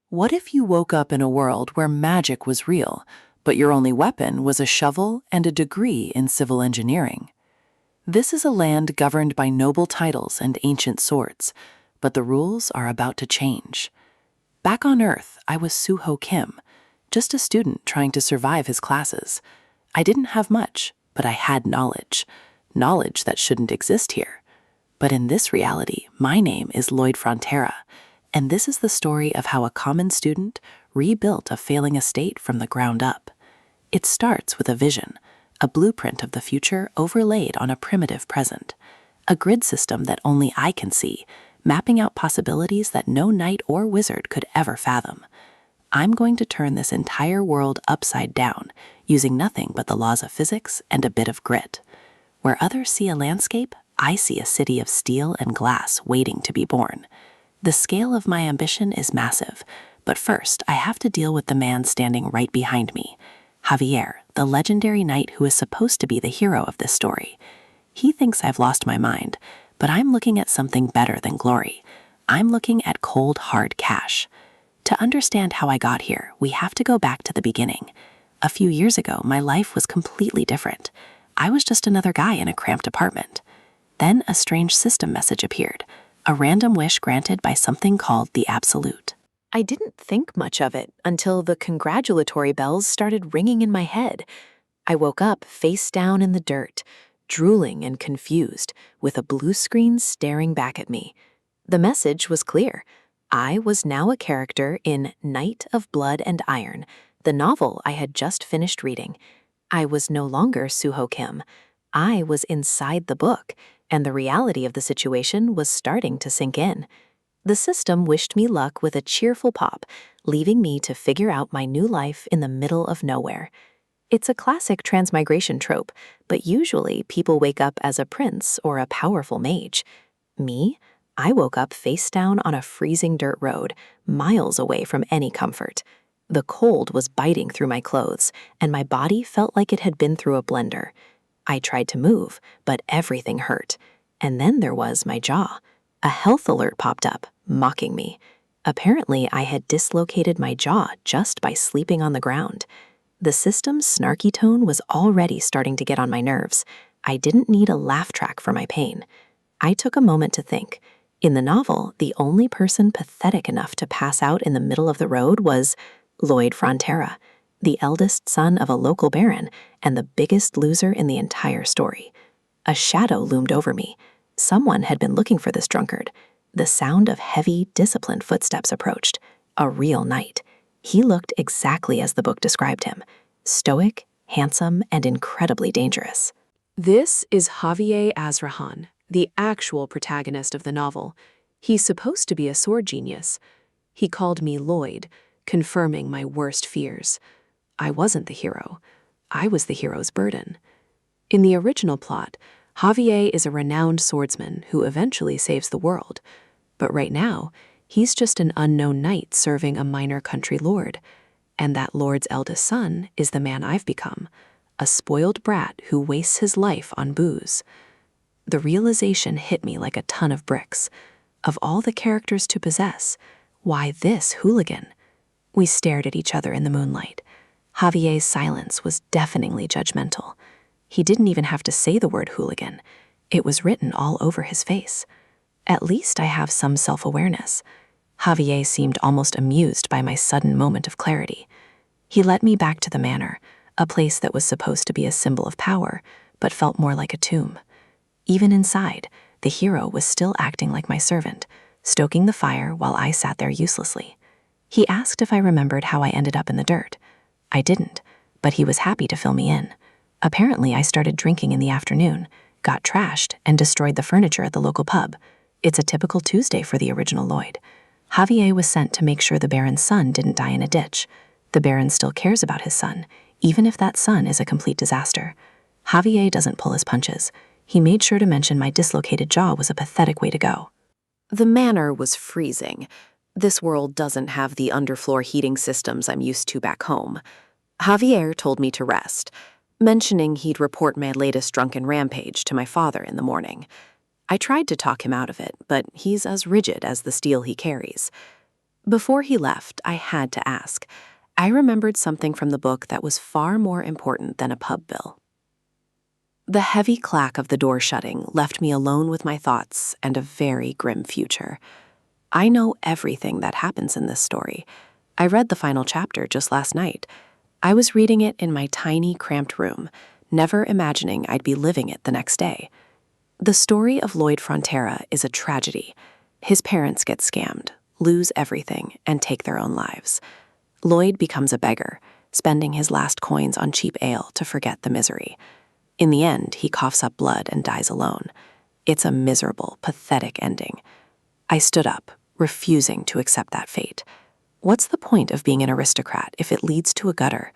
What if you woke up in a world where magic was real, but your only weapon was a shovel and a degree in civil engineering? This is a land governed by noble titles and ancient swords, but the rules are about to change. Back on Earth, I was Suho Kim, just a student trying to survive his classes. I didn't have much, but I had knowledge that shouldn't exist here. But in this reality, my name is Lloyd Frontera, and this is the story of how a common student rebuilt a failing estate from the ground up. It starts with a vision, a blueprint of the future overlaid on a primitive present, a grid system that only I can see, mapping out possibilities that no knight or wizard could ever fathom. I'm going to turn this entire world upside down, using nothing but the laws of physics and a bit of grit. Where others see a landscape, I see a city of steel and glass waiting to be born. The scale of my ambition is massive, but first I have to deal with the man standing right behind me, Javier, the legendary knight who is supposed to be the hero of this story. He thinks I've lost my mind, but I'm looking at something better than glory. I'm looking at cold, hard cash. To understand how I got here, we have to go back to the beginning. A few years ago, my life was completely different. I was just another guy in a cramped apartment. Then a strange system message appeared, a random wish granted by something called the Absolute. I didn't think much of it until the congratulatory bells started ringing in my head. I woke up face down in the dirt, drooling and confused, with a blue screen staring back at me. The message was clear. I was now a character in Knight of Blood and Iron, the novel I had just finished reading. I was no longer Suho Kim. I was inside the book, and the reality of the situation was starting to sink in. The system wished me luck with a cheerful pop, leaving me to figure out my new life in the middle of nowhere. It's a classic transmigration trope, but usually people wake up as a prince or a powerful mage. Me? I woke up face down on a freezing dirt road, miles away from any comfort. The cold was biting through my clothes, and my body felt like it had been through a blender. I tried to move, but everything hurt. And then there was my jaw. A health alert popped up, mocking me. Apparently, I had dislocated my jaw just by sleeping on the ground. The system's snarky tone was already starting to get on my nerves. I didn't need a laugh track for my pain. I took a moment to think. In the novel, the only person pathetic enough to pass out in the middle of the road was Lloyd Frontera, the eldest son of a local baron and the biggest loser in the entire story. A shadow loomed over me. Someone had been looking for this drunkard. The sound of heavy, disciplined footsteps approached. A real knight. He looked exactly as the book described him. Stoic, handsome, and incredibly dangerous. This is Javier Azrahan, the actual protagonist of the novel. He's supposed to be a sword genius. He called me Lloyd, confirming my worst fears. I wasn't the hero. I was the hero's burden. In the original plot, Javier is a renowned swordsman who eventually saves the world. But right now, he's just an unknown knight serving a minor country lord. And that lord's eldest son is the man I've become, a spoiled brat who wastes his life on booze. The realization hit me like a ton of bricks. Of all the characters to possess, why this hooligan? We stared at each other in the moonlight. Javier's silence was deafeningly judgmental. He didn't even have to say the word hooligan. It was written all over his face. At least I have some self-awareness. Javier seemed almost amused by my sudden moment of clarity. He led me back to the manor, a place that was supposed to be a symbol of power, but felt more like a tomb. Even inside, the hero was still acting like my servant, stoking the fire while I sat there uselessly. He asked if I remembered how I ended up in the dirt. I didn't, but he was happy to fill me in. Apparently, I started drinking in the afternoon, got trashed, and destroyed the furniture at the local pub. It's a typical Tuesday for the original Lloyd. Javier was sent to make sure the Baron's son didn't die in a ditch. The Baron still cares about his son, even if that son is a complete disaster. Javier doesn't pull his punches. He made sure to mention my dislocated jaw was a pathetic way to go. The manor was freezing. This world doesn't have the underfloor heating systems I'm used to back home. Javier told me to rest, mentioning he'd report my latest drunken rampage to my father in the morning. I tried to talk him out of it, but he's as rigid as the steel he carries. Before he left, I had to ask. I remembered something from the book that was far more important than a pub bill. The heavy clack of the door shutting left me alone with my thoughts and a very grim future. I know everything that happens in this story. I read the final chapter just last night. I was reading it in my tiny, cramped room, never imagining I'd be living it the next day. The story of Lloyd Frontera is a tragedy. His parents get scammed, lose everything, and take their own lives. Lloyd becomes a beggar, spending his last coins on cheap ale to forget the misery. In the end, he coughs up blood and dies alone. It's a miserable, pathetic ending. I stood up, refusing to accept that fate. What's the point of being an aristocrat if it leads to a gutter?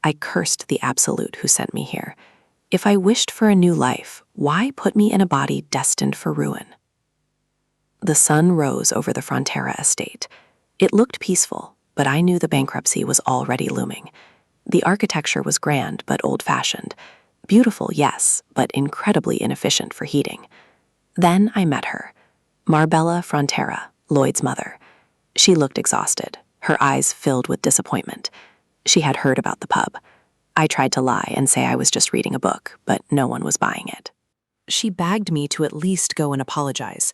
I cursed the absolute who sent me here. If I wished for a new life, why put me in a body destined for ruin? The sun rose over the Frontera estate. It looked peaceful, but I knew the bankruptcy was already looming. The architecture was grand but old-fashioned. Beautiful, yes, but incredibly inefficient for heating. Then I met her, Marbella Frontera, Lloyd's mother. She looked exhausted, her eyes filled with disappointment. She had heard about the pub. I tried to lie and say I was just reading a book, but no one was buying it. She begged me to at least go and apologize.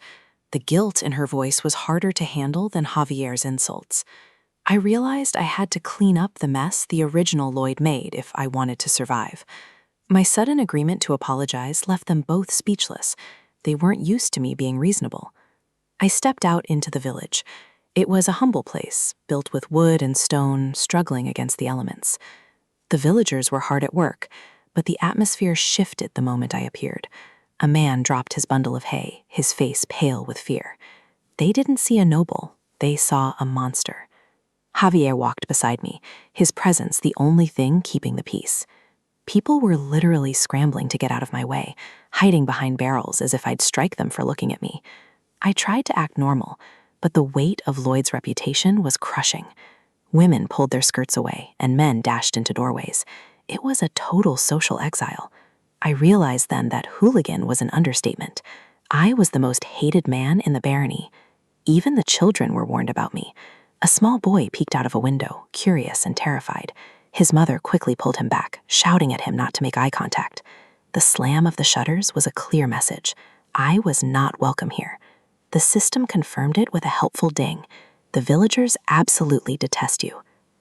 The guilt in her voice was harder to handle than Javier's insults. I realized I had to clean up the mess the original Lloyd made if I wanted to survive. My sudden agreement to apologize left them both speechless. They weren't used to me being reasonable. I stepped out into the village. It was a humble place, built with wood and stone, struggling against the elements. The villagers were hard at work, but the atmosphere shifted the moment I appeared. A man dropped his bundle of hay, his face pale with fear. They didn't see a noble, they saw a monster. Javier walked beside me, his presence the only thing keeping the peace. People were literally scrambling to get out of my way, hiding behind barrels as if I'd strike them for looking at me. I tried to act normal, but the weight of Lloyd's reputation was crushing. Women pulled their skirts away, and men dashed into doorways. It was a total social exile. I realized then that hooligan was an understatement. I was the most hated man in the barony. Even the children were warned about me. A small boy peeked out of a window, curious and terrified. His mother quickly pulled him back, shouting at him not to make eye contact. The slam of the shutters was a clear message. I was not welcome here. The system confirmed it with a helpful ding. The villagers absolutely detest you.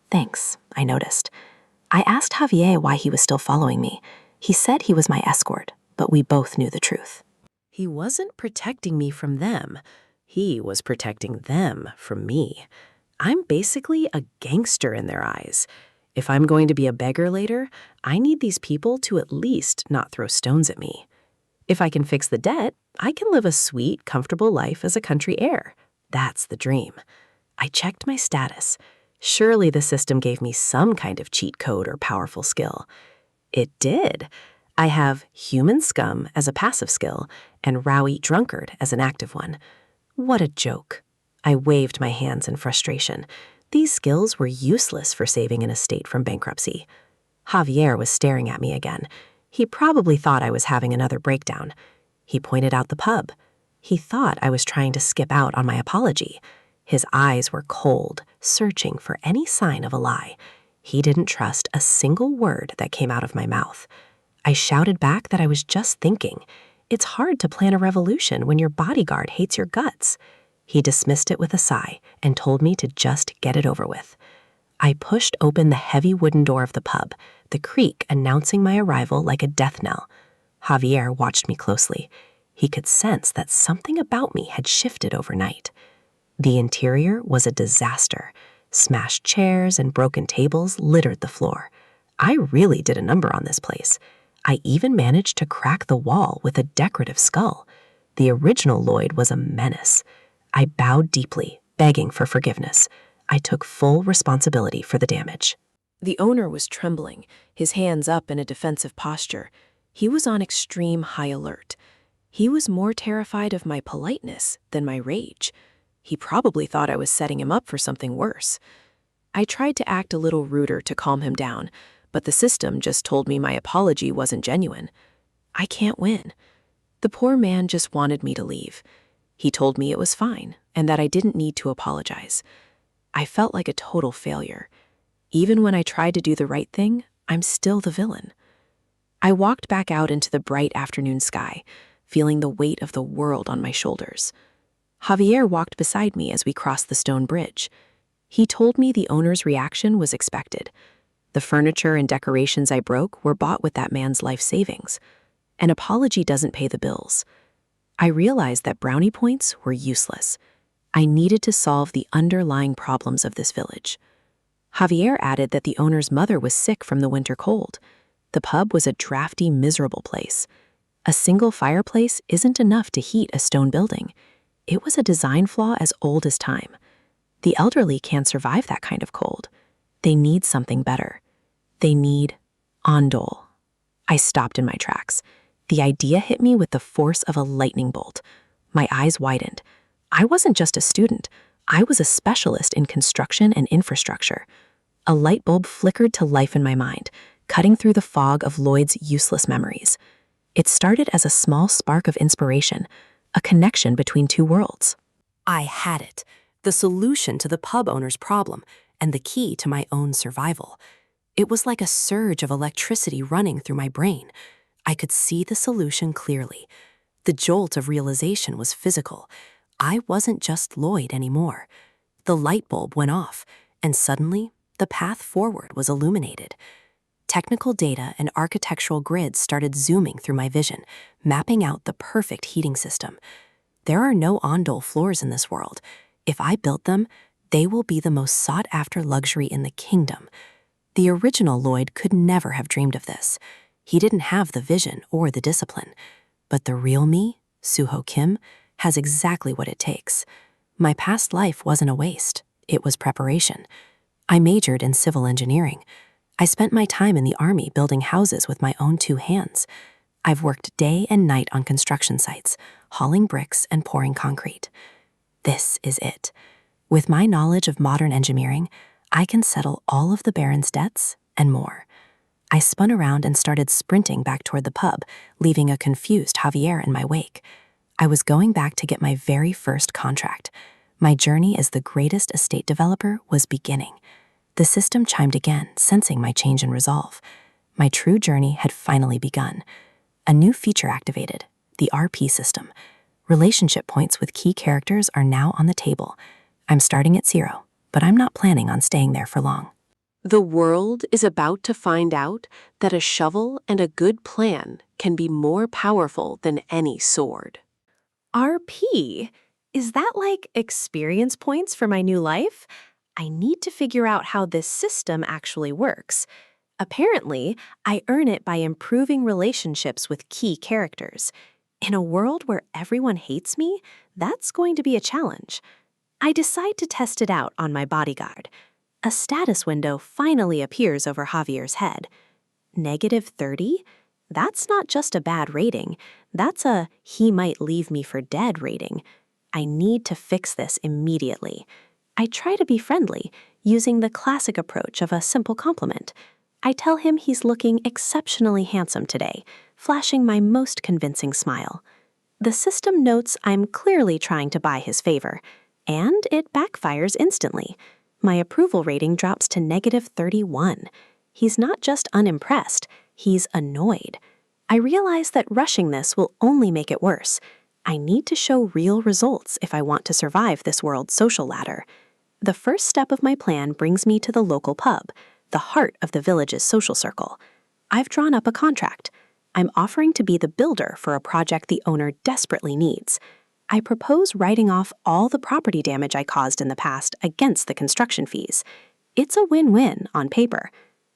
Thanks, I noticed. I asked Javier why he was still following me. He said he was my escort, but we both knew the truth. He wasn't protecting me from them. He was protecting them from me. I'm basically a gangster in their eyes. If I'm going to be a beggar later, I need these people to at least not throw stones at me. If I can fix the debt, I can live a sweet, comfortable life as a country heir. That's the dream. I checked my status. Surely the system gave me some kind of cheat code or powerful skill. It did. I have human scum as a passive skill and rowy drunkard as an active one. What a joke. I waved my hands in frustration. These skills were useless for saving an estate from bankruptcy. Javier was staring at me again. He probably thought I was having another breakdown. He pointed out the pub. He thought I was trying to skip out on my apology. His eyes were cold, searching for any sign of a lie. He didn't trust a single word that came out of my mouth. I shouted back that I was just thinking. It's hard to plan a revolution when your bodyguard hates your guts. He dismissed it with a sigh and told me to just get it over with. I pushed open the heavy wooden door of the pub, the creak announcing my arrival like a death knell. Javier watched me closely. He could sense that something about me had shifted overnight. The interior was a disaster. Smashed chairs and broken tables littered the floor. I really did a number on this place. I even managed to crack the wall with a decorative skull. The original Lloyd was a menace. I bowed deeply, begging for forgiveness. I took full responsibility for the damage. The owner was trembling, his hands up in a defensive posture. He was on extreme high alert. He was more terrified of my politeness than my rage. He probably thought I was setting him up for something worse. I tried to act a little ruder to calm him down, but the system just told me my apology wasn't genuine. I can't win. The poor man just wanted me to leave. He told me it was fine and that I didn't need to apologize. I felt like a total failure. Even when I tried to do the right thing, I'm still the villain. I walked back out into the bright afternoon sky, feeling the weight of the world on my shoulders. Javier walked beside me as we crossed the stone bridge. He told me the owner's reaction was expected. The furniture and decorations I broke were bought with that man's life savings. An apology doesn't pay the bills. I realized that brownie points were useless. I needed to solve the underlying problems of this village. Javier added that the owner's mother was sick from the winter cold. The pub was a drafty, miserable place. A single fireplace isn't enough to heat a stone building. It was a design flaw as old as time. The elderly can't survive that kind of cold. They need something better. They need ondol. I stopped in my tracks. The idea hit me with the force of a lightning bolt. My eyes widened. I wasn't just a student. I was a specialist in construction and infrastructure. A light bulb flickered to life in my mind, cutting through the fog of Lloyd's useless memories. It started as a small spark of inspiration, a connection between two worlds. I had it, the solution to the pub owner's problem and the key to my own survival. It was like a surge of electricity running through my brain. I could see the solution clearly. The jolt of realization was physical. I wasn't just Lloyd anymore. The light bulb went off, and suddenly, the path forward was illuminated. Technical data and architectural grids started zooming through my vision, mapping out the perfect heating system. There are no ondol floors in this world. If I built them, they will be the most sought-after luxury in the kingdom. The original Lloyd could never have dreamed of this. He didn't have the vision or the discipline. But the real me, Suho Kim, has exactly what it takes. My past life wasn't a waste. It was preparation. I majored in civil engineering. I spent my time in the army building houses with my own two hands. I've worked day and night on construction sites, hauling bricks and pouring concrete. This is it. With my knowledge of modern engineering, I can settle all of the Baron's debts and more. I spun around and started sprinting back toward the pub, leaving a confused Javier in my wake. I was going back to get my very first contract. My journey as the greatest estate developer was beginning. The system chimed again, sensing my change in resolve. My true journey had finally begun. A new feature activated, the RP system. Relationship points with key characters are now on the table. I'm starting at 0, but I'm not planning on staying there for long. The world is about to find out that a shovel and a good plan can be more powerful than any sword. RP? Is that like experience points for my new life? I need to figure out how this system actually works. Apparently, I earn it by improving relationships with key characters. In a world where everyone hates me, that's going to be a challenge. I decide to test it out on my bodyguard. A status window finally appears over Javier's head. -30? That's not just a bad rating. That's a he might leave me for dead rating. I need to fix this immediately. I try to be friendly, using the classic approach of a simple compliment. I tell him he's looking exceptionally handsome today, flashing my most convincing smile. The system notes I'm clearly trying to buy his favor, and it backfires instantly. My approval rating drops to -31. He's not just unimpressed, he's annoyed. I realize that rushing this will only make it worse. I need to show real results if I want to survive this world's social ladder. The first step of my plan brings me to the local pub, the heart of the village's social circle. I've drawn up a contract. I'm offering to be the builder for a project the owner desperately needs. I propose writing off all the property damage I caused in the past against the construction fees. It's a win-win on paper.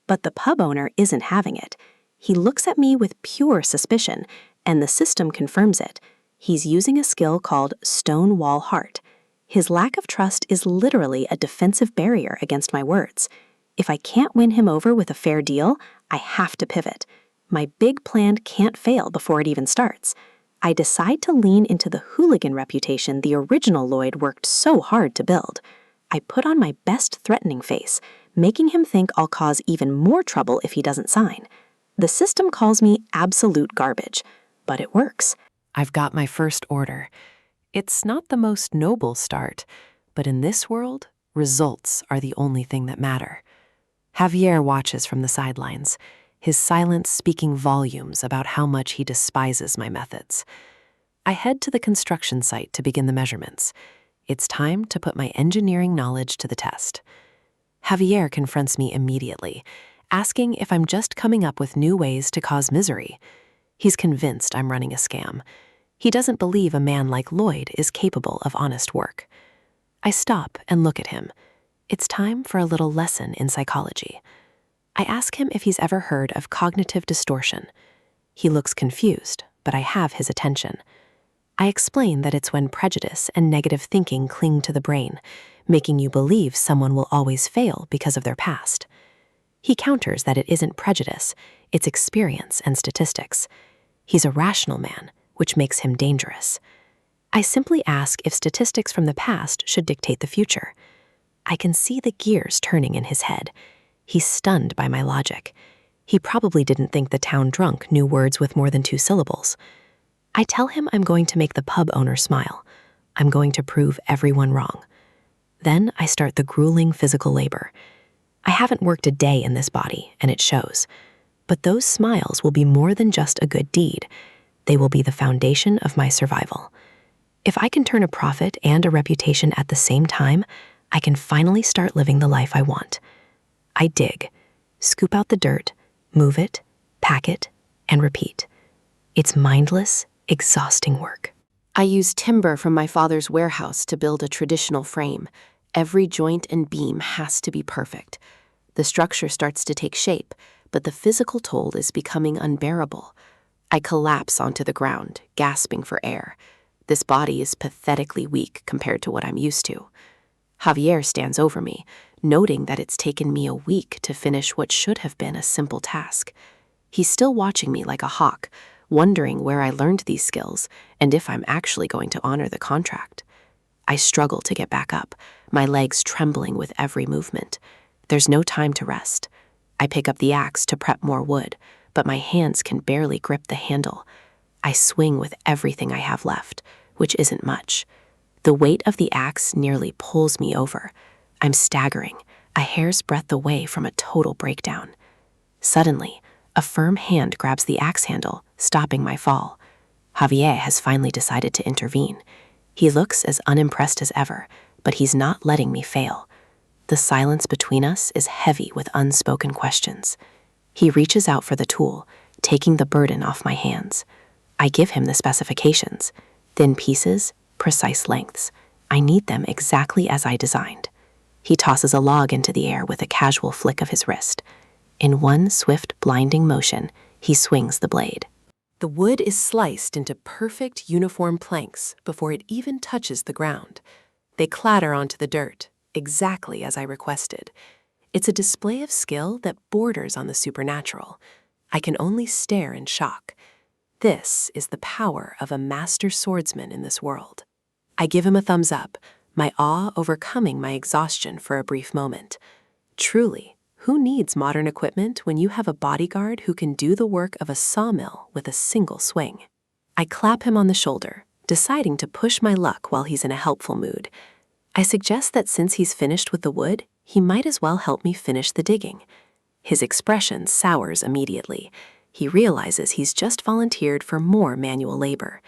But the pub owner isn't having it. He looks at me with pure suspicion, and the system confirms it. He's using a skill called Stone Wall Heart. His lack of trust is literally a defensive barrier against my words. If I can't win him over with a fair deal, I have to pivot. My big plan can't fail before it even starts. I decide to lean into the hooligan reputation the original Lloyd worked so hard to build. I put on my best threatening face, making him think I'll cause even more trouble if he doesn't sign. The system calls me absolute garbage, but it works. I've got my first order. It's not the most noble start, but in this world, Results are the only thing that matter. Javier watches from the sidelines, his silence speaking volumes about how much he despises my methods. I head to the construction site to begin the measurements. It's time to put my engineering knowledge to the test. Javier confronts me immediately, asking if I'm just coming up with new ways to cause misery. He's convinced I'm running a scam. He doesn't believe a man like Lloyd is capable of honest work. I stop and look at him. It's time for a little lesson in psychology. I ask him if he's ever heard of cognitive distortion. He looks confused, but I have his attention. I explain that it's when prejudice and negative thinking cling to the brain, making you believe someone will always fail because of their past. He counters that it isn't prejudice, it's experience and statistics. He's a rational man, which makes him dangerous. I simply ask if statistics from the past should dictate the future. I can see the gears turning in his head. He's stunned by my logic. He probably didn't think the town drunk knew words with more than 2 syllables. I tell him I'm going to make the pub owner smile. I'm going to prove everyone wrong. Then I start the grueling physical labor. I haven't worked a day in this body, and it shows. But those smiles will be more than just a good deed. They will be the foundation of my survival. If I can turn a profit and a reputation at the same time, I can finally start living the life I want. I dig, scoop out the dirt, move it, pack it, and repeat. It's mindless, exhausting work. I use timber from my father's warehouse to build a traditional frame. Every joint and beam has to be perfect. The structure starts to take shape, but the physical toll is becoming unbearable. I collapse onto the ground, gasping for air. This body is pathetically weak compared to what I'm used to. Javier stands over me, noting that it's taken me a week to finish what should have been a simple task. He's still watching me like a hawk, wondering where I learned these skills and if I'm actually going to honor the contract. I struggle to get back up, my legs trembling with every movement. There's no time to rest. I pick up the axe to prep more wood, but my hands can barely grip the handle. I swing with everything I have left, which isn't much. The weight of the axe nearly pulls me over. I'm staggering, a hair's breadth away from a total breakdown. Suddenly, a firm hand grabs the axe handle, stopping my fall. Javier has finally decided to intervene. He looks as unimpressed as ever, but he's not letting me fail. The silence between us is heavy with unspoken questions. He reaches out for the tool, taking the burden off my hands. I give him the specifications: thin pieces, precise lengths. I need them exactly as I designed. He tosses a log into the air with a casual flick of his wrist. In one swift, blinding motion, he swings the blade. The wood is sliced into perfect, uniform planks before it even touches the ground. They clatter onto the dirt, exactly as I requested. It's a display of skill that borders on the supernatural. I can only stare in shock. This is the power of a master swordsman in this world. I give him a thumbs up, my awe overcoming my exhaustion for a brief moment. Truly, who needs modern equipment when you have a bodyguard who can do the work of a sawmill with a single swing? I clap him on the shoulder, deciding to push my luck while he's in a helpful mood. I suggest that since he's finished with the wood, he might as well help me finish the digging. His expression sours immediately. He realizes he's just volunteered for more manual labor.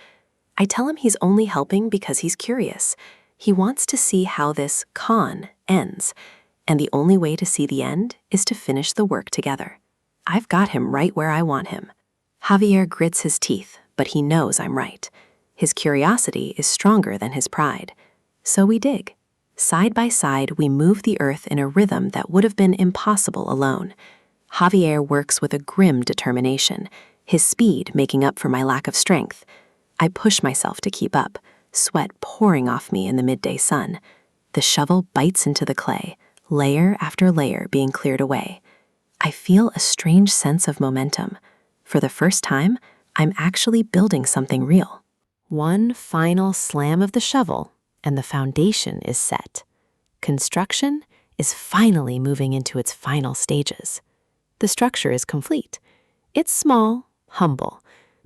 I tell him he's only helping because he's curious. He wants to see how this con ends, and the only way to see the end is to finish the work together. I've got him right where I want him. Javier grits his teeth, but he knows I'm right. His curiosity is stronger than his pride. So we dig. Side by side, we move the earth in a rhythm that would have been impossible alone. Javier works with a grim determination, his speed making up for my lack of strength. I push myself to keep up, sweat pouring off me in the midday sun. The shovel bites into the clay, layer after layer being cleared away. I feel a strange sense of momentum. For the first time, I'm actually building something real. One final slam of the shovel, and the foundation is set. Construction is finally moving into its final stages. The structure is complete. It's small, humble,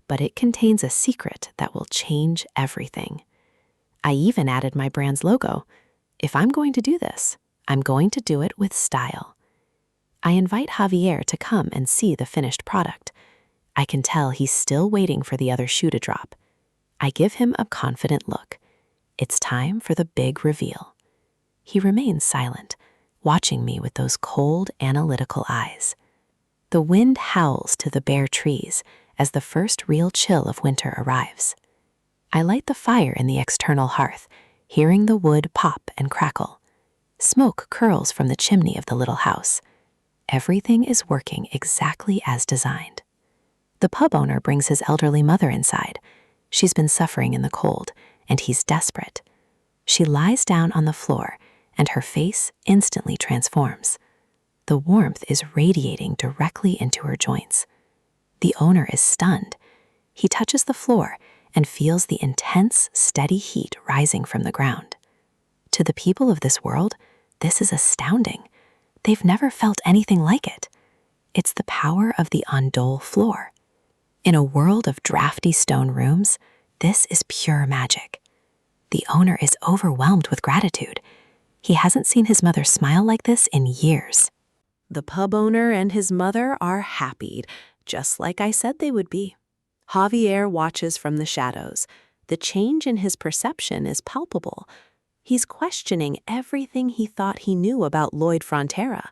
but it contains a secret that will change everything. I even added my brand's logo. If I'm going to do this, I'm going to do it with style. I invite Javier to come and see the finished product. I can tell he's still waiting for the other shoe to drop. I give him a confident look. It's time for the big reveal. He remains silent, watching me with those cold, analytical eyes. The wind howls to the bare trees as the first real chill of winter arrives. I light the fire in the external hearth, hearing the wood pop and crackle. Smoke curls from the chimney of the little house. Everything is working exactly as designed. The pub owner brings his elderly mother inside. She's been suffering in the cold, and he's desperate. She lies down on the floor, and her face instantly transforms. The warmth is radiating directly into her joints. The owner is stunned. He touches the floor and feels the intense, steady heat rising from the ground. To the people of this world, this is astounding. They've never felt anything like it. It's the power of the Andol floor. In a world of drafty stone rooms, this is pure magic. The owner is overwhelmed with gratitude. He hasn't seen his mother smile like this in years. The pub owner and his mother are happy, just like I said they would be. Javier watches from the shadows. The change in his perception is palpable. He's questioning everything he thought he knew about Lloyd Frontera.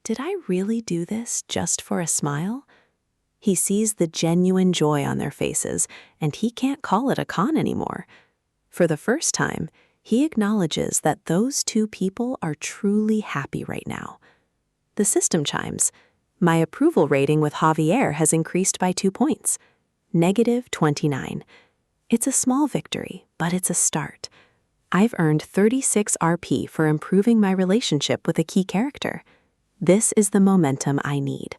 Did I really do this just for a smile? He sees the genuine joy on their faces, and he can't call it a con anymore. For the first time, he acknowledges that those two people are truly happy right now. The system chimes. My approval rating with Javier has increased by 2 points. -29. It's a small victory, but it's a start. I've earned 36 RP for improving my relationship with a key character. This is the momentum I need.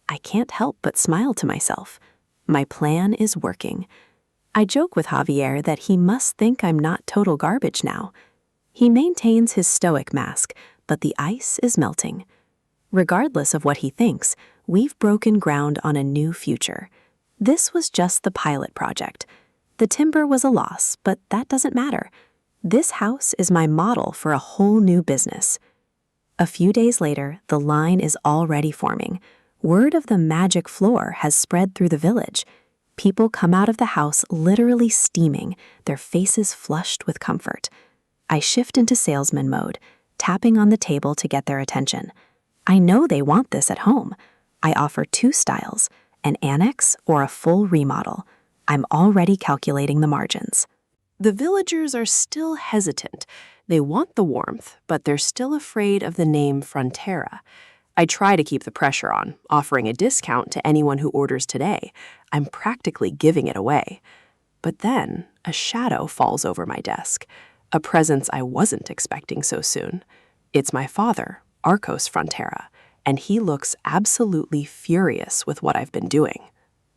I can't help but smile to myself. My plan is working. I joke with Javier that he must think I'm not total garbage now. He maintains his stoic mask, but the ice is melting. Regardless of what he thinks, we've broken ground on a new future. This was just the pilot project. The timber was a loss, but that doesn't matter. This house is my model for a whole new business. A few days later, the line is already forming. Word of the magic floor has spread through the village. People come out of the house literally steaming, their faces flushed with comfort. I shift into salesman mode, tapping on the table to get their attention. I know they want this at home. I offer 2 styles, an annex or a full remodel. I'm already calculating the margins. The villagers are still hesitant. They want the warmth, but they're still afraid of the name Frontera. I try to keep the pressure on, offering a discount to anyone who orders today. I'm practically giving it away. But then, a shadow falls over my desk, a presence I wasn't expecting so soon. It's my father, Arcos Frontera, and he looks absolutely furious with what I've been doing.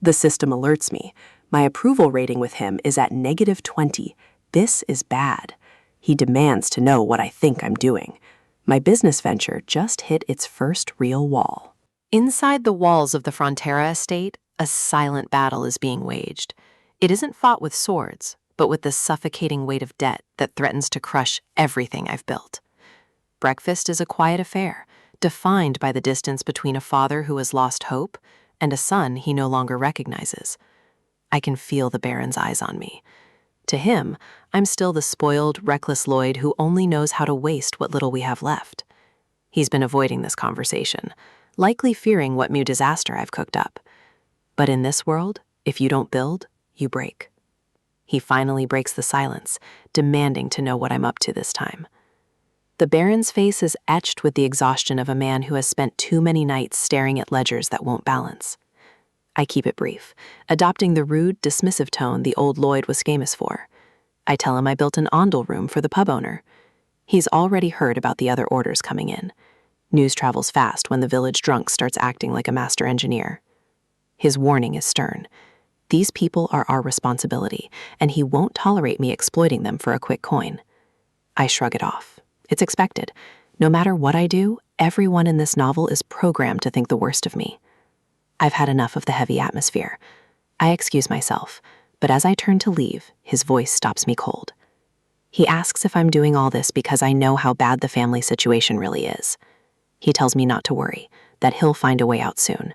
The system alerts me. My approval rating with him is at -20. This is bad. He demands to know what I think I'm doing. My business venture just hit its first real wall. Inside the walls of the Frontera estate, a silent battle is being waged. It isn't fought with swords, but with the suffocating weight of debt that threatens to crush everything I've built. Breakfast is a quiet affair, defined by the distance between a father who has lost hope and a son he no longer recognizes. I can feel the Baron's eyes on me. To him, I'm still the spoiled, reckless Lloyd who only knows how to waste what little we have left. He's been avoiding this conversation, likely fearing what new disaster I've cooked up. But in this world, if you don't build, you break. He finally breaks the silence, demanding to know what I'm up to this time. The Baron's face is etched with the exhaustion of a man who has spent too many nights staring at ledgers that won't balance. I keep it brief, adopting the rude, dismissive tone the old Lloyd was famous for. I tell him I built an Ondel room for the pub owner. He's already heard about the other orders coming in. News travels fast when the village drunk starts acting like a master engineer. His warning is stern. These people are our responsibility, and he won't tolerate me exploiting them for a quick coin. I shrug it off. It's expected. No matter what I do, everyone in this novel is programmed to think the worst of me. I've had enough of the heavy atmosphere. I excuse myself, but as I turn to leave, his voice stops me cold. He asks if I'm doing all this because I know how bad the family situation really is. He tells me not to worry, that he'll find a way out soon.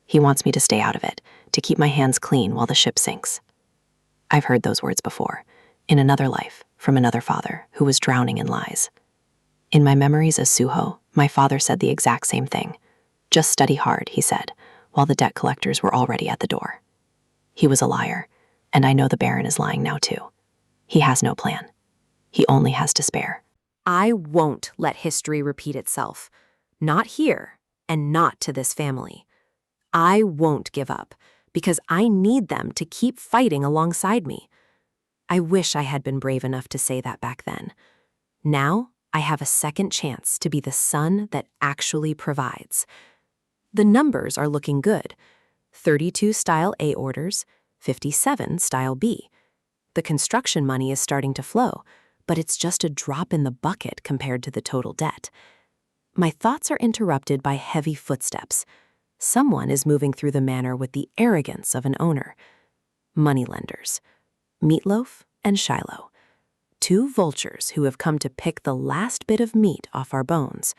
He wants me to stay out of it, to keep my hands clean while the ship sinks. I've heard those words before, in another life, from another father who was drowning in lies. In my memories as Suho, my father said the exact same thing. Just study hard, he said, while the debt collectors were already at the door. He was a liar, and I know the Baron is lying now too. He has no plan. He only has despair. I won't let history repeat itself. Not here, and not to this family. I won't give up, because I need them to keep fighting alongside me. I wish I had been brave enough to say that back then. Now, I have a second chance to be the son that actually provides. The numbers are looking good. 32 Style A orders, 57 Style B. The construction money is starting to flow, but it's just a drop in the bucket compared to the total debt. My thoughts are interrupted by heavy footsteps. Someone is moving through the manor with the arrogance of an owner. Moneylenders. Meatloaf and Shiloh. 2 vultures who have come to pick the last bit of meat off our bones.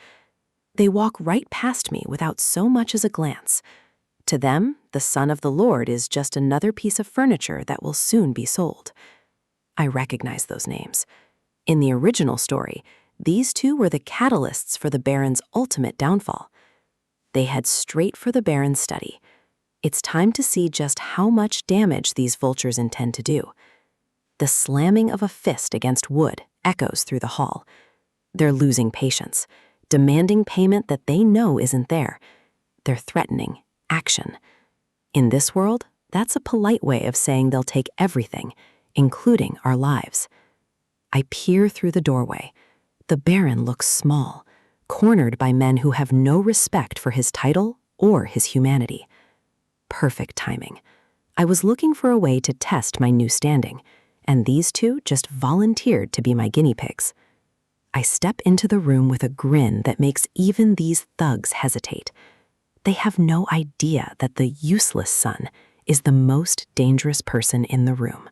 They walk right past me without so much as a glance. To them, the son of the Lord is just another piece of furniture that will soon be sold. I recognize those names. In the original story, these 2 were the catalysts for the Baron's ultimate downfall. They head straight for the Baron's study. It's time to see just how much damage these vultures intend to do. The slamming of a fist against wood echoes through the hall. They're losing patience, demanding payment that they know isn't there. They're threatening action. In this world, that's a polite way of saying they'll take everything, including our lives. I peer through the doorway. The Baron looks small, cornered by men who have no respect for his title or his humanity. Perfect timing. I was looking for a way to test my new standing, and these 2 just volunteered to be my guinea pigs. I step into the room with a grin that makes even these thugs hesitate. They have no idea that the useless son is the most dangerous person in the room.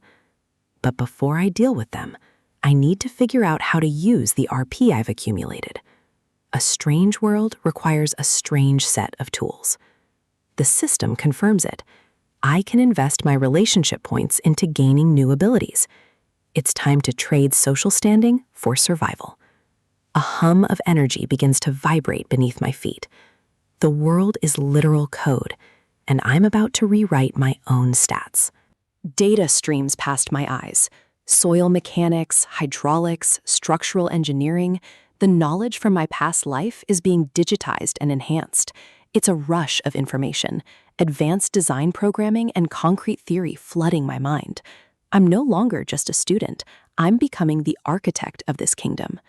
But before I deal with them, I need to figure out how to use the RP I've accumulated. A strange world requires a strange set of tools. The system confirms it. I can invest my relationship points into gaining new abilities. It's time to trade social standing for survival. A hum of energy begins to vibrate beneath my feet. The world is literal code, and I'm about to rewrite my own stats. Data streams past my eyes. Soil mechanics, hydraulics, structural engineering. The knowledge from my past life is being digitized and enhanced. It's a rush of information, advanced design programming and concrete theory flooding my mind. I'm no longer just a student. I'm becoming the architect of this kingdom.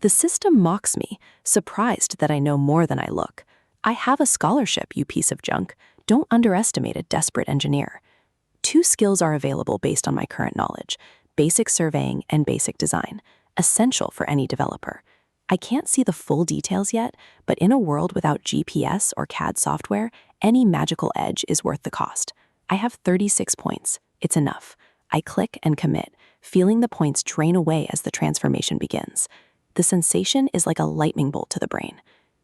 The system mocks me, surprised that I know more than I look. I have a scholarship, you piece of junk. Don't underestimate a desperate engineer. 2 skills are available based on my current knowledge: basic surveying and basic design, essential for any developer. I can't see the full details yet, but in a world without GPS or CAD software, any magical edge is worth the cost. I have 36 points. It's enough. I click and commit, feeling the points drain away as the transformation begins. The sensation is like a lightning bolt to the brain.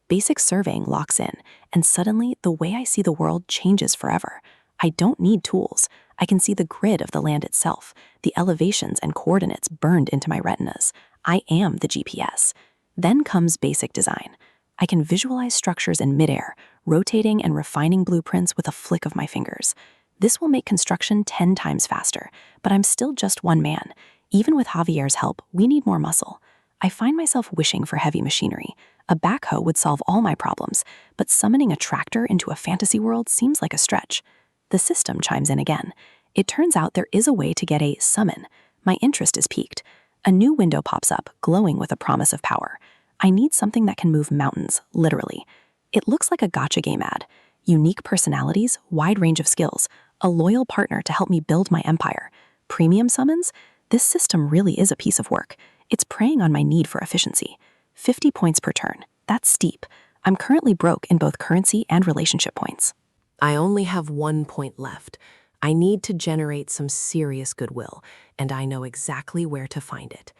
Basic surveying locks in, and suddenly the way I see the world changes forever. I don't need tools. I can see the grid of the land itself, the elevations and coordinates burned into my retinas. I am the GPS. Then comes basic design. I can visualize structures in midair, rotating and refining blueprints with a flick of my fingers. This will make construction 10 times faster, but I'm still just one man. Even with Javier's help, we need more muscle. I find myself wishing for heavy machinery. A backhoe would solve all my problems, but summoning a tractor into a fantasy world seems like a stretch. The system chimes in again. It turns out there is a way to get a summon. My interest is piqued. A new window pops up, glowing with a promise of power. I need something that can move mountains, literally. It looks like a gacha game ad. Unique personalities, wide range of skills, a loyal partner to help me build my empire. Premium summons? This system really is a piece of work. It's preying on my need for efficiency. 50 points per turn. That's steep. I'm currently broke in both currency and relationship points. I only have 1 point left. I need to generate some serious goodwill, and I know exactly where to find it.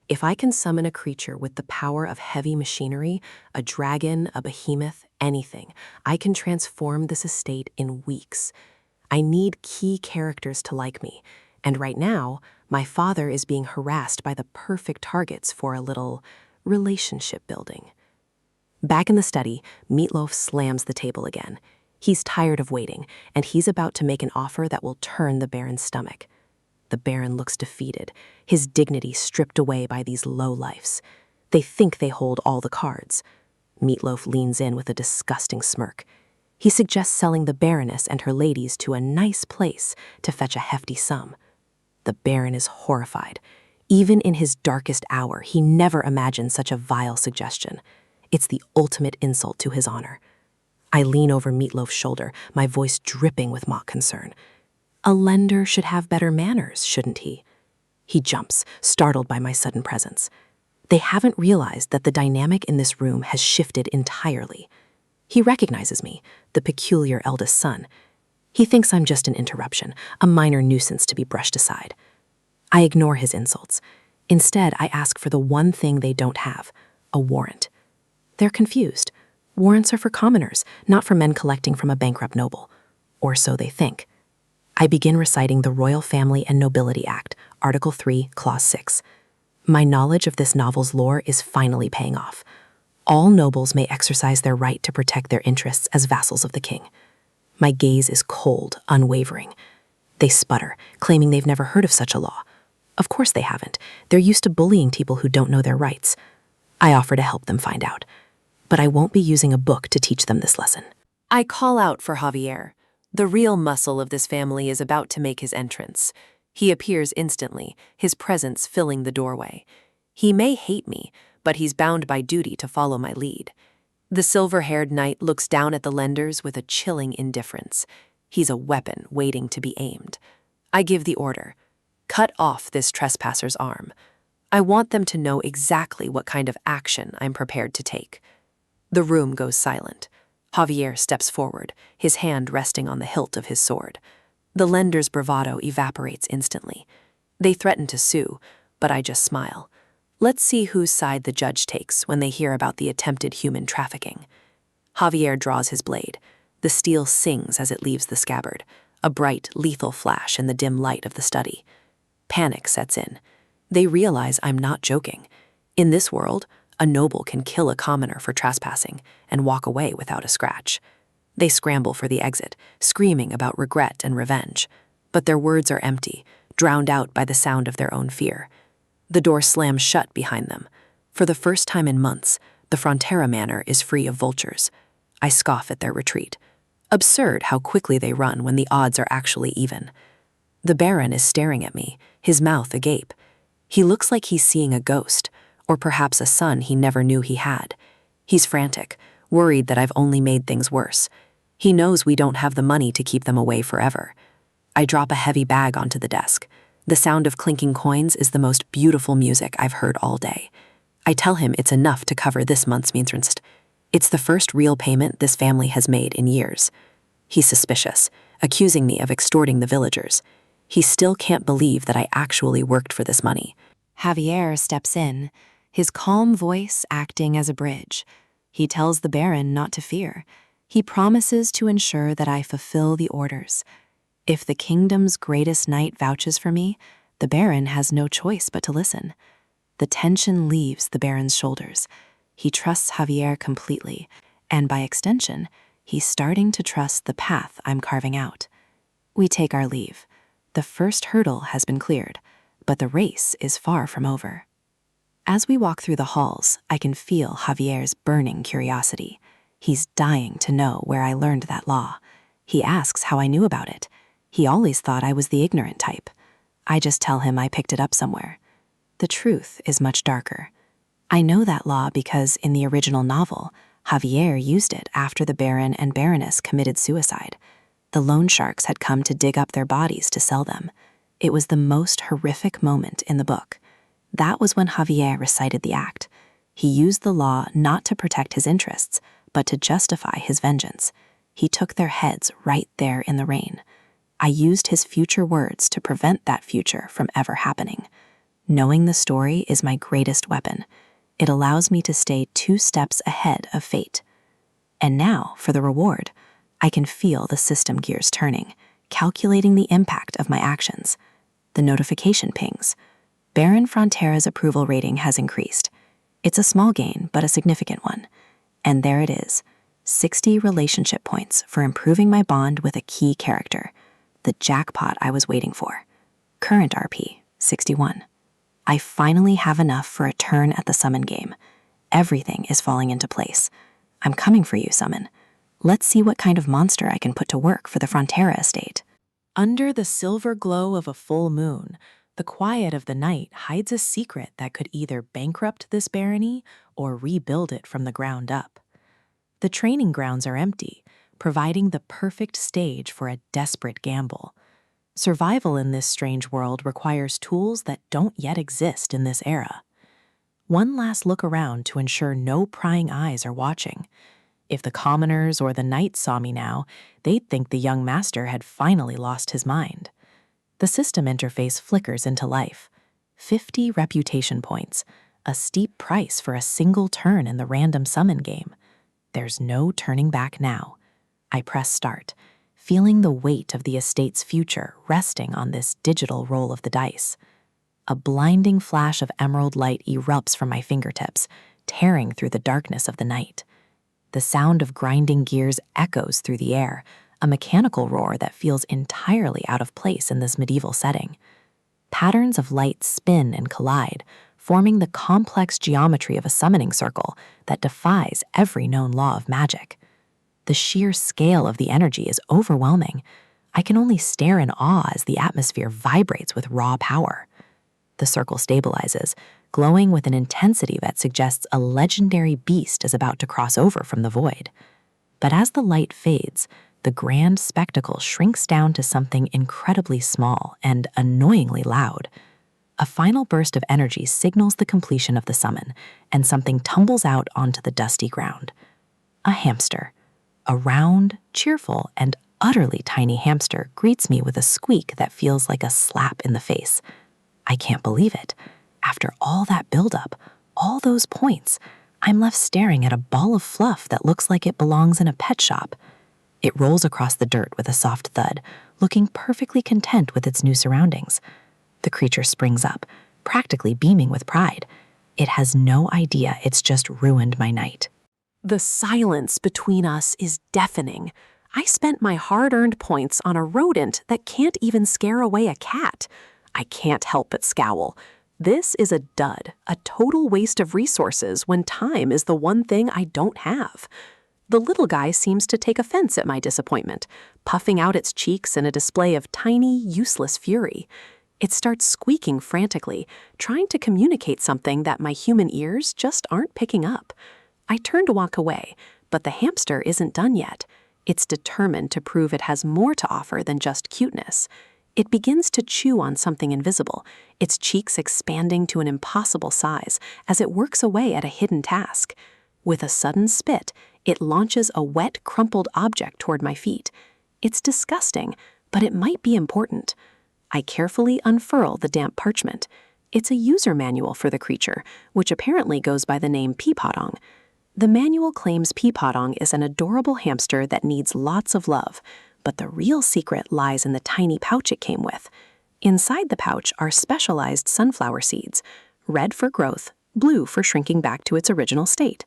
If I can summon a creature with the power of heavy machinery, a dragon, a behemoth, anything, I can transform this estate in weeks. I need key characters to like me, and right now, my father is being harassed by the perfect targets for a little relationship building. Back in the study, Meatloaf slams the table again. He's tired of waiting, and he's about to make an offer that will turn the Baron's stomach. The Baron looks defeated, his dignity stripped away by these lowlifes. They think they hold all the cards. Meatloaf leans in with a disgusting smirk. He suggests selling the Baroness and her ladies to a nice place to fetch a hefty sum. The Baron is horrified. Even in his darkest hour, he never imagined such a vile suggestion. It's the ultimate insult to his honor. I lean over Meatloaf's shoulder, my voice dripping with mock concern. A lender should have better manners, shouldn't he? He jumps, startled by my sudden presence. They haven't realized that the dynamic in this room has shifted entirely. He recognizes me, the peculiar eldest son. He thinks I'm just an interruption, a minor nuisance to be brushed aside. I ignore his insults. Instead, I ask for the one thing they don't have, a warrant. They're confused. Warrants are for commoners, not for men collecting from a bankrupt noble. Or so they think. I begin reciting the Royal Family and Nobility Act, Article 3, Clause 6. My knowledge of this novel's lore is finally paying off. All nobles may exercise their right to protect their interests as vassals of the king. My gaze is cold, unwavering. They sputter, claiming they've never heard of such a law. Of course they haven't. They're used to bullying people who don't know their rights. I offer to help them find out. But I won't be using a book to teach them this lesson. I call out for Javier. The real muscle of this family is about to make his entrance. He appears instantly, his presence filling the doorway. He may hate me, but he's bound by duty to follow my lead. The silver-haired knight looks down at the lenders with a chilling indifference. He's a weapon waiting to be aimed. I give the order. Cut off this trespasser's arm. I want them to know exactly what kind of action I'm prepared to take. The room goes silent. Javier steps forward, his hand resting on the hilt of his sword. The lender's bravado evaporates instantly. They threaten to sue, but I just smile. Let's see whose side the judge takes when they hear about the attempted human trafficking. Javier draws his blade. The steel sings as it leaves the scabbard, a bright, lethal flash in the dim light of the study. Panic sets in. They realize I'm not joking. In this world, a noble can kill a commoner for trespassing and walk away without a scratch. They scramble for the exit, screaming about regret and revenge. But their words are empty, drowned out by the sound of their own fear. The door slams shut behind them. For the first time in months, the Frontera Manor is free of vultures. I scoff at their retreat. Absurd how quickly they run when the odds are actually even. The Baron is staring at me, his mouth agape. He looks like he's seeing a ghost, or perhaps a son he never knew he had. He's frantic, worried that I've only made things worse. He knows we don't have the money to keep them away forever. I drop a heavy bag onto the desk. The sound of clinking coins is the most beautiful music I've heard all day. I tell him it's enough to cover this month's Mientras. It's the first real payment this family has made in years. He's suspicious, accusing me of extorting the villagers. He still can't believe that I actually worked for this money. Javier steps in, his calm voice acting as a bridge. He tells the Baron not to fear. He promises to ensure that I fulfill the orders. If the kingdom's greatest knight vouches for me, the Baron has no choice but to listen. The tension leaves the Baron's shoulders. He trusts Javier completely, and by extension, he's starting to trust the path I'm carving out. We take our leave. The first hurdle has been cleared, but the race is far from over. As we walk through the halls, I can feel Javier's burning curiosity. He's dying to know where I learned that law. He asks how I knew about it. He always thought I was the ignorant type. I just tell him I picked it up somewhere. The truth is much darker. I know that law because in the original novel, Javier used it after the Baron and Baroness committed suicide. The loan sharks had come to dig up their bodies to sell them. It was the most horrific moment in the book. That was when Javier recited the act. He used the law not to protect his interests, but to justify his vengeance. He took their heads right there in the rain. I used his future words to prevent that future from ever happening. Knowing the story is my greatest weapon. It allows me to stay 2 steps ahead of fate. And now, for the reward, I can feel the system gears turning, calculating the impact of my actions. The notification pings. Baron Frontera's approval rating has increased. It's a small gain, but a significant one. And there it is, 60 relationship points for improving my bond with a key character. The jackpot I was waiting for. Current RP, 61. I finally have enough for a turn at the summon game. Everything is falling into place. I'm coming for you, Summon. Let's see what kind of monster I can put to work for the Frontera estate. Under the silver glow of a full moon, the quiet of the night hides a secret that could either bankrupt this barony or rebuild it from the ground up. The training grounds are empty, providing the perfect stage for a desperate gamble. Survival in this strange world requires tools that don't yet exist in this era. One last look around to ensure no prying eyes are watching. If the commoners or the knights saw me now, they'd think the young master had finally lost his mind. The system interface flickers into life. 50 reputation points, a steep price for a single turn in the random summon game. There's no turning back now. I press start, feeling the weight of the estate's future resting on this digital roll of the dice. A blinding flash of emerald light erupts from my fingertips, tearing through the darkness of the night. The sound of grinding gears echoes through the air, a mechanical roar that feels entirely out of place in this medieval setting. Patterns of light spin and collide, forming the complex geometry of a summoning circle that defies every known law of magic. The sheer scale of the energy is overwhelming. I can only stare in awe as the atmosphere vibrates with raw power. The circle stabilizes, glowing with an intensity that suggests a legendary beast is about to cross over from the void. But as the light fades, the grand spectacle shrinks down to something incredibly small and annoyingly loud. A final burst of energy signals the completion of the summon, and something tumbles out onto the dusty ground. A hamster. A round, cheerful, and utterly tiny hamster greets me with a squeak that feels like a slap in the face. I can't believe it. After all that buildup, all those points, I'm left staring at a ball of fluff that looks like it belongs in a pet shop. It rolls across the dirt with a soft thud, looking perfectly content with its new surroundings. The creature springs up, practically beaming with pride. It has no idea it's just ruined my night. The silence between us is deafening. I spent my hard-earned points on a rodent that can't even scare away a cat. I can't help but scowl. This is a dud, a total waste of resources when time is the one thing I don't have. The little guy seems to take offense at my disappointment, puffing out its cheeks in a display of tiny, useless fury. It starts squeaking frantically, trying to communicate something that my human ears just aren't picking up. I turn to walk away, but the hamster isn't done yet. It's determined to prove it has more to offer than just cuteness. It begins to chew on something invisible, its cheeks expanding to an impossible size as it works away at a hidden task. With a sudden spit, it launches a wet, crumpled object toward my feet. It's disgusting, but it might be important. I carefully unfurl the damp parchment. It's a user manual for the creature, which apparently goes by the name Peepotong. The manual claims Peepotong is an adorable hamster that needs lots of love, but the real secret lies in the tiny pouch it came with. Inside the pouch are specialized sunflower seeds, red for growth, blue for shrinking back to its original state.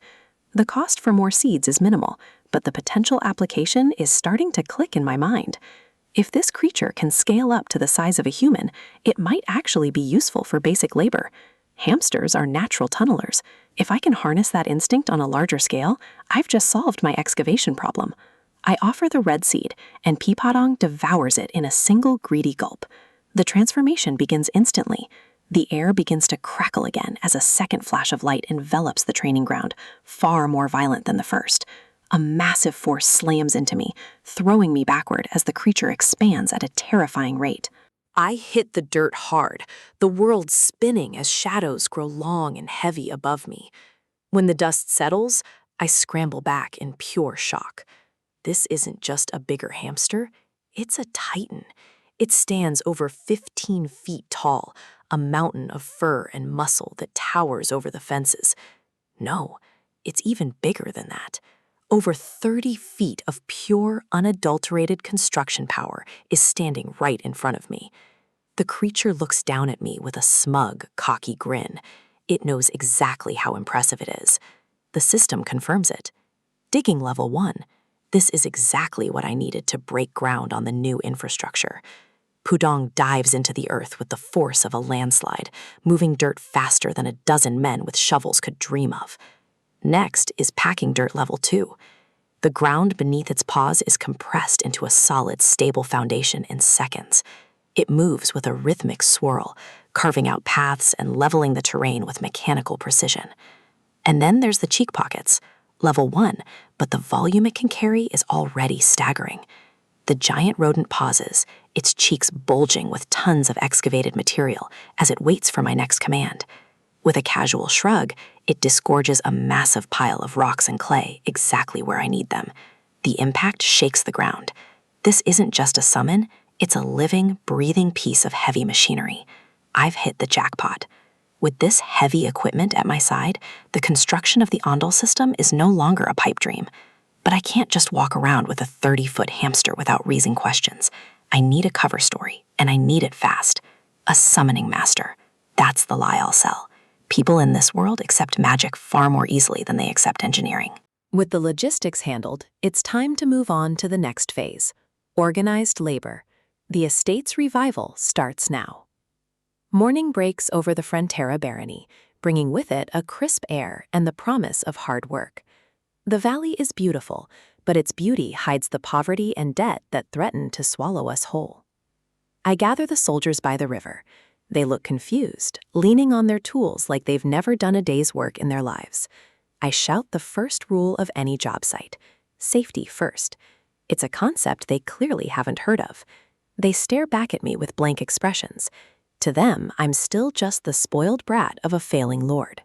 The cost for more seeds is minimal, but the potential application is starting to click in my mind. If this creature can scale up to the size of a human, it might actually be useful for basic labor. Hamsters are natural tunnelers. If I can harness that instinct on a larger scale, I've just solved my excavation problem. I offer the red seed, and Peepotong devours it in a single greedy gulp. The transformation begins instantly. The air begins to crackle again as a second flash of light envelops the training ground, far more violent than the first. A massive force slams into me, throwing me backward as the creature expands at a terrifying rate. I hit the dirt hard, the world spinning as shadows grow long and heavy above me. When the dust settles, I scramble back in pure shock. This isn't just a bigger hamster, it's a titan. It stands over 15 feet tall, a mountain of fur and muscle that towers over the fences. No, it's even bigger than that. Over 30 feet of pure, unadulterated construction power is standing right in front of me. The creature looks down at me with a smug, cocky grin. It knows exactly how impressive it is. The system confirms it. Digging level 1. This is exactly what I needed to break ground on the new infrastructure. Pudong dives into the earth with the force of a landslide, moving dirt faster than a dozen men with shovels could dream of. Next is packing dirt level 2. The ground beneath its paws is compressed into a solid, stable foundation in seconds. It moves with a rhythmic swirl, carving out paths and leveling the terrain with mechanical precision. And then there's the cheek pockets, level 1, but the volume it can carry is already staggering. The giant rodent pauses, its cheeks bulging with tons of excavated material as it waits for my next command. With a casual shrug, it disgorges a massive pile of rocks and clay exactly where I need them. The impact shakes the ground. This isn't just a summon, it's a living, breathing piece of heavy machinery. I've hit the jackpot. With this heavy equipment at my side, the construction of the Ondol system is no longer a pipe dream. But I can't just walk around with a 30-foot hamster without raising questions. I need a cover story, and I need it fast. A summoning master. That's the lie I'll sell. People in this world accept magic far more easily than they accept engineering. With the logistics handled, it's time to move on to the next phase. Organized labor. The estate's revival starts now. Morning breaks over the Frontera barony, bringing with it a crisp air and the promise of hard work. The valley is beautiful, but its beauty hides the poverty and debt that threaten to swallow us whole. I gather the soldiers by the river. They look confused, leaning on their tools like they've never done a day's work in their lives. I shout the first rule of any job site: safety first. It's a concept they clearly haven't heard of. They stare back at me with blank expressions. To them, I'm still just the spoiled brat of a failing lord.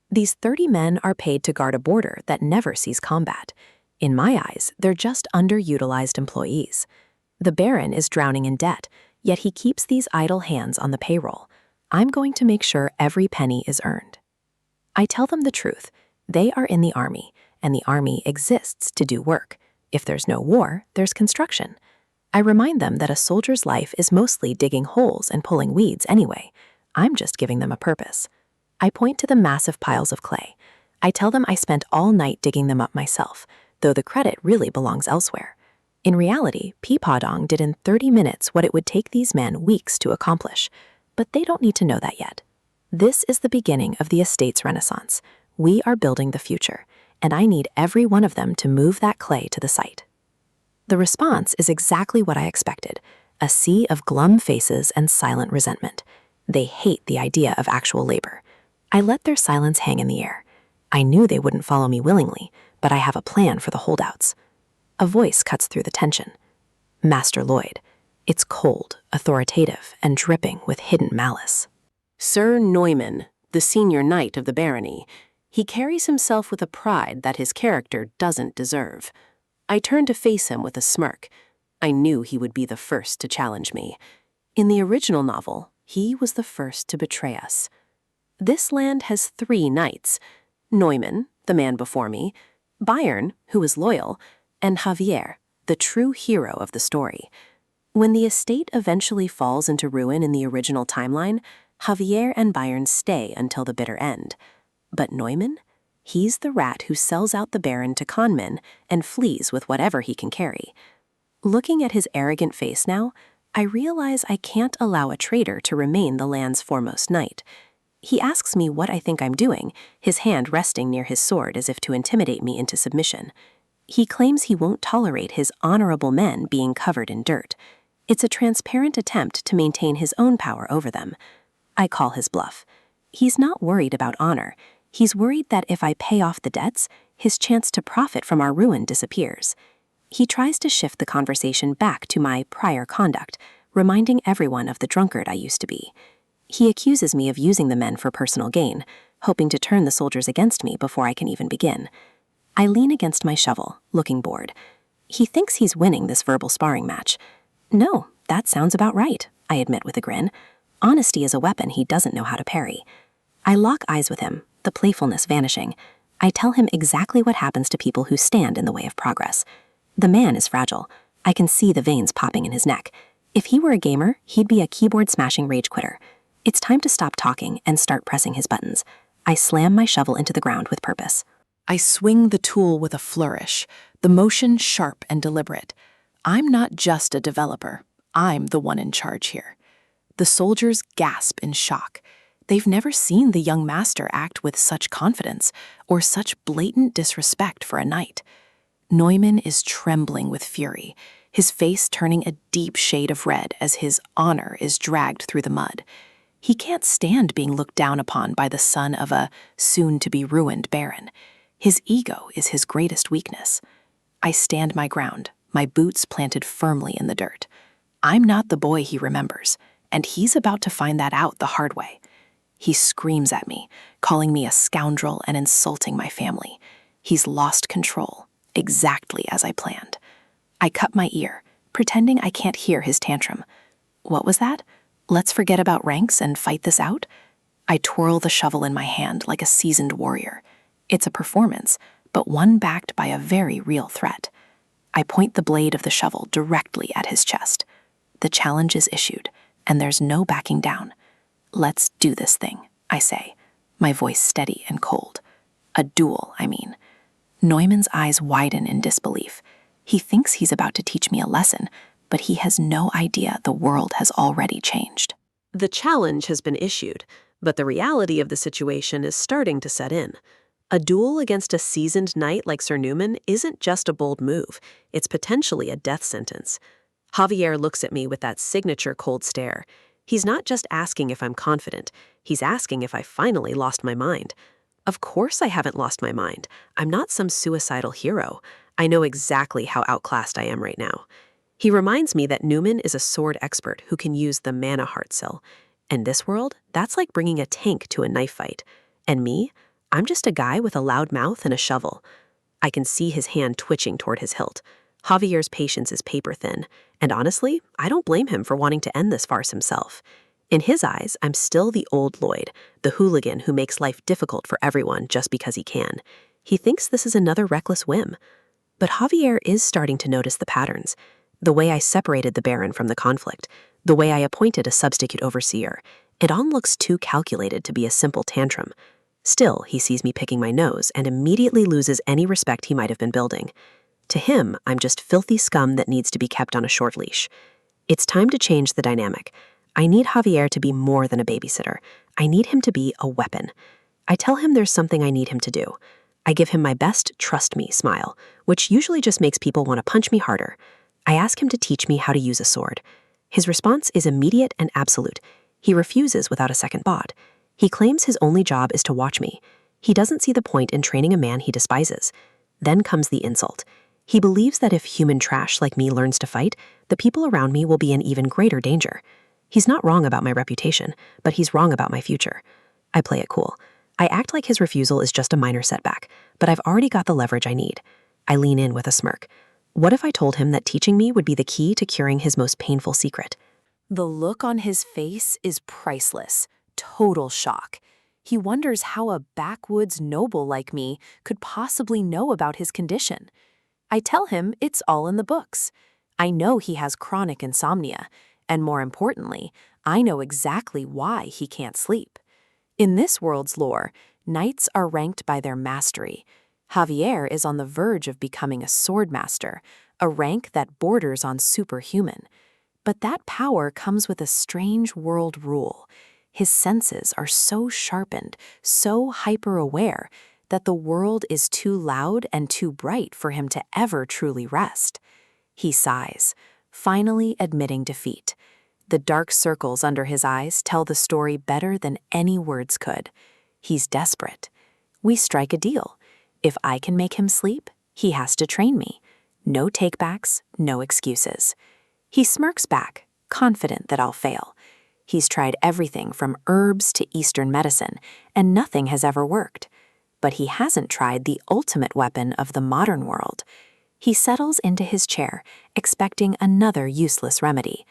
These 30 men are paid to guard a border that never sees combat. In my eyes, they're just underutilized employees. The Baron is drowning in debt, yet he keeps these idle hands on the payroll. I'm going to make sure every penny is earned. I tell them the truth. They are in the army, and the army exists to do work. If there's no war, there's construction. I remind them that a soldier's life is mostly digging holes and pulling weeds anyway. I'm just giving them a purpose. I point to the massive piles of clay. I tell them I spent all night digging them up myself, though the credit really belongs elsewhere. In reality, Peepaw did in 30 minutes what it would take these men weeks to accomplish. But they don't need to know that yet. This is the beginning of the estate's renaissance. We are building the future, and I need every one of them to move that clay to the site. The response is exactly what I expected, a sea of glum faces and silent resentment. They hate the idea of actual labor. I let their silence hang in the air. I knew they wouldn't follow me willingly, but I have a plan for the holdouts. A voice cuts through the tension. Master Lloyd. It's cold, authoritative, and dripping with hidden malice. Sir Neumann, the senior knight of the barony. He carries himself with a pride that his character doesn't deserve. I turned to face him with a smirk. I knew he would be the first to challenge me. In the original novel, he was the first to betray us. This land has 3 knights: Neumann, the man before me, Bayern, who is loyal, and Javier, the true hero of the story. When the estate eventually falls into ruin in the original timeline, Javier and Bayern stay until the bitter end. But Neumann? He's the rat who sells out the Baron to conmen and flees with whatever he can carry. Looking at his arrogant face now, I realize I can't allow a traitor to remain the land's foremost knight. He asks me what I think I'm doing, his hand resting near his sword as if to intimidate me into submission. He claims he won't tolerate his honorable men being covered in dirt. It's a transparent attempt to maintain his own power over them. I call his bluff. He's not worried about honor. He's worried that if I pay off the debts, his chance to profit from our ruin disappears. He tries to shift the conversation back to my prior conduct, reminding everyone of the drunkard I used to be. He accuses me of using the men for personal gain, hoping to turn the soldiers against me before I can even begin. I lean against my shovel, looking bored. He thinks he's winning this verbal sparring match. No, that sounds about right, I admit with a grin. Honesty is a weapon he doesn't know how to parry. I lock eyes with him, the playfulness vanishing. I tell him exactly what happens to people who stand in the way of progress. The man is fragile. I can see the veins popping in his neck. If he were a gamer, he'd be a keyboard-smashing rage quitter. It's time to stop talking and start pressing his buttons. I slam my shovel into the ground with purpose. I swing the tool with a flourish, the motion sharp and deliberate. I'm not just a developer. I'm the one in charge here. The soldiers gasp in shock. They've never seen the young master act with such confidence or such blatant disrespect for a knight. Neumann is trembling with fury, his face turning a deep shade of red as his honor is dragged through the mud. He can't stand being looked down upon by the son of a soon-to-be-ruined baron. His ego is his greatest weakness. I stand my ground, my boots planted firmly in the dirt. I'm not the boy he remembers, and he's about to find that out the hard way. He screams at me, calling me a scoundrel and insulting my family. He's lost control, exactly as I planned. I cut my ear, pretending I can't hear his tantrum. What was that? Let's forget about ranks and fight this out? I twirl the shovel in my hand like a seasoned warrior. It's a performance, but one backed by a very real threat. I point the blade of the shovel directly at his chest. The challenge is issued, and there's no backing down. Let's do this thing, I say, my voice steady and cold. A duel, I mean. Neumann's eyes widen in disbelief. He thinks he's about to teach me a lesson, but he has no idea the world has already changed. The challenge has been issued, but the reality of the situation is starting to set in. A duel against a seasoned knight like Sir Neumann isn't just a bold move, it's potentially a death sentence. Javier looks at me with that signature cold stare. He's not just asking if I'm confident, he's asking if I finally lost my mind. Of course I haven't lost my mind. I'm not some suicidal hero. I know exactly how outclassed I am right now. He reminds me that Neumann is a sword expert who can use the mana heart sill. In this world, that's like bringing a tank to a knife fight. And me? I'm just a guy with a loud mouth and a shovel. I can see his hand twitching toward his hilt. Javier's patience is paper thin, and honestly, I don't blame him for wanting to end this farce himself. In his eyes, I'm still the old Lloyd, the hooligan who makes life difficult for everyone just because he can. He thinks this is another reckless whim. But Javier is starting to notice the patterns. The way I separated the Baron from the conflict, the way I appointed a substitute overseer, it all looks too calculated to be a simple tantrum. Still, he sees me picking my nose and immediately loses any respect he might have been building. To him, I'm just filthy scum that needs to be kept on a short leash. It's time to change the dynamic. I need Javier to be more than a babysitter. I need him to be a weapon. I tell him there's something I need him to do. I give him my best trust me smile, which usually just makes people want to punch me harder. I ask him to teach me how to use a sword. His response is immediate and absolute. He refuses without a second thought. He claims his only job is to watch me. He doesn't see the point in training a man he despises. Then comes the insult. He believes that if human trash like me learns to fight, the people around me will be in even greater danger. He's not wrong about my reputation, but he's wrong about my future. I play it cool. I act like his refusal is just a minor setback, but I've already got the leverage I need. I lean in with a smirk. What if I told him that teaching me would be the key to curing his most painful secret? The look on his face is priceless, total shock. He wonders how a backwoods noble like me could possibly know about his condition. I tell him it's all in the books. I know he has chronic insomnia, and more importantly, I know exactly why he can't sleep. In this world's lore, knights are ranked by their mastery. Javier is on the verge of becoming a sword master, a rank that borders on superhuman. But that power comes with a strange world rule. His senses are so sharpened, so hyper-aware, that the world is too loud and too bright for him to ever truly rest. He sighs, finally admitting defeat. The dark circles under his eyes tell the story better than any words could. He's desperate. We strike a deal. If I can make him sleep, he has to train me. No takebacks, no excuses. He smirks back, confident that I'll fail. He's tried everything from herbs to Eastern medicine, and nothing has ever worked. But he hasn't tried the ultimate weapon of the modern world. He settles into his chair, expecting another useless remedy.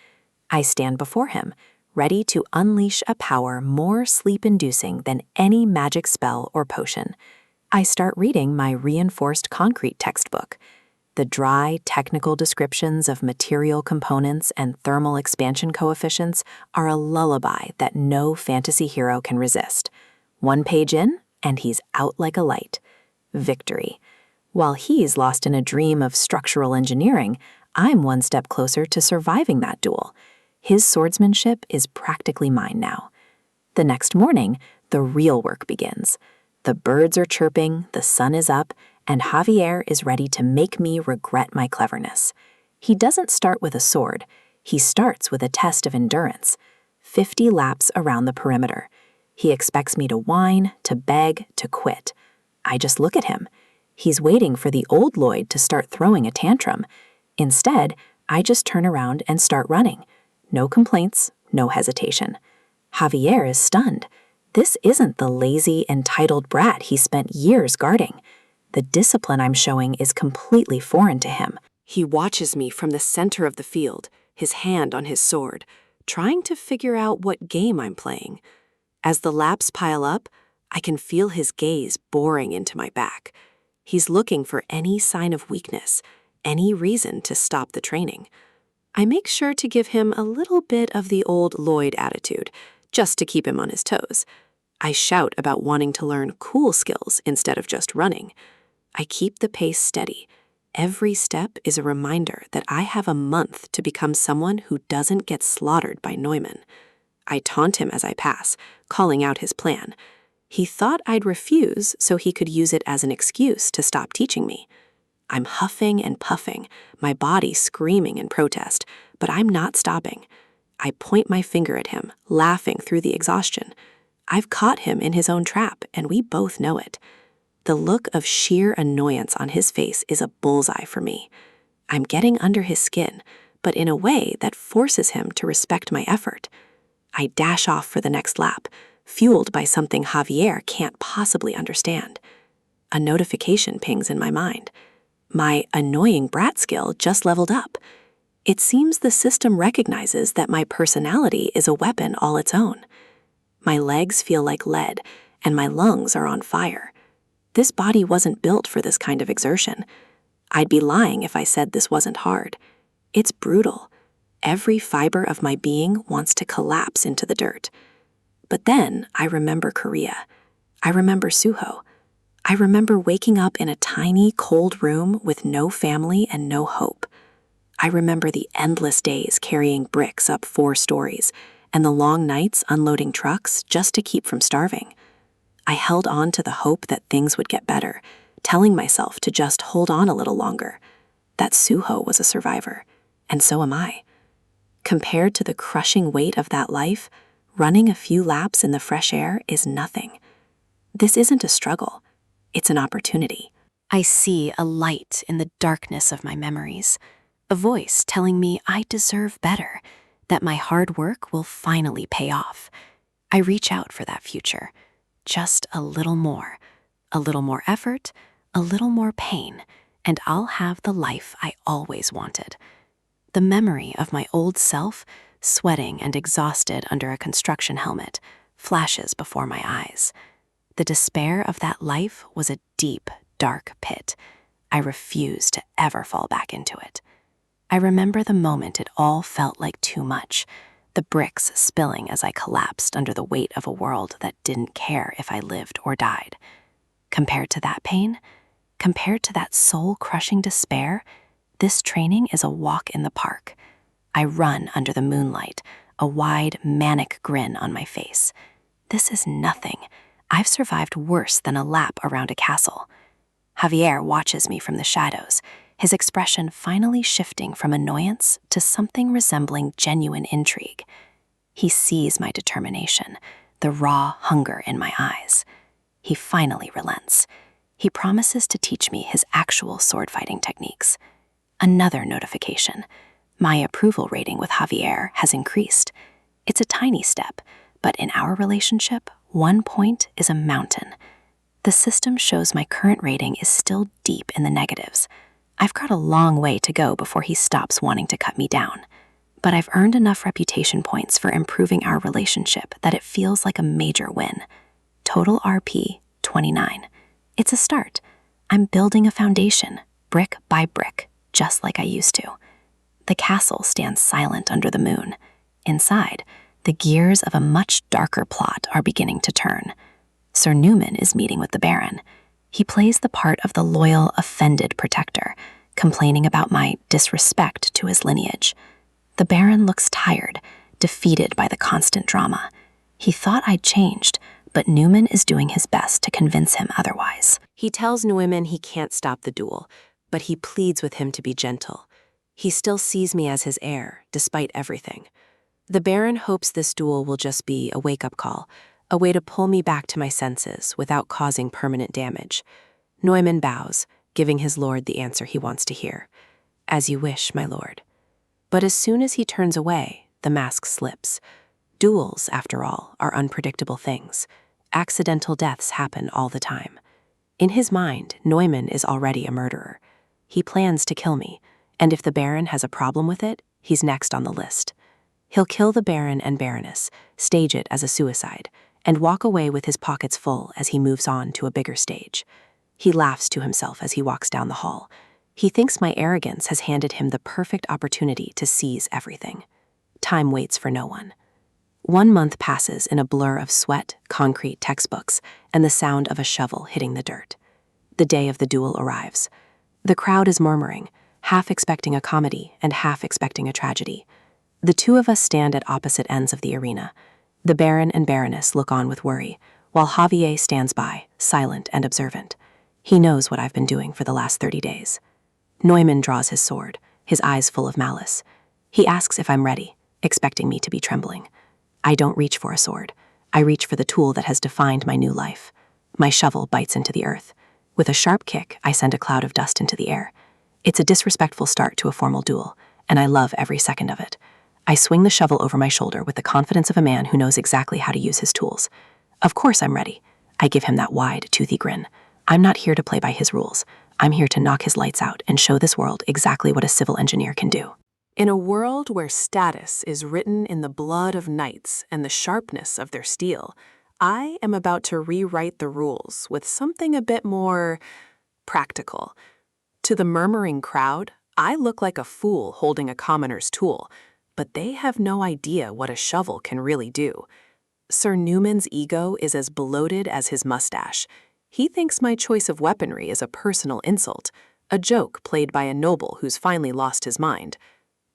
I stand before him, ready to unleash a power more sleep-inducing than any magic spell or potion. I start reading my reinforced concrete textbook. The dry, technical descriptions of material components and thermal expansion coefficients are a lullaby that no fantasy hero can resist. One page in, and he's out like a light. Victory. While he's lost in a dream of structural engineering, I'm one step closer to surviving that duel. His swordsmanship is practically mine now. The next morning, the real work begins. The birds are chirping, the sun is up, and Javier is ready to make me regret my cleverness. He doesn't start with a sword. He starts with a test of endurance. 50 laps around the perimeter. He expects me to whine, to beg, to quit. I just look at him. He's waiting for the old Lloyd to start throwing a tantrum. Instead, I just turn around and start running. No complaints, no hesitation. Javier is stunned. This isn't the lazy, entitled brat he spent years guarding. The discipline I'm showing is completely foreign to him. He watches me from the center of the field, his hand on his sword, trying to figure out what game I'm playing. As the laps pile up, I can feel his gaze boring into my back. He's looking for any sign of weakness, any reason to stop the training. I make sure to give him a little bit of the old Lloyd attitude, just to keep him on his toes. I shout about wanting to learn cool skills instead of just running. I keep the pace steady. Every step is a reminder that I have a month to become someone who doesn't get slaughtered by Neumann. I taunt him as I pass, calling out his plan. He thought I'd refuse so he could use it as an excuse to stop teaching me. I'm huffing and puffing, my body screaming in protest, but I'm not stopping. I point my finger at him, laughing through the exhaustion. I've caught him in his own trap, and we both know it. The look of sheer annoyance on his face is a bullseye for me. I'm getting under his skin, but in a way that forces him to respect my effort. I dash off for the next lap, fueled by something Javier can't possibly understand. A notification pings in my mind. My annoying brat skill just leveled up. It seems the system recognizes that my personality is a weapon all its own. My legs feel like lead, and my lungs are on fire. This body wasn't built for this kind of exertion. I'd be lying if I said this wasn't hard. It's brutal. Every fiber of my being wants to collapse into the dirt. But then I remember Korea. I remember Suho. I remember waking up in a tiny, cold room with no family and no hope. I remember the endless days carrying bricks up 4 stories and the long nights unloading trucks just to keep from starving. I held on to the hope that things would get better, telling myself to just hold on a little longer. That Suho was a survivor, and so am I. Compared to the crushing weight of that life, running a few laps in the fresh air is nothing. This isn't a struggle. It's an opportunity. I see a light in the darkness of my memories, a voice telling me I deserve better, that my hard work will finally pay off. I reach out for that future. Just a little more effort, a little more pain, and I'll have the life I always wanted. The memory of my old self, sweating and exhausted under a construction helmet, flashes before my eyes. The despair of that life was a deep, dark pit. I refuse to ever fall back into it. I remember the moment it all felt like too much, the bricks spilling as I collapsed under the weight of a world that didn't care if I lived or died. Compared to that pain, compared to that soul-crushing despair, this training is a walk in the park. I run under the moonlight, a wide, manic grin on my face. This is nothing. I've survived worse than a lap around a castle. Javier watches me from the shadows, his expression finally shifting from annoyance to something resembling genuine intrigue. He sees my determination, the raw hunger in my eyes. He finally relents. He promises to teach me his actual sword-fighting techniques. Another notification. My approval rating with Javier has increased. It's a tiny step, but in our relationship, 1 point is a mountain. The system shows my current rating is still deep in the negatives. I've got a long way to go before he stops wanting to cut me down. but I've earned enough reputation points for improving our relationship that it feels like a major win. Total RP 29. It's a start. I'm building a foundation, brick by brick, just like I used to. The castle stands silent under the moon. Inside, the gears of a much darker plot are beginning to turn. Sir Newman is meeting with the Baron. He plays the part of the loyal, offended protector, complaining about my disrespect to his lineage. The Baron looks tired, defeated by the constant drama. He thought I'd changed, but Newman is doing his best to convince him otherwise. He tells Newman he can't stop the duel, but he pleads with him to be gentle. He still sees me as his heir, despite everything. The Baron hopes this duel will just be a wake-up call, a way to pull me back to my senses without causing permanent damage. Neumann bows, giving his lord the answer he wants to hear. As you wish, my lord. But as soon as he turns away, the mask slips. Duels, after all, are unpredictable things. Accidental deaths happen all the time. In his mind, Neumann is already a murderer. He plans to kill me, and if the Baron has a problem with it, he's next on the list. He'll kill the Baron and Baroness, stage it as a suicide, and walk away with his pockets full as he moves on to a bigger stage. He laughs to himself as he walks down the hall. He thinks my arrogance has handed him the perfect opportunity to seize everything. Time waits for no one. 1 month passes in a blur of sweat, concrete textbooks, and the sound of a shovel hitting the dirt. The day of the duel arrives. The crowd is murmuring, half expecting a comedy and half expecting a tragedy. The two of us stand at opposite ends of the arena. The Baron and Baroness look on with worry, while Javier stands by, silent and observant. He knows what I've been doing for the last 30 days. Neumann draws his sword, his eyes full of malice. He asks if I'm ready, expecting me to be trembling. I don't reach for a sword. I reach for the tool that has defined my new life. My shovel bites into the earth. With a sharp kick, I send a cloud of dust into the air. It's a disrespectful start to a formal duel, and I love every second of it. I swing the shovel over my shoulder with the confidence of a man who knows exactly how to use his tools. Of course I'm ready. I give him that wide, toothy grin. I'm not here to play by his rules. I'm here to knock his lights out and show this world exactly what a civil engineer can do. In a world where status is written in the blood of knights and the sharpness of their steel, I am about to rewrite the rules with something a bit more practical. To the murmuring crowd, I look like a fool holding a commoner's tool, but they have no idea what a shovel can really do. Sir Newman's ego is as bloated as his mustache. He thinks my choice of weaponry is a personal insult, a joke played by a noble who's finally lost his mind.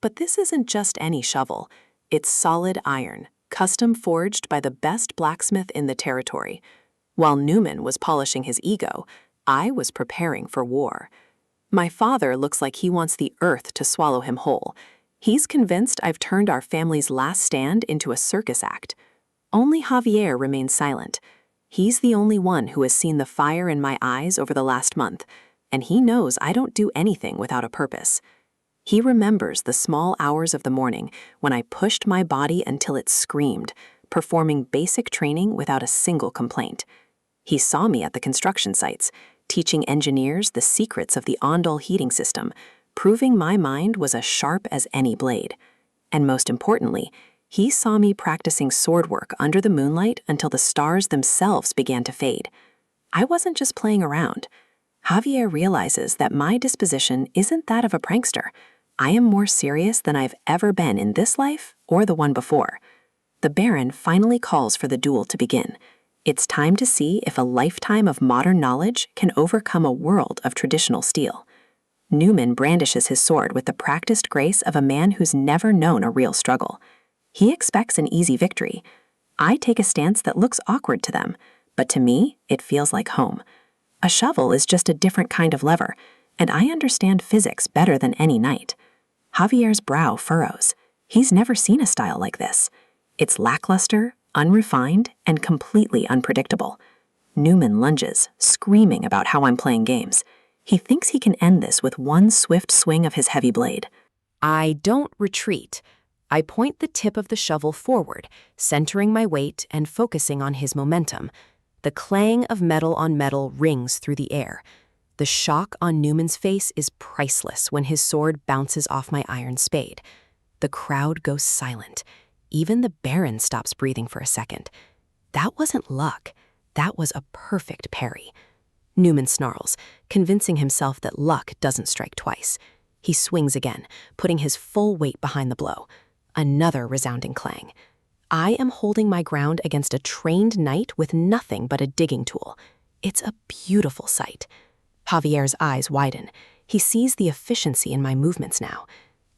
But this isn't just any shovel. It's solid iron, custom forged by the best blacksmith in the territory. While Newman was polishing his ego, I was preparing for war. My father looks like he wants the earth to swallow him whole. He's convinced I've turned our family's last stand into a circus act. Only Javier remains silent. He's the only one who has seen the fire in my eyes over the last month, and he knows I don't do anything without a purpose. He remembers the small hours of the morning when I pushed my body until it screamed, performing basic training without a single complaint. He saw me at the construction sites, teaching engineers the secrets of the Ondol heating system, proving my mind was as sharp as any blade. And most importantly, he saw me practicing sword work under the moonlight until the stars themselves began to fade. I wasn't just playing around. Javier realizes that my disposition isn't that of a prankster. I am more serious than I've ever been in this life or the one before. The Baron finally calls for the duel to begin. It's time to see if a lifetime of modern knowledge can overcome a world of traditional steel. Newman brandishes his sword with the practiced grace of a man who's never known a real struggle. He expects an easy victory. I take a stance that looks awkward to them, but to me, it feels like home. A shovel is just a different kind of lever, and I understand physics better than any knight. Javier's brow furrows. He's never seen a style like this. It's lackluster, unrefined, and completely unpredictable. Newman lunges, screaming about how I'm playing games. He thinks he can end this with one swift swing of his heavy blade. I don't retreat. I point the tip of the shovel forward, centering my weight and focusing on his momentum. The clang of metal on metal rings through the air. The shock on Newman's face is priceless when his sword bounces off my iron spade. The crowd goes silent. Even the Baron stops breathing for a second. That wasn't luck. That was a perfect parry. Newman snarls, convincing himself that luck doesn't strike twice. He swings again, putting his full weight behind the blow. Another resounding clang. I am holding my ground against a trained knight with nothing but a digging tool. It's a beautiful sight. Javier's eyes widen. He sees the efficiency in my movements now.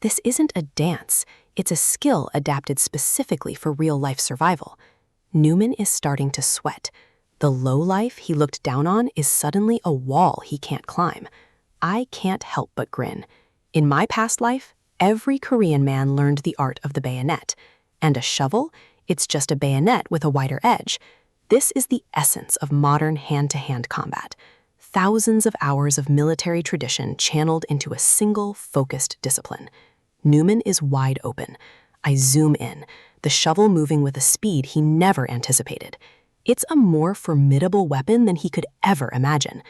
This isn't a dance. It's a skill adapted specifically for real-life survival. Newman is starting to sweat. The low life he looked down on is suddenly a wall he can't climb. I can't help but grin. In my past life, every Korean man learned the art of the bayonet. And a shovel? It's just a bayonet with a wider edge. This is the essence of modern hand-to-hand combat. Thousands of hours of military tradition channeled into a single, focused discipline. Newman is wide open. I zoom in, the shovel moving with a speed he never anticipated. It's a more formidable weapon than he could ever imagine.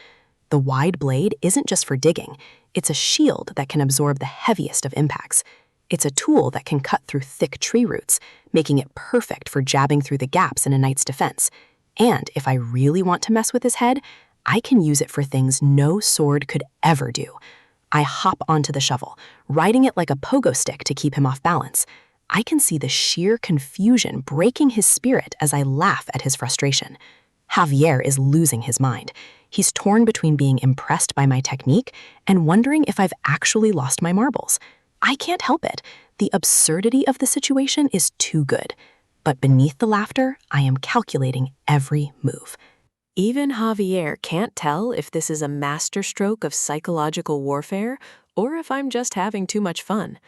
The wide blade isn't just for digging. It's a shield that can absorb the heaviest of impacts. It's a tool that can cut through thick tree roots, making it perfect for jabbing through the gaps in a knight's defense. And if I really want to mess with his head, I can use it for things no sword could ever do. I hop onto the shovel, riding it like a pogo stick to keep him off balance. I can see the sheer confusion breaking his spirit as I laugh at his frustration. Javier is losing his mind. He's torn between being impressed by my technique and wondering if I've actually lost my marbles. I can't help it. The absurdity of the situation is too good. But beneath the laughter, I am calculating every move. Even Javier can't tell if this is a masterstroke of psychological warfare or if I'm just having too much fun.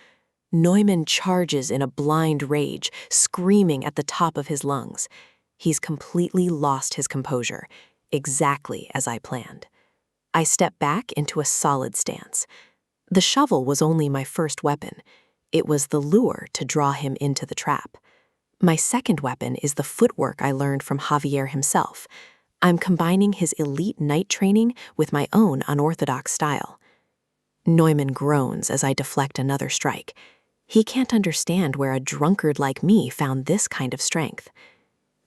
Neumann charges in a blind rage, screaming at the top of his lungs. He's completely lost his composure, exactly as I planned. I step back into a solid stance. The shovel was only my first weapon. It was the lure to draw him into the trap. My second weapon is the footwork I learned from Javier himself. I'm combining his elite knight training with my own unorthodox style. Neumann groans as I deflect another strike. He can't understand where a drunkard like me found this kind of strength.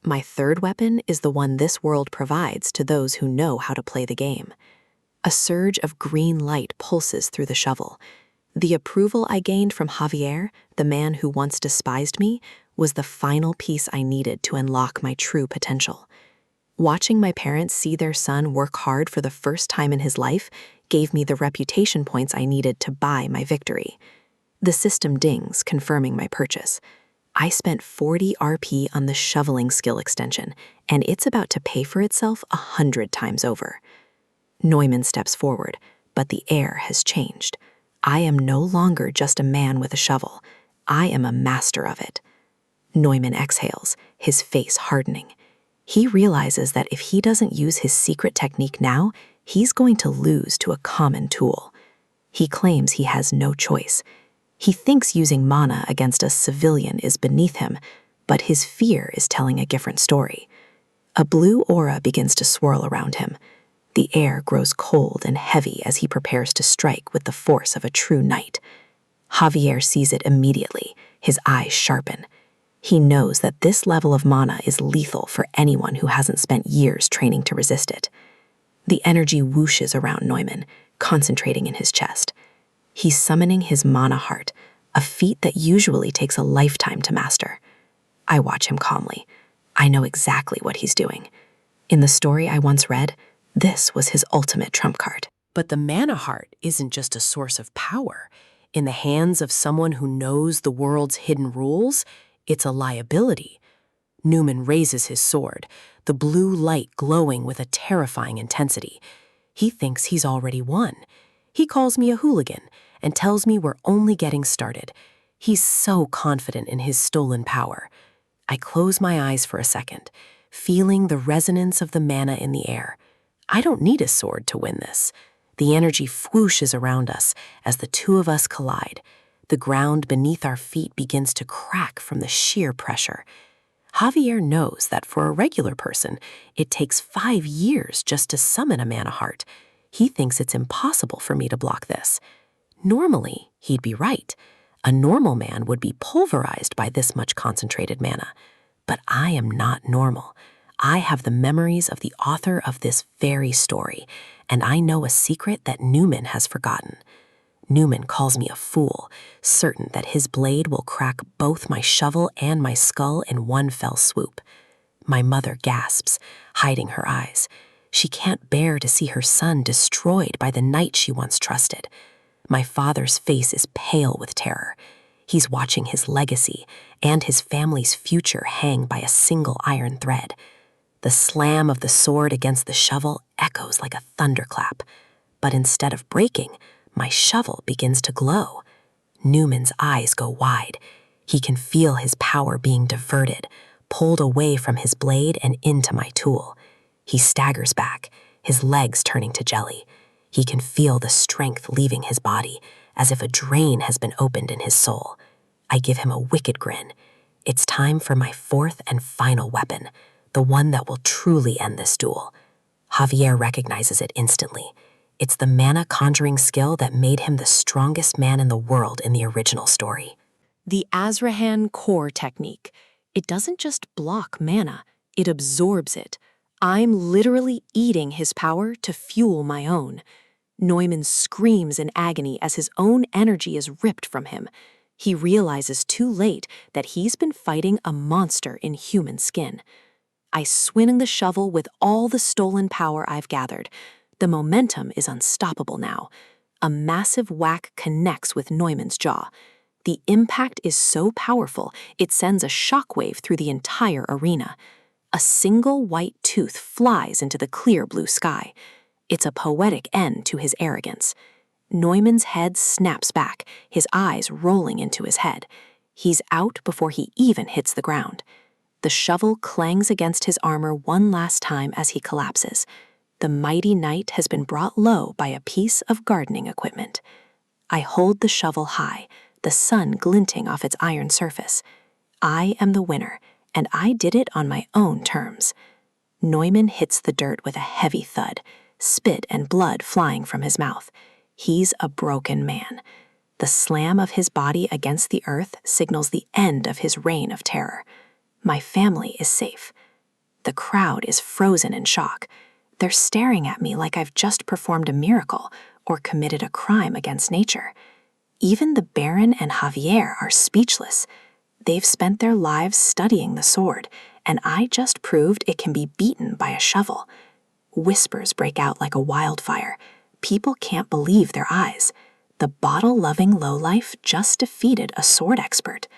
My third weapon is the one this world provides to those who know how to play the game. A surge of green light pulses through the shovel. The approval I gained from Javier, the man who once despised me, was the final piece I needed to unlock my true potential. Watching my parents see their son work hard for the first time in his life gave me the reputation points I needed to buy my victory. The system dings, confirming my purchase. I spent 40 RP on the shoveling skill extension, and it's about to pay for itself 100 times over. Neumann steps forward, but the air has changed. I am no longer just a man with a shovel. I am a master of it. Neumann exhales, his face hardening. He realizes that if he doesn't use his secret technique now, he's going to lose to a common tool. He claims he has no choice. He thinks using mana against a civilian is beneath him, but his fear is telling a different story. A blue aura begins to swirl around him. The air grows cold and heavy as he prepares to strike with the force of a true knight. Javier sees it immediately, his eyes sharpen. He knows that this level of mana is lethal for anyone who hasn't spent years training to resist it. The energy whooshes around Neumann, concentrating in his chest. He's summoning his mana heart, a feat that usually takes a lifetime to master. I watch him calmly. I know exactly what he's doing. In the story I once read, this was his ultimate trump card. But the mana heart isn't just a source of power. In the hands of someone who knows the world's hidden rules, it's a liability. Newman raises his sword, the blue light glowing with a terrifying intensity. He thinks he's already won. He calls me a hooligan and tells me we're only getting started. He's so confident in his stolen power. I close my eyes for a second, feeling the resonance of the mana in the air. I don't need a sword to win this. The energy whooshes around us as the two of us collide. The ground beneath our feet begins to crack from the sheer pressure. Javier knows that for a regular person, it takes 5 years just to summon a mana heart. He thinks it's impossible for me to block this. Normally, he'd be right. A normal man would be pulverized by this much concentrated mana. But I am not normal. I have the memories of the author of this very story, and I know a secret that Newman has forgotten. Newman calls me a fool, certain that his blade will crack both my shovel and my skull in one fell swoop. My mother gasps, hiding her eyes. She can't bear to see her son destroyed by the knight she once trusted. My father's face is pale with terror. He's watching his legacy and his family's future hang by a single iron thread. The slam of the sword against the shovel echoes like a thunderclap. But instead of breaking, my shovel begins to glow. Newman's eyes go wide. He can feel his power being diverted, pulled away from his blade and into my tool. He staggers back, his legs turning to jelly. He can feel the strength leaving his body, as if a drain has been opened in his soul. I give him a wicked grin. It's time for my fourth and final weapon, the one that will truly end this duel. Javier recognizes it instantly. It's the mana conjuring skill that made him the strongest man in the world in the original story. The Azrahan core technique. It doesn't just block mana, it absorbs it. I'm literally eating his power to fuel my own. Neumann screams in agony as his own energy is ripped from him. He realizes too late that he's been fighting a monster in human skin. I swing the shovel with all the stolen power I've gathered. The momentum is unstoppable now. A massive whack connects with Neumann's jaw. The impact is so powerful, it sends a shockwave through the entire arena. A single white tooth flies into the clear blue sky. It's a poetic end to his arrogance. Neumann's head snaps back, his eyes rolling into his head. He's out before he even hits the ground. The shovel clangs against his armor one last time as he collapses. The mighty knight has been brought low by a piece of gardening equipment. I hold the shovel high, the sun glinting off its iron surface. I am the winner, and I did it on my own terms. Neumann hits the dirt with a heavy thud, spit and blood flying from his mouth. He's a broken man. The slam of his body against the earth signals the end of his reign of terror. My family is safe. The crowd is frozen in shock. They're staring at me like I've just performed a miracle or committed a crime against nature. Even the Baron and Javier are speechless. They've spent their lives studying the sword, and I just proved it can be beaten by a shovel. Whispers break out like a wildfire. People can't believe their eyes. The bottle-loving lowlife just defeated a sword expert.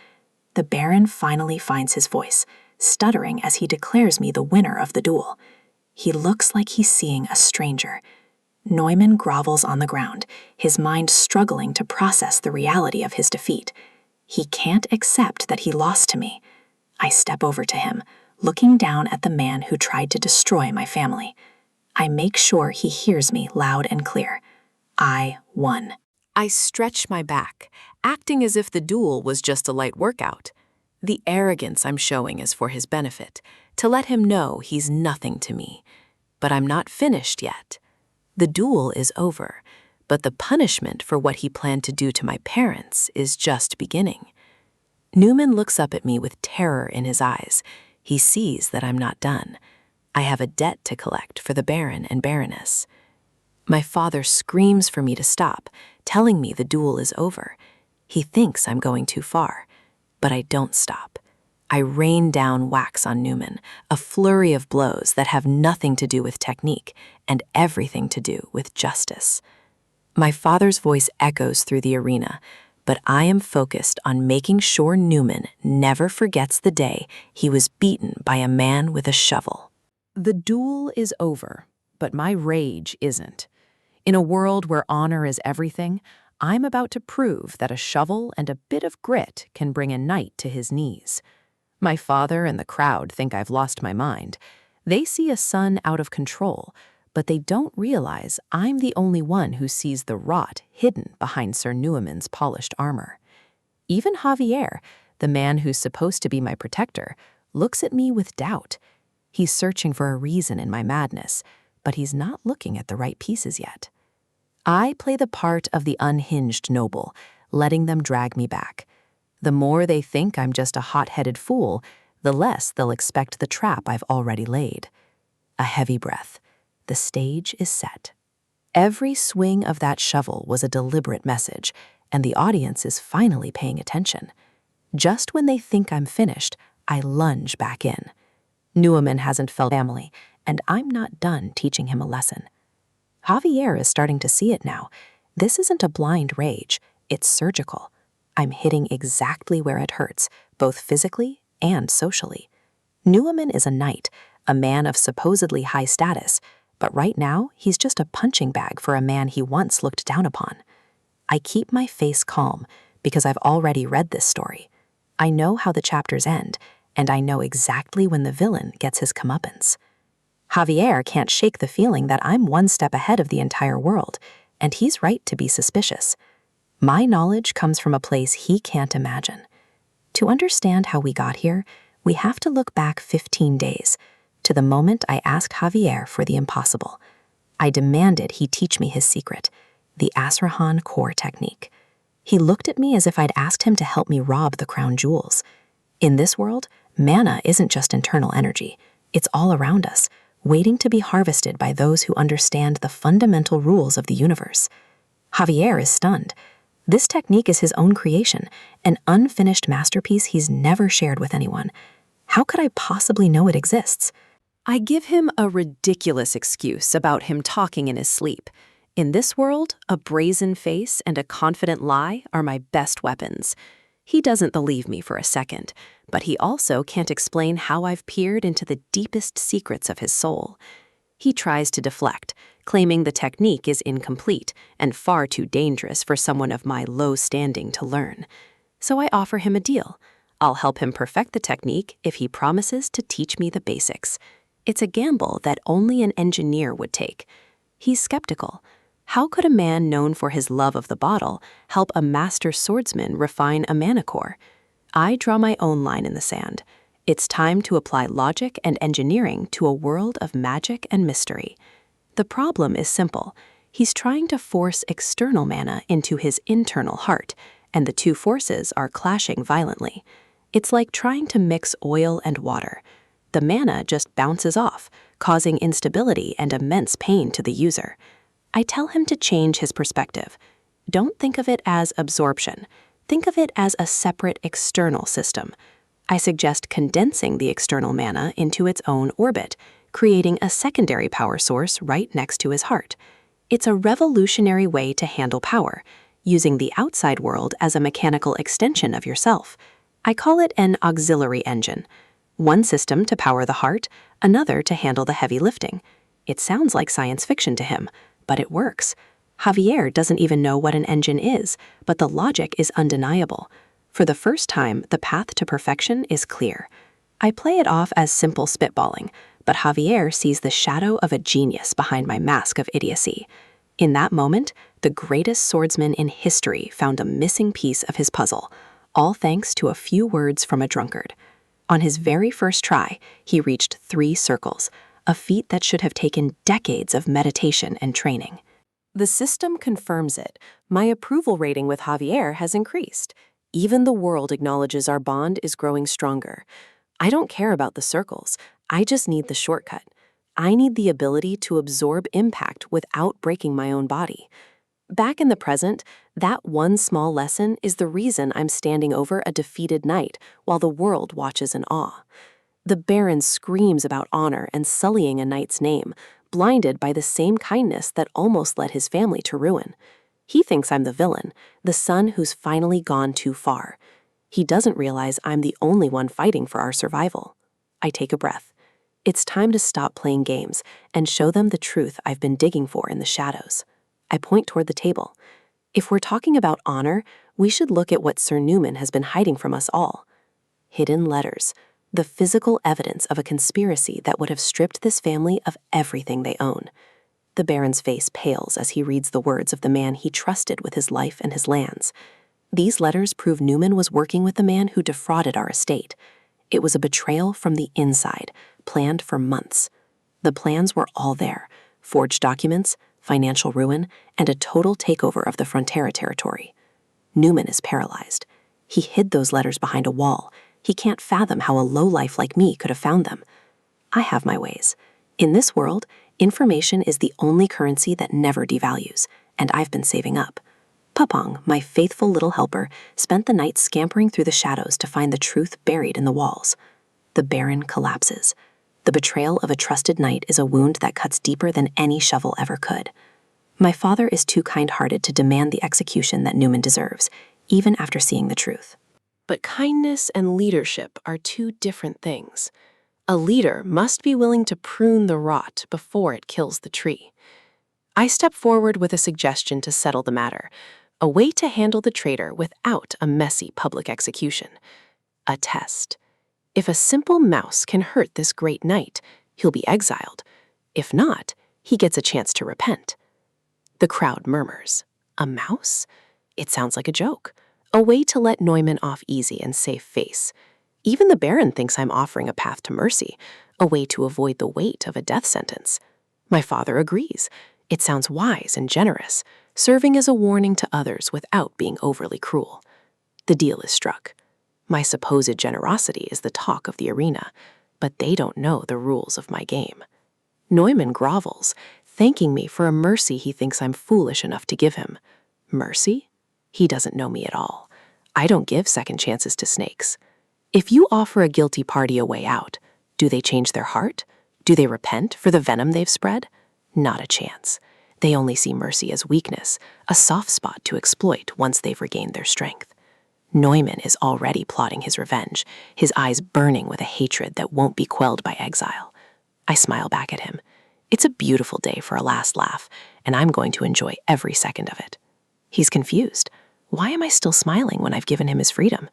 The Baron finally finds his voice, stuttering as he declares me the winner of the duel. He looks like he's seeing a stranger. Neumann grovels on the ground, his mind struggling to process the reality of his defeat. He can't accept that he lost to me. I step over to him, looking down at the man who tried to destroy my family. I make sure he hears me loud and clear. I won. I stretch my back, acting as if the duel was just a light workout. The arrogance I'm showing is for his benefit, to let him know he's nothing to me. But I'm not finished yet. The duel is over, but the punishment for what he planned to do to my parents is just beginning. Neumann looks up at me with terror in his eyes. He sees that I'm not done. I have a debt to collect for the Baron and Baroness. My father screams for me to stop, telling me the duel is over. He thinks I'm going too far, but I don't stop. I rain down wax on Neumann, a flurry of blows that have nothing to do with technique and everything to do with justice. My father's voice echoes through the arena, but I am focused on making sure Neumann never forgets the day he was beaten by a man with a shovel. The duel is over, but my rage isn't. In a world where honor is everything, I'm about to prove that a shovel and a bit of grit can bring a knight to his knees. My father and the crowd think I've lost my mind. They see a son out of control, but they don't realize I'm the only one who sees the rot hidden behind Sir Neumann's polished armor. Even Javier, the man who's supposed to be my protector, looks at me with doubt. He's searching for a reason in my madness, but he's not looking at the right pieces yet. I play the part of the unhinged noble, letting them drag me back. The more they think I'm just a hot-headed fool, the less they'll expect the trap I've already laid. A heavy breath. The stage is set. Every swing of that shovel was a deliberate message, and the audience is finally paying attention. Just when they think I'm finished, I lunge back in. Newman hasn't felt family, and I'm not done teaching him a lesson. Javier is starting to see it now. This isn't a blind rage, it's surgical. I'm hitting exactly where it hurts, both physically and socially. Newman is a knight, a man of supposedly high status, but right now he's just a punching bag for a man he once looked down upon. I keep my face calm because I've already read this story. I know how the chapters end, and I know exactly when the villain gets his comeuppance. Javier can't shake the feeling that I'm one step ahead of the entire world, and he's right to be suspicious. My knowledge comes from a place he can't imagine. To understand how we got here, we have to look back 15 days, to the moment I asked Javier for the impossible. I demanded he teach me his secret, the Asrahan core technique. He looked at me as if I'd asked him to help me rob the crown jewels. In this world, mana isn't just internal energy. It's all around us, waiting to be harvested by those who understand the fundamental rules of the universe. Javier is stunned. This technique is his own creation, an unfinished masterpiece he's never shared with anyone. How could I possibly know it exists? I give him a ridiculous excuse about him talking in his sleep. In this world, a brazen face and a confident lie are my best weapons. He doesn't believe me for a second, but he also can't explain how I've peered into the deepest secrets of his soul. He tries to deflect, claiming the technique is incomplete and far too dangerous for someone of my low standing to learn. So I offer him a deal. I'll help him perfect the technique if he promises to teach me the basics. It's a gamble that only an engineer would take. He's skeptical. How could a man known for his love of the bottle help a master swordsman refine a mana core? I draw my own line in the sand. It's time to apply logic and engineering to a world of magic and mystery. The problem is simple. He's trying to force external mana into his internal heart, and the two forces are clashing violently. It's like trying to mix oil and water. The mana just bounces off, causing instability and immense pain to the user. I tell him to change his perspective. Don't think of it as absorption. Think of it as a separate external system. I suggest condensing the external mana into its own orbit, creating a secondary power source right next to his heart. It's a revolutionary way to handle power, using the outside world as a mechanical extension of yourself. I call it an auxiliary engine. One system to power the heart, another to handle the heavy lifting. It sounds like science fiction to him, but it works. Javier doesn't even know what an engine is, but the logic is undeniable. For the first time, the path to perfection is clear. I play it off as simple spitballing, but Javier sees the shadow of a genius behind my mask of idiocy. In that moment, the greatest swordsman in history found a missing piece of his puzzle, all thanks to a few words from a drunkard. On his very first try, he reached 3 circles, a feat that should have taken decades of meditation and training. The system confirms it. My approval rating with Javier has increased. Even the world acknowledges our bond is growing stronger. I don't care about the circles. I just need the shortcut. I need the ability to absorb impact without breaking my own body. Back in the present, that one small lesson is the reason I'm standing over a defeated knight while the world watches in awe. The Baron screams about honor and sullying a knight's name, blinded by the same kindness that almost led his family to ruin. He thinks I'm the villain, the son who's finally gone too far. He doesn't realize I'm the only one fighting for our survival. I take a breath. It's time to stop playing games and show them the truth I've been digging for in the shadows. I point toward the table. If we're talking about honor, we should look at what Sir Newman has been hiding from us all. Hidden letters, the physical evidence of a conspiracy that would have stripped this family of everything they own. The Baron's face pales as he reads the words of the man he trusted with his life and his lands. These letters prove Newman was working with the man who defrauded our estate. It was a betrayal from the inside, planned for months. The plans were all there: forged documents, financial ruin, and a total takeover of the Frontera territory. Newman is paralyzed. He hid those letters behind a wall. He can't fathom how a lowlife like me could have found them. I have my ways. In this world, information is the only currency that never devalues, and I've been saving up. Papong, my faithful little helper, spent the night scampering through the shadows to find the truth buried in the walls. The Baron collapses. The betrayal of a trusted knight is a wound that cuts deeper than any shovel ever could. My father is too kind-hearted to demand the execution that Newman deserves, even after seeing the truth. But kindness and leadership are two different things. A leader must be willing to prune the rot before it kills the tree. I step forward with a suggestion to settle the matter, a way to handle the traitor without a messy public execution. A test. If a simple mouse can hurt this great knight, he'll be exiled. If not, he gets a chance to repent. The crowd murmurs. A mouse? It sounds like a joke. A way to let Neumann off easy and save face. Even the Baron thinks I'm offering a path to mercy, a way to avoid the weight of a death sentence. My father agrees. It sounds wise and generous, serving as a warning to others without being overly cruel. The deal is struck. My supposed generosity is the talk of the arena, but they don't know the rules of my game. Neumann grovels, thanking me for a mercy he thinks I'm foolish enough to give him. Mercy? He doesn't know me at all. I don't give second chances to snakes. If you offer a guilty party a way out, do they change their heart? Do they repent for the venom they've spread? Not a chance. They only see mercy as weakness, a soft spot to exploit once they've regained their strength. Neumann is already plotting his revenge, his eyes burning with a hatred that won't be quelled by exile. I smile back at him. It's a beautiful day for a last laugh, and I'm going to enjoy every second of it. He's confused. Why am I still smiling when I've given him his freedom?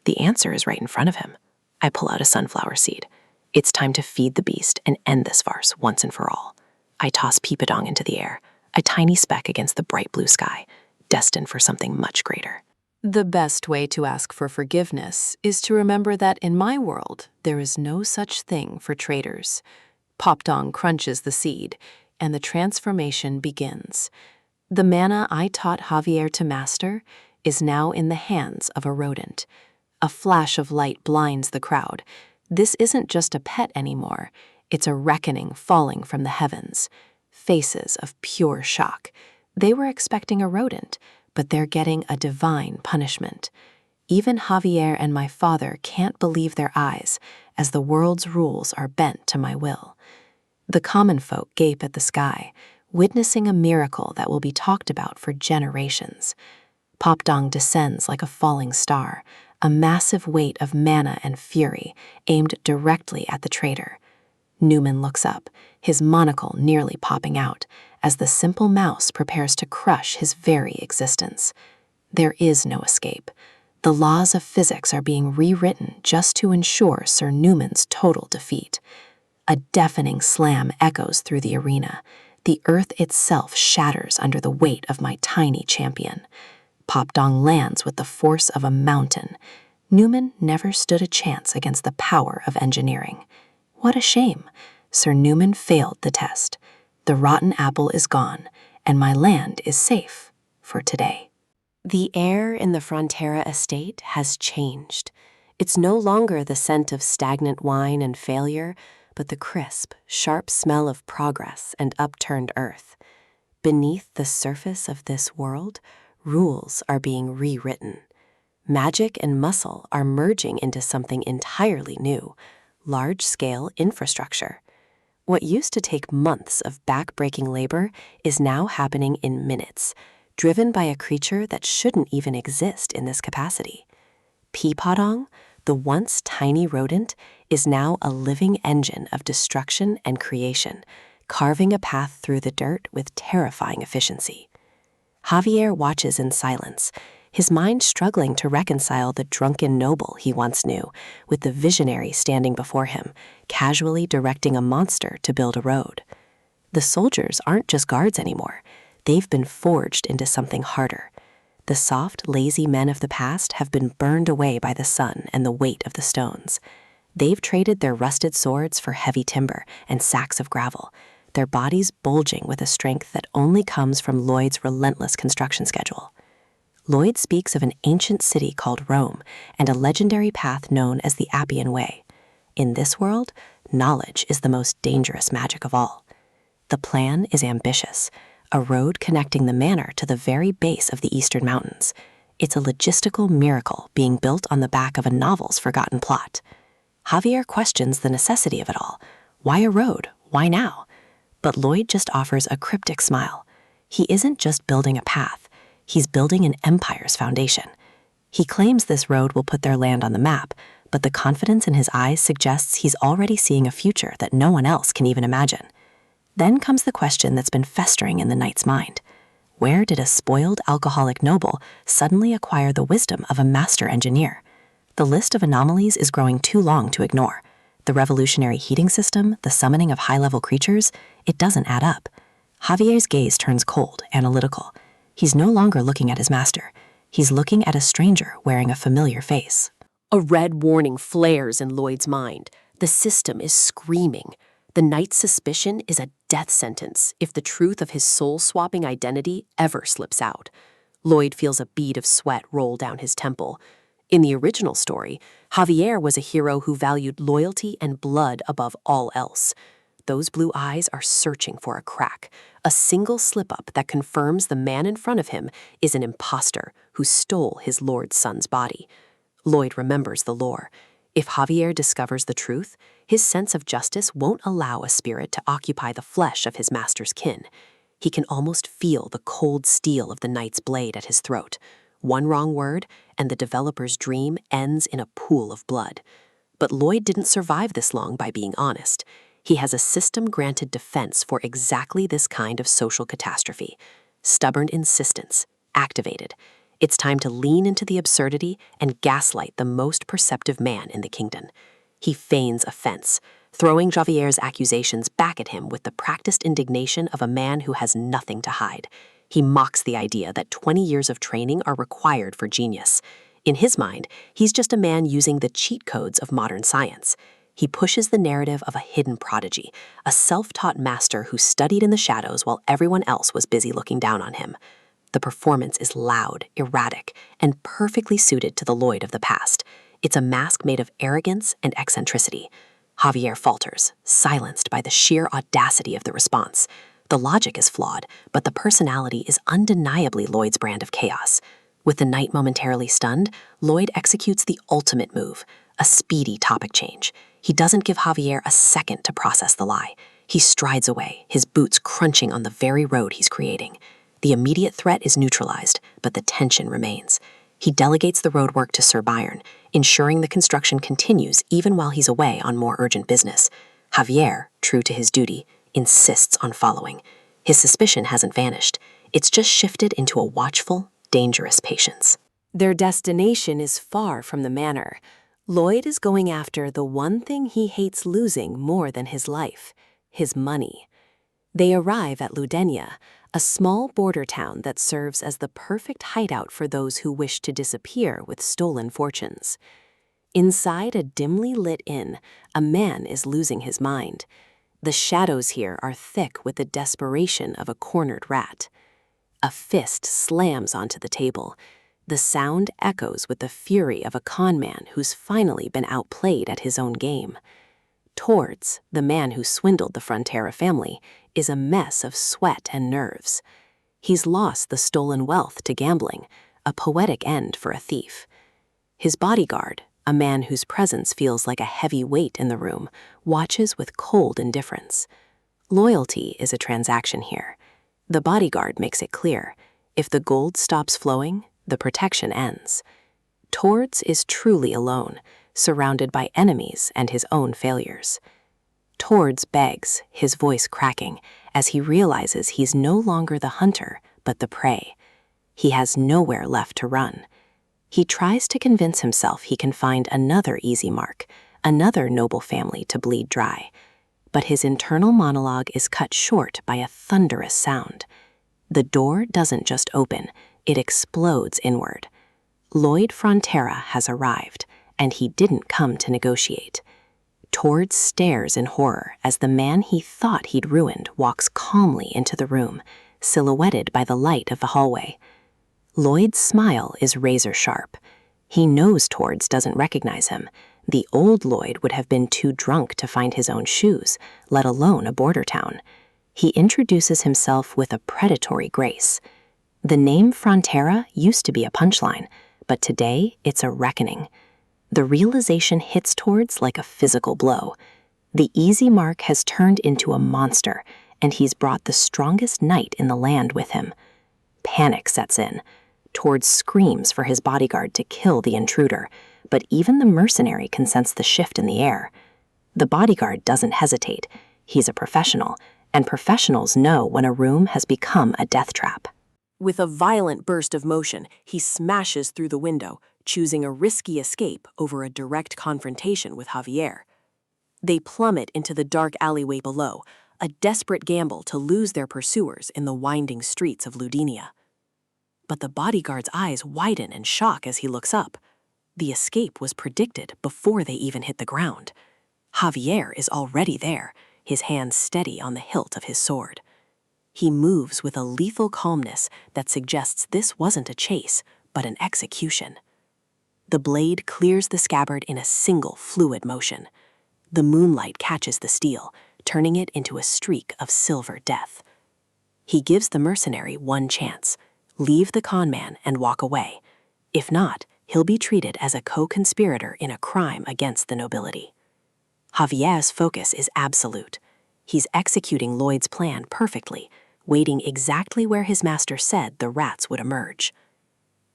The answer is right in front of him. I pull out a sunflower seed. It's time to feed the beast and end this farce once and for all. I toss Peepadong into the air, a tiny speck against the bright blue sky, destined for something much greater. The best way to ask for forgiveness is to remember that in my world, there is no such thing for traitors. Popdong crunches the seed, and the transformation begins. The mana I taught Javier to master is now in the hands of a rodent. A flash of light blinds the crowd. This isn't just a pet anymore. It's a reckoning falling from the heavens. Faces of pure shock. They were expecting a rodent, but they're getting a divine punishment. Even Javier and my father can't believe their eyes as the world's rules are bent to my will. The common folk gape at the sky, witnessing a miracle that will be talked about for generations. Popdong descends like a falling star, a massive weight of mana and fury aimed directly at the traitor. Newman looks up, his monocle nearly popping out, as the simple mouse prepares to crush his very existence. There is no escape. The laws of physics are being rewritten just to ensure Sir Newman's total defeat. A deafening slam echoes through the arena. The earth itself shatters under the weight of my tiny champion. Popdong lands with the force of a mountain. Newman never stood a chance against the power of engineering. What a shame. Sir Newman failed the test. The rotten apple is gone, and my land is safe for today. The air in the Frontera estate has changed. It's no longer the scent of stagnant wine and failure, but the crisp, sharp smell of progress and upturned earth. Beneath the surface of this world, rules are being rewritten. Magic and muscle are merging into something entirely new, large-scale infrastructure. What used to take months of back-breaking labor is now happening in minutes, driven by a creature that shouldn't even exist in this capacity. Peepadong, the once tiny rodent, is now a living engine of destruction and creation, carving a path through the dirt with terrifying efficiency. Javier watches in silence, his mind struggling to reconcile the drunken noble he once knew with the visionary standing before him, casually directing a monster to build a road. The soldiers aren't just guards anymore. They've been forged into something harder. The soft, lazy men of the past have been burned away by the sun and the weight of the stones. They've traded their rusted swords for heavy timber and sacks of gravel, their bodies bulging with a strength that only comes from Lloyd's relentless construction schedule. Lloyd speaks of an ancient city called Rome and a legendary path known as the Appian Way. In this world, knowledge is the most dangerous magic of all. The plan is ambitious, a road connecting the manor to the very base of the Eastern Mountains. It's a logistical miracle being built on the back of a novel's forgotten plot. Javier questions the necessity of it all. Why a road? Why now? But Lloyd just offers a cryptic smile. He isn't just building a path, he's building an empire's foundation. He claims this road will put their land on the map, but the confidence in his eyes suggests he's already seeing a future that no one else can even imagine. Then comes the question that's been festering in the knight's mind. Where did a spoiled alcoholic noble suddenly acquire the wisdom of a master engineer? The list of anomalies is growing too long to ignore. The revolutionary heating system, the summoning of high-level creatures, it doesn't add up. Javier's gaze turns cold, analytical. He's no longer looking at his master. He's looking at a stranger wearing a familiar face. A red warning flares in Lloyd's mind. The system is screaming. The knight's suspicion is a death sentence if the truth of his soul-swapping identity ever slips out. Lloyd feels a bead of sweat roll down his temple. In the original story, Javier was a hero who valued loyalty and blood above all else. Those blue eyes are searching for a crack, a single slip-up that confirms the man in front of him is an imposter who stole his lord's son's body. Lloyd remembers the lore. If Javier discovers the truth, his sense of justice won't allow a spirit to occupy the flesh of his master's kin. He can almost feel the cold steel of the knight's blade at his throat. One wrong word, and the developer's dream ends in a pool of blood. But Lloyd didn't survive this long by being honest. He has a system-granted defense for exactly this kind of social catastrophe. Stubborn insistence, activated. It's time to lean into the absurdity and gaslight the most perceptive man in the kingdom. He feigns offense, throwing Javier's accusations back at him with the practiced indignation of a man who has nothing to hide. He mocks the idea that 20 years of training are required for genius. In his mind, he's just a man using the cheat codes of modern science. He pushes the narrative of a hidden prodigy, a self-taught master who studied in the shadows while everyone else was busy looking down on him. The performance is loud, erratic, and perfectly suited to the Lloyd of the past. It's a mask made of arrogance and eccentricity. Javier falters, silenced by the sheer audacity of the response. The logic is flawed, but the personality is undeniably Lloyd's brand of chaos. With the knight momentarily stunned, Lloyd executes the ultimate move, a speedy topic change. He doesn't give Javier a second to process the lie. He strides away, his boots crunching on the very road he's creating. The immediate threat is neutralized, but the tension remains. He delegates the roadwork to Sir Byron, ensuring the construction continues even while he's away on more urgent business. Javier, true to his duty, insists on following. His suspicion hasn't vanished. It's just shifted into a watchful, dangerous patience. Their destination is far from the manor. Lloyd is going after the one thing he hates losing more than his life, his money. They arrive at Ludenia, a small border town that serves as the perfect hideout for those who wish to disappear with stolen fortunes. Inside a dimly lit inn, a man is losing his mind. The shadows here are thick with the desperation of a cornered rat. A fist slams onto the table. The sound echoes with the fury of a con man who's finally been outplayed at his own game. Towards, the man who swindled the Frontera family, is a mess of sweat and nerves. He's lost the stolen wealth to gambling, a poetic end for a thief. His bodyguard, a man whose presence feels like a heavy weight in the room, watches with cold indifference. Loyalty is a transaction here. The bodyguard makes it clear. If the gold stops flowing, the protection ends. Towards is truly alone, surrounded by enemies and his own failures. Towards begs, his voice cracking, as he realizes he's no longer the hunter, but the prey. He has nowhere left to run. He tries to convince himself he can find another easy mark, another noble family to bleed dry. But his internal monologue is cut short by a thunderous sound. The door doesn't just open, it explodes inward. Lloyd Frontera has arrived, and he didn't come to negotiate. Towards stares in horror as the man he thought he'd ruined walks calmly into the room, silhouetted by the light of the hallway. Lloyd's smile is razor sharp. He knows Tords doesn't recognize him. The old Lloyd would have been too drunk to find his own shoes, let alone a border town. He introduces himself with a predatory grace. The name Frontera used to be a punchline, but today it's a reckoning. The realization hits Tords like a physical blow. The easy mark has turned into a monster, and he's brought the strongest knight in the land with him. Panic sets in. Tords screams for his bodyguard to kill the intruder, but even the mercenary can sense the shift in the air. The bodyguard doesn't hesitate. He's a professional, and professionals know when a room has become a death trap. With a violent burst of motion, he smashes through the window, choosing a risky escape over a direct confrontation with Javier. They plummet into the dark alleyway below, a desperate gamble to lose their pursuers in the winding streets of Ludinia. But the bodyguard's eyes widen in shock as he looks up. The escape was predicted before they even hit the ground. Javier is already there, his hand steady on the hilt of his sword. He moves with a lethal calmness that suggests this wasn't a chase, but an execution. The blade clears the scabbard in a single fluid motion. The moonlight catches the steel, turning it into a streak of silver death. He gives the mercenary one chance: leave the conman and walk away. If not, he'll be treated as a co-conspirator in a crime against the nobility. Javier's focus is absolute. He's executing Lloyd's plan perfectly, waiting exactly where his master said the rats would emerge.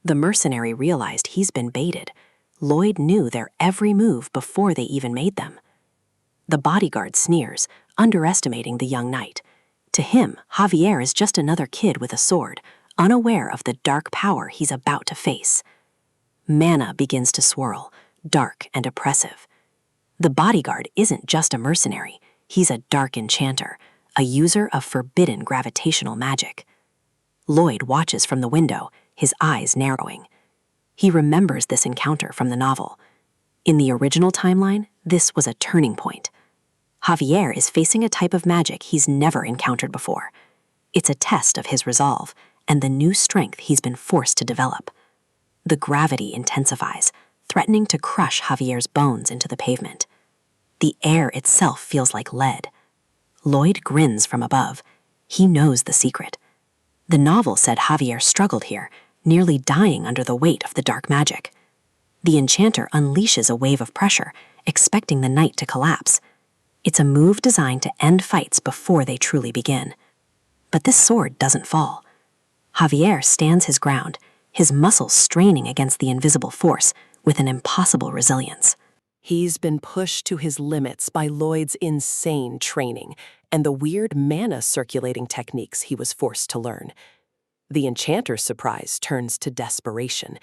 The mercenary realized he's been baited. Lloyd knew their every move before they even made them. The bodyguard sneers, underestimating the young knight. To him, Javier is just another kid with a sword, unaware of the dark power he's about to face. Mana begins to swirl, dark and oppressive. The bodyguard isn't just a mercenary, he's a dark enchanter, a user of forbidden gravitational magic. Lloyd watches from the window, his eyes narrowing. He remembers this encounter from the novel. In the original timeline, this was a turning point. Javier is facing a type of magic he's never encountered before. It's a test of his resolve and the new strength he's been forced to develop. The gravity intensifies, threatening to crush Javier's bones into the pavement. The air itself feels like lead. Lloyd grins from above. He knows the secret. The novel said Javier struggled here, nearly dying under the weight of the dark magic. The enchanter unleashes a wave of pressure, expecting the knight to collapse. It's a move designed to end fights before they truly begin. But this sword doesn't fall. Javier stands his ground, his muscles straining against the invisible force with an impossible resilience. He's been pushed to his limits by Lloyd's insane training and the weird mana circulating techniques he was forced to learn. The enchanter's surprise turns to desperation.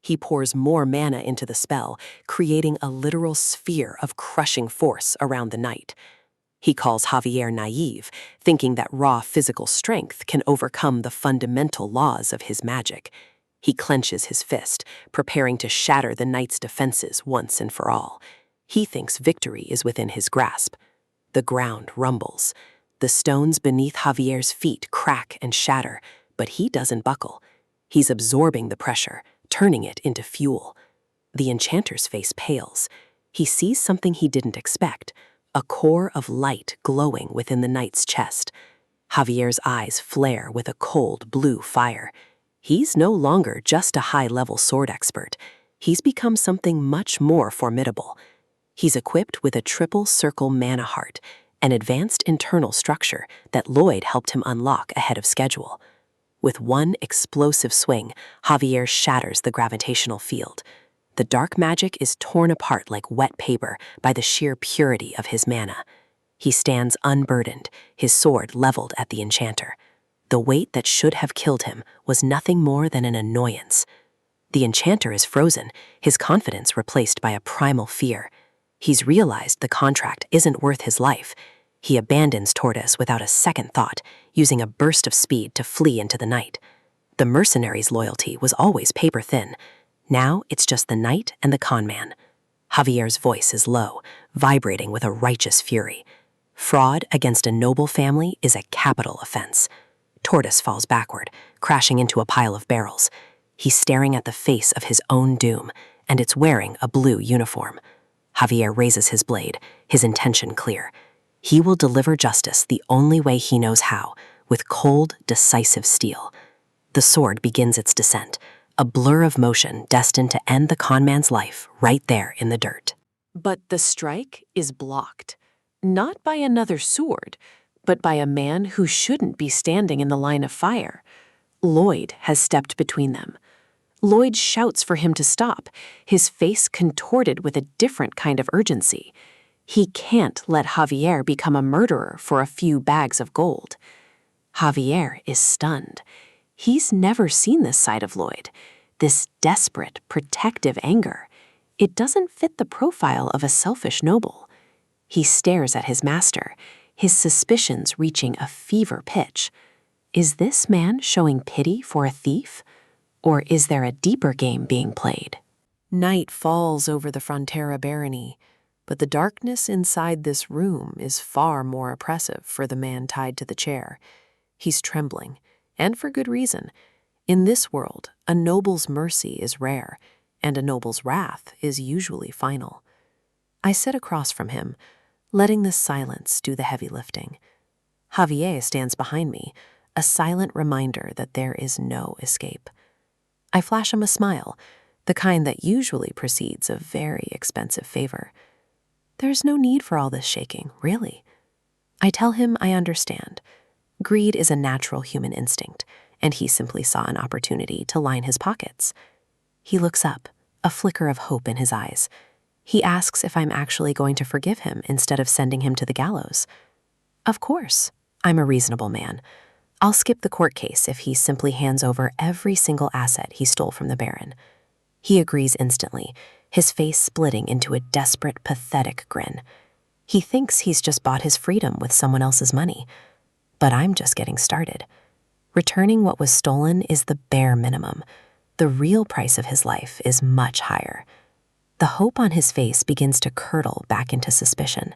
He pours more mana into the spell, creating a literal sphere of crushing force around the knight. He calls Javier naive, thinking that raw physical strength can overcome the fundamental laws of his magic. He clenches his fist, preparing to shatter the knight's defenses once and for all. He thinks victory is within his grasp. The ground rumbles. The stones beneath Javier's feet crack and shatter, but he doesn't buckle. He's absorbing the pressure, turning it into fuel. The enchanter's face pales. He sees something he didn't expect, a core of light glowing within the knight's chest. Javier's eyes flare with a cold blue fire. He's no longer just a high-level sword expert. He's become something much more formidable. He's equipped with a triple circle mana heart, an advanced internal structure that Lloyd helped him unlock ahead of schedule. With one explosive swing, Javier shatters the gravitational field. The dark magic is torn apart like wet paper by the sheer purity of his mana. He stands unburdened, his sword leveled at the enchanter. The weight that should have killed him was nothing more than an annoyance. The enchanter is frozen, his confidence replaced by a primal fear. He's realized the contract isn't worth his life. He abandons Tortoise without a second thought, using a burst of speed to flee into the night. The mercenary's loyalty was always paper-thin. Now it's just the knight and the conman. Javier's voice is low, vibrating with a righteous fury. Fraud against a noble family is a capital offense. Tortoise falls backward, crashing into a pile of barrels. He's staring at the face of his own doom, and it's wearing a blue uniform. Javier raises his blade, his intention clear. He will deliver justice the only way he knows how, with cold, decisive steel. The sword begins its descent, a blur of motion destined to end the conman's life right there in the dirt. But the strike is blocked, not by another sword, but by a man who shouldn't be standing in the line of fire. Lloyd has stepped between them. Lloyd shouts for him to stop, his face contorted with a different kind of urgency. He can't let Javier become a murderer for a few bags of gold. Javier is stunned. He's never seen this side of Lloyd, this desperate, protective anger. It doesn't fit the profile of a selfish noble. He stares at his master, his suspicions reaching a fever pitch. Is this man showing pity for a thief? Or is there a deeper game being played? Night falls over the Frontera barony, but the darkness inside this room is far more oppressive for the man tied to the chair. He's trembling, and for good reason. In this world, a noble's mercy is rare, and a noble's wrath is usually final. I sit across from him, letting the silence do the heavy lifting. Javier stands behind me, a silent reminder that there is no escape. I flash him a smile, the kind that usually precedes a very expensive favor. There's no need for all this shaking, really. I tell him I understand. Greed is a natural human instinct, and he simply saw an opportunity to line his pockets. He looks up, a flicker of hope in his eyes. He asks if I'm actually going to forgive him instead of sending him to the gallows. Of course, I'm a reasonable man. I'll skip the court case if he simply hands over every single asset he stole from the Baron. He agrees instantly, his face splitting into a desperate, pathetic grin. He thinks he's just bought his freedom with someone else's money. But I'm just getting started. Returning what was stolen is the bare minimum. The real price of his life is much higher. The hope on his face begins to curdle back into suspicion.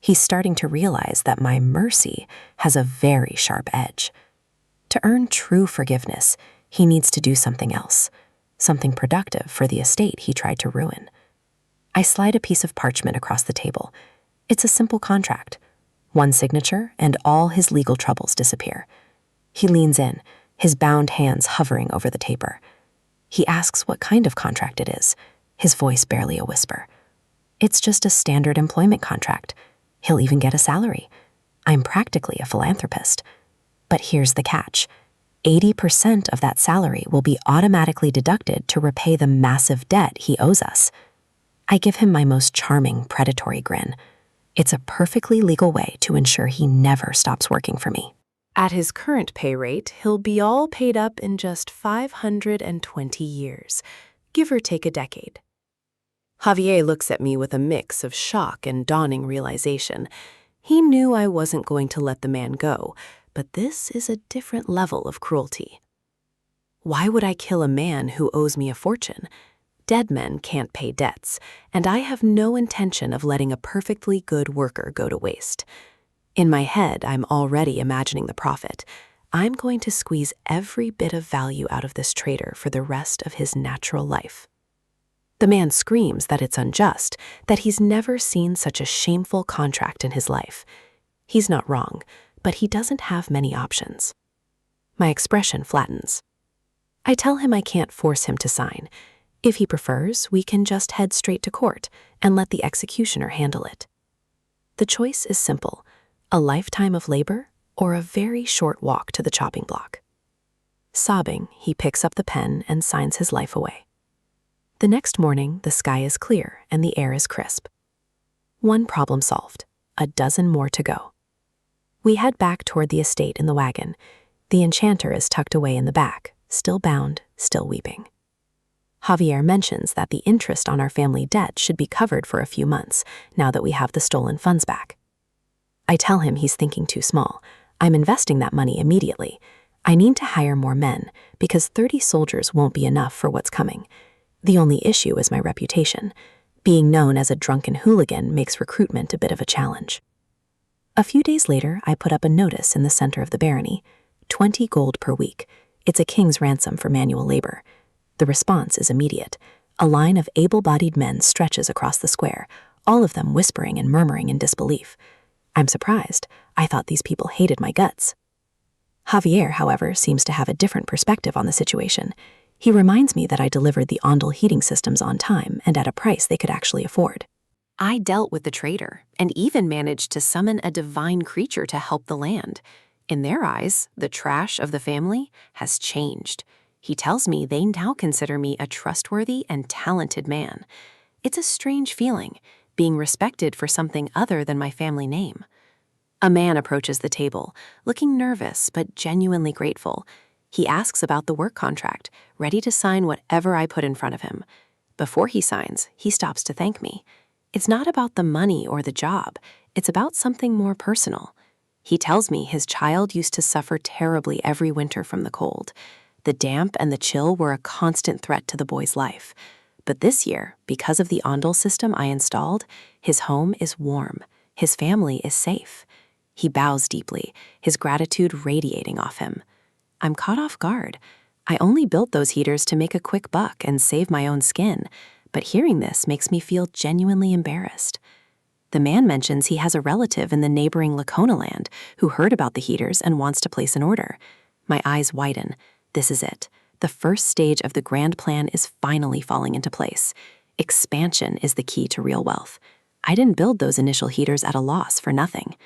He's starting to realize that my mercy has a very sharp edge. To earn true forgiveness, he needs to do something else, something productive for the estate he tried to ruin. I slide a piece of parchment across the table. It's a simple contract. One signature, and all his legal troubles disappear. He leans in, his bound hands hovering over the taper. He asks what kind of contract it is, his voice barely a whisper. It's just a standard employment contract. He'll even get a salary. I'm practically a philanthropist. But here's the catch. 80% of that salary will be automatically deducted to repay the massive debt he owes us. I give him my most charming, predatory grin. It's a perfectly legal way to ensure he never stops working for me. At his current pay rate, he'll be all paid up in just 520 years, give or take a decade. Javier looks at me with a mix of shock and dawning realization. He knew I wasn't going to let the man go, but this is a different level of cruelty. Why would I kill a man who owes me a fortune? Dead men can't pay debts, and I have no intention of letting a perfectly good worker go to waste. In my head, I'm already imagining the profit. I'm going to squeeze every bit of value out of this traitor for the rest of his natural life. The man screams that it's unjust, that he's never seen such a shameful contract in his life. He's not wrong, but he doesn't have many options. My expression flattens. I tell him I can't force him to sign. If he prefers, we can just head straight to court and let the executioner handle it. The choice is simple, a lifetime of labor or a very short walk to the chopping block. Sobbing, he picks up the pen and signs his life away. The next morning, the sky is clear and the air is crisp. One problem solved, a dozen more to go. We head back toward the estate in the wagon. The enchanter is tucked away in the back, still bound, still weeping. Javier mentions that the interest on our family debt should be covered for a few months, now that we have the stolen funds back. I tell him he's thinking too small. I'm investing that money immediately. I need to hire more men, because 30 soldiers won't be enough for what's coming. The only issue is my reputation. Being known as a drunken hooligan makes recruitment a bit of a challenge. A few days later, I put up a notice in the center of the barony, 20 gold per week. It's a king's ransom for manual labor. The response is immediate. A line of able-bodied men stretches across the square, all of them whispering and murmuring in disbelief. I'm surprised. I thought these people hated my guts. Javier, however, seems to have a different perspective on the situation. He reminds me that I delivered the Ondel heating systems on time and at a price they could actually afford. I dealt with the traitor and even managed to summon a divine creature to help the land. In their eyes, the trash of the family has changed. He tells me they now consider me a trustworthy and talented man. It's a strange feeling, being respected for something other than my family name. A man approaches the table, looking nervous but genuinely grateful. He asks about the work contract, ready to sign whatever I put in front of him. Before he signs, he stops to thank me. It's not about the money or the job. It's about something more personal. He tells me his child used to suffer terribly every winter from the cold. The damp and the chill were a constant threat to the boy's life. But this year, because of the Ondel system I installed, his home is warm. His family is safe. He bows deeply, his gratitude radiating off him. I'm caught off guard. I only built those heaters to make a quick buck and save my own skin, but hearing this makes me feel genuinely embarrassed. The man mentions he has a relative in the neighboring Lacona land who heard about the heaters and wants to place an order. My eyes widen. This is it. The first stage of the grand plan is finally falling into place. Expansion is the key to real wealth. I didn't build those initial heaters at a loss for nothing.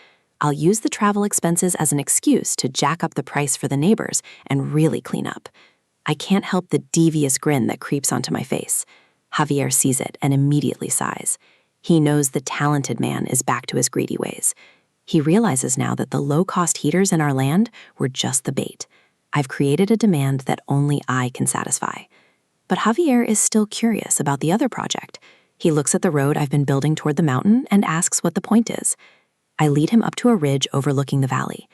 I'll use the travel expenses as an excuse to jack up the price for the neighbors and really clean up. I can't help the devious grin that creeps onto my face. Javier sees it and immediately sighs. He knows the talented man is back to his greedy ways. He realizes now that the low-cost heaters in our land were just the bait. I've created a demand that only I can satisfy. But Javier is still curious about the other project. He looks at the road I've been building toward the mountain and asks what the point is. I lead him up to a ridge overlooking the valley.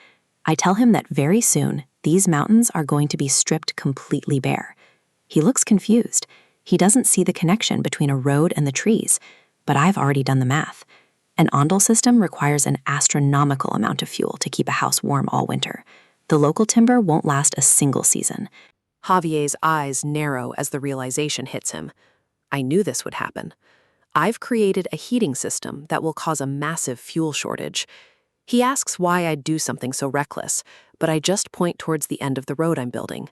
I tell him that very soon, these mountains are going to be stripped completely bare. He looks confused. He doesn't see the connection between a road and the trees, but I've already done the math. An Ondel system requires an astronomical amount of fuel to keep a house warm all winter. The local timber won't last a single season. Javier's eyes narrow as the realization hits him. I knew this would happen. I've created a heating system that will cause a massive fuel shortage. He asks why I'd do something so reckless, but I just point towards the end of the road I'm building.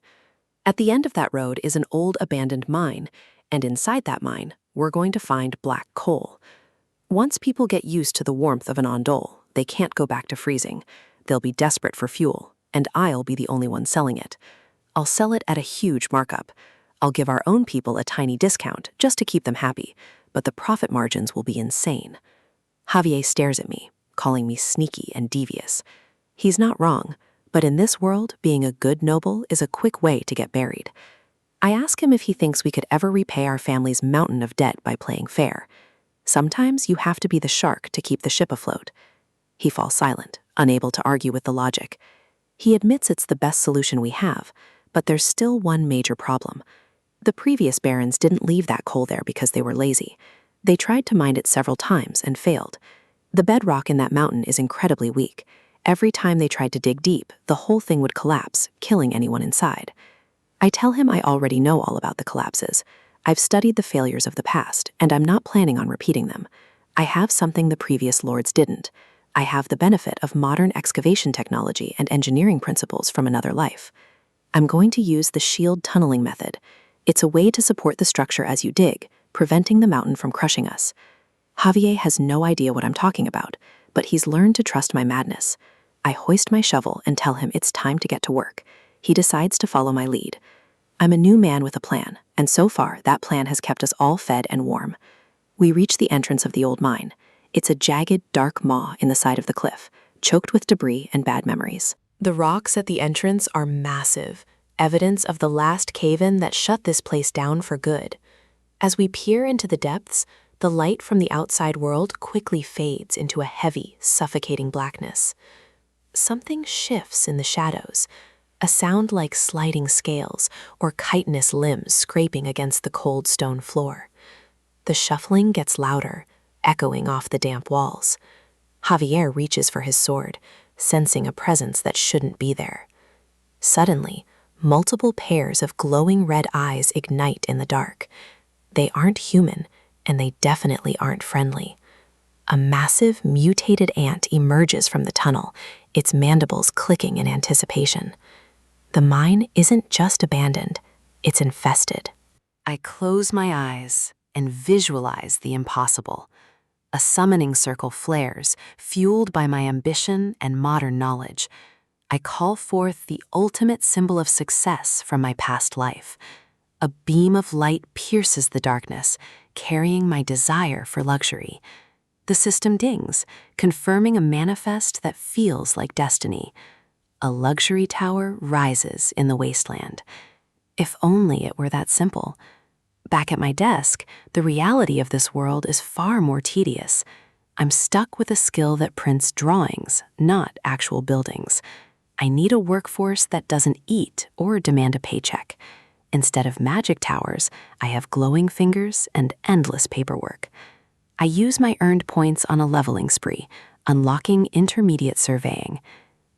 At the end of that road is an old abandoned mine, and inside that mine, we're going to find black coal. Once people get used to the warmth of an Ondel, they can't go back to freezing. They'll be desperate for fuel, and I'll be the only one selling it. I'll sell it at a huge markup. I'll give our own people a tiny discount just to keep them happy, but the profit margins will be insane. Javier stares at me, calling me sneaky and devious. He's not wrong, but in this world, being a good noble is a quick way to get buried. I ask him if he thinks we could ever repay our family's mountain of debt by playing fair. Sometimes you have to be the shark to keep the ship afloat. He falls silent, unable to argue with the logic. He admits it's the best solution we have, but there's still one major problem. The previous barons didn't leave that coal there because they were lazy. They tried to mine it several times and failed. The bedrock in that mountain is incredibly weak. Every time they tried to dig deep, the whole thing would collapse, killing anyone inside. I tell him I already know all about the collapses. I've studied the failures of the past, and I'm not planning on repeating them. I have something the previous lords didn't. I have the benefit of modern excavation technology and engineering principles from another life. I'm going to use the shield tunneling method. It's a way to support the structure as you dig, preventing the mountain from crushing us. Javier has no idea what I'm talking about, but he's learned to trust my madness. I hoist my shovel and tell him it's time to get to work. He decides to follow my lead. I'm a new man with a plan, and so far that plan has kept us all fed and warm. We reach the entrance of the old mine. It's a jagged, dark maw in the side of the cliff, choked with debris and bad memories. The rocks at the entrance are massive, evidence of the last cave-in that shut this place down for good. As we peer into the depths, the light from the outside world quickly fades into a heavy, suffocating blackness. Something shifts in the shadows, a sound like sliding scales or chitinous limbs scraping against the cold stone floor. The shuffling gets louder, echoing off the damp walls. Javier reaches for his sword, sensing a presence that shouldn't be there. Suddenly, Multiple pairs of glowing red eyes ignite in the dark. They aren't human, and they definitely aren't friendly. A massive, mutated ant emerges from the tunnel, its mandibles clicking in anticipation. The mine isn't just abandoned, it's infested. I close my eyes and visualize the impossible. A summoning circle flares, fueled by my ambition and modern knowledge. I call forth the ultimate symbol of success from my past life. A beam of light pierces the darkness, carrying my desire for luxury. The system dings, confirming a manifest that feels like destiny. A luxury tower rises in the wasteland. If only it were that simple. Back at my desk, the reality of this world is far more tedious. I'm stuck with a skill that prints drawings, not actual buildings. I need a workforce that doesn't eat or demand a paycheck. Instead of magic towers, I have glowing fingers and endless paperwork. I use my earned points on a leveling spree, unlocking intermediate surveying.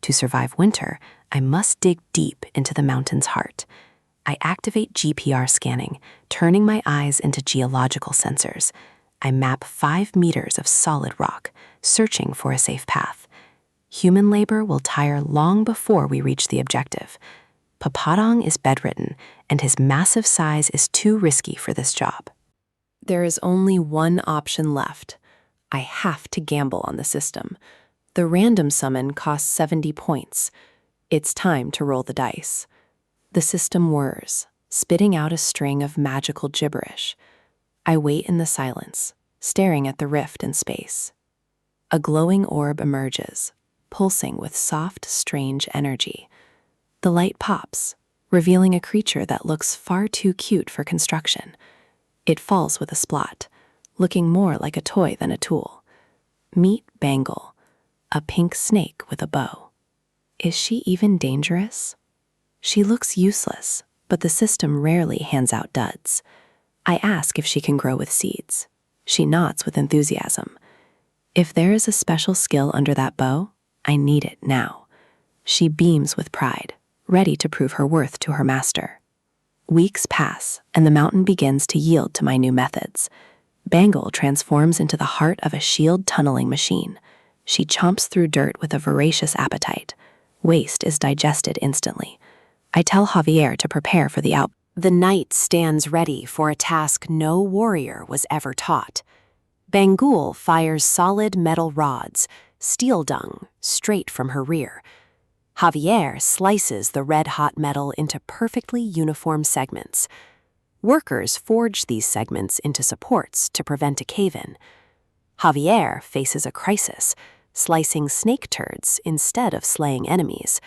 To survive winter, I must dig deep into the mountain's heart. I activate GPR scanning, turning my eyes into geological sensors. I map 5 meters of solid rock, searching for a safe path. Human labor will tire long before we reach the objective. Papadong is bedridden, and his massive size is too risky for this job. There is only one option left. I have to gamble on the system. The random summon costs 70 points. It's time to roll the dice. The system whirs, spitting out a string of magical gibberish. I wait in the silence, staring at the rift in space. A glowing orb emerges, pulsing with soft, strange energy. The light pops, revealing a creature that looks far too cute for construction. It falls with a splot, looking more like a toy than a tool. Meet Bangle, a pink snake with a bow. Is she even dangerous? She looks useless, but the system rarely hands out duds. I ask if she can grow with seeds. She nods with enthusiasm. If there is a special skill under that bow, I need it now. She beams with pride, ready to prove her worth to her master. Weeks pass, and the mountain begins to yield to my new methods. Bangle transforms into the heart of a shield-tunneling machine. She chomps through dirt with a voracious appetite. Waste is digested instantly. I tell Javier to prepare for the out. The knight stands ready for a task no warrior was ever taught. Bangle fires solid metal rods, steel dung, straight from her rear. Javier slices the red-hot metal into perfectly uniform segments. Workers forge these segments into supports to prevent a cave-in. Javier faces a crisis, slicing snake turds instead of slaying enemies.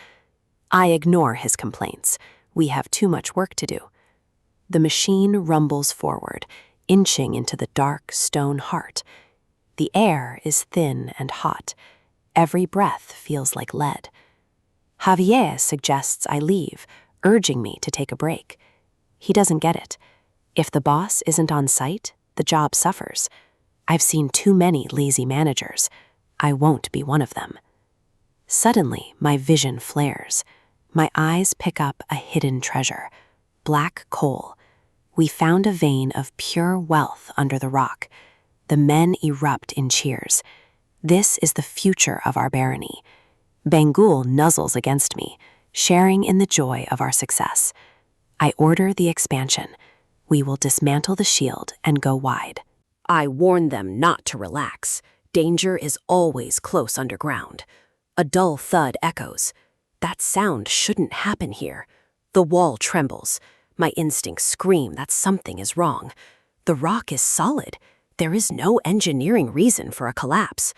I ignore his complaints. We have too much work to do. The machine rumbles forward, inching into the dark stone heart. The air is thin and hot. Every breath feels like lead. Javier suggests I leave, urging me to take a break. He doesn't get it. If the boss isn't on site, the job suffers. I've seen too many lazy managers. I won't be one of them. Suddenly, my vision flares. My eyes pick up a hidden treasure, black coal. We found a vein of pure wealth under the rock. The men erupt in cheers. This is the future of our barony. Bangle nuzzles against me, sharing in the joy of our success. I order the expansion. We will dismantle the shield and go wide. I warn them not to relax. Danger is always close underground. A dull thud echoes. That sound shouldn't happen here. The wall trembles. My instincts scream that something is wrong. The rock is solid. There is no engineering reason for a collapse.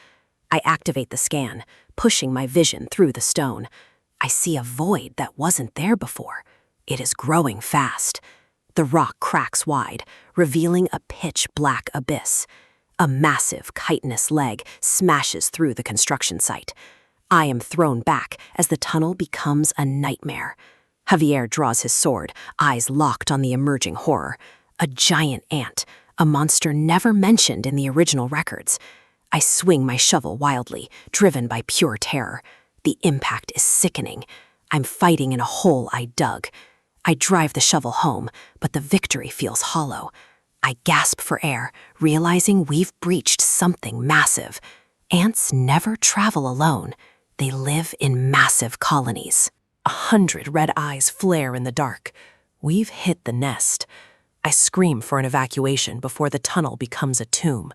I activate the scan, pushing my vision through the stone. I see a void that wasn't there before. It is growing fast. The rock cracks wide, revealing a pitch-black abyss. A massive chitinous leg smashes through the construction site. I am thrown back as the tunnel becomes a nightmare. Javier draws his sword, eyes locked on the emerging horror. A giant ant, a monster never mentioned in the original records. I swing my shovel wildly, driven by pure terror. The impact is sickening. I'm fighting in a hole I dug. I drive the shovel home, but the victory feels hollow. I gasp for air, realizing we've breached something massive. Ants never travel alone. They live in massive colonies. 100 red eyes flare in the dark. We've hit the nest. I scream for an evacuation before the tunnel becomes a tomb.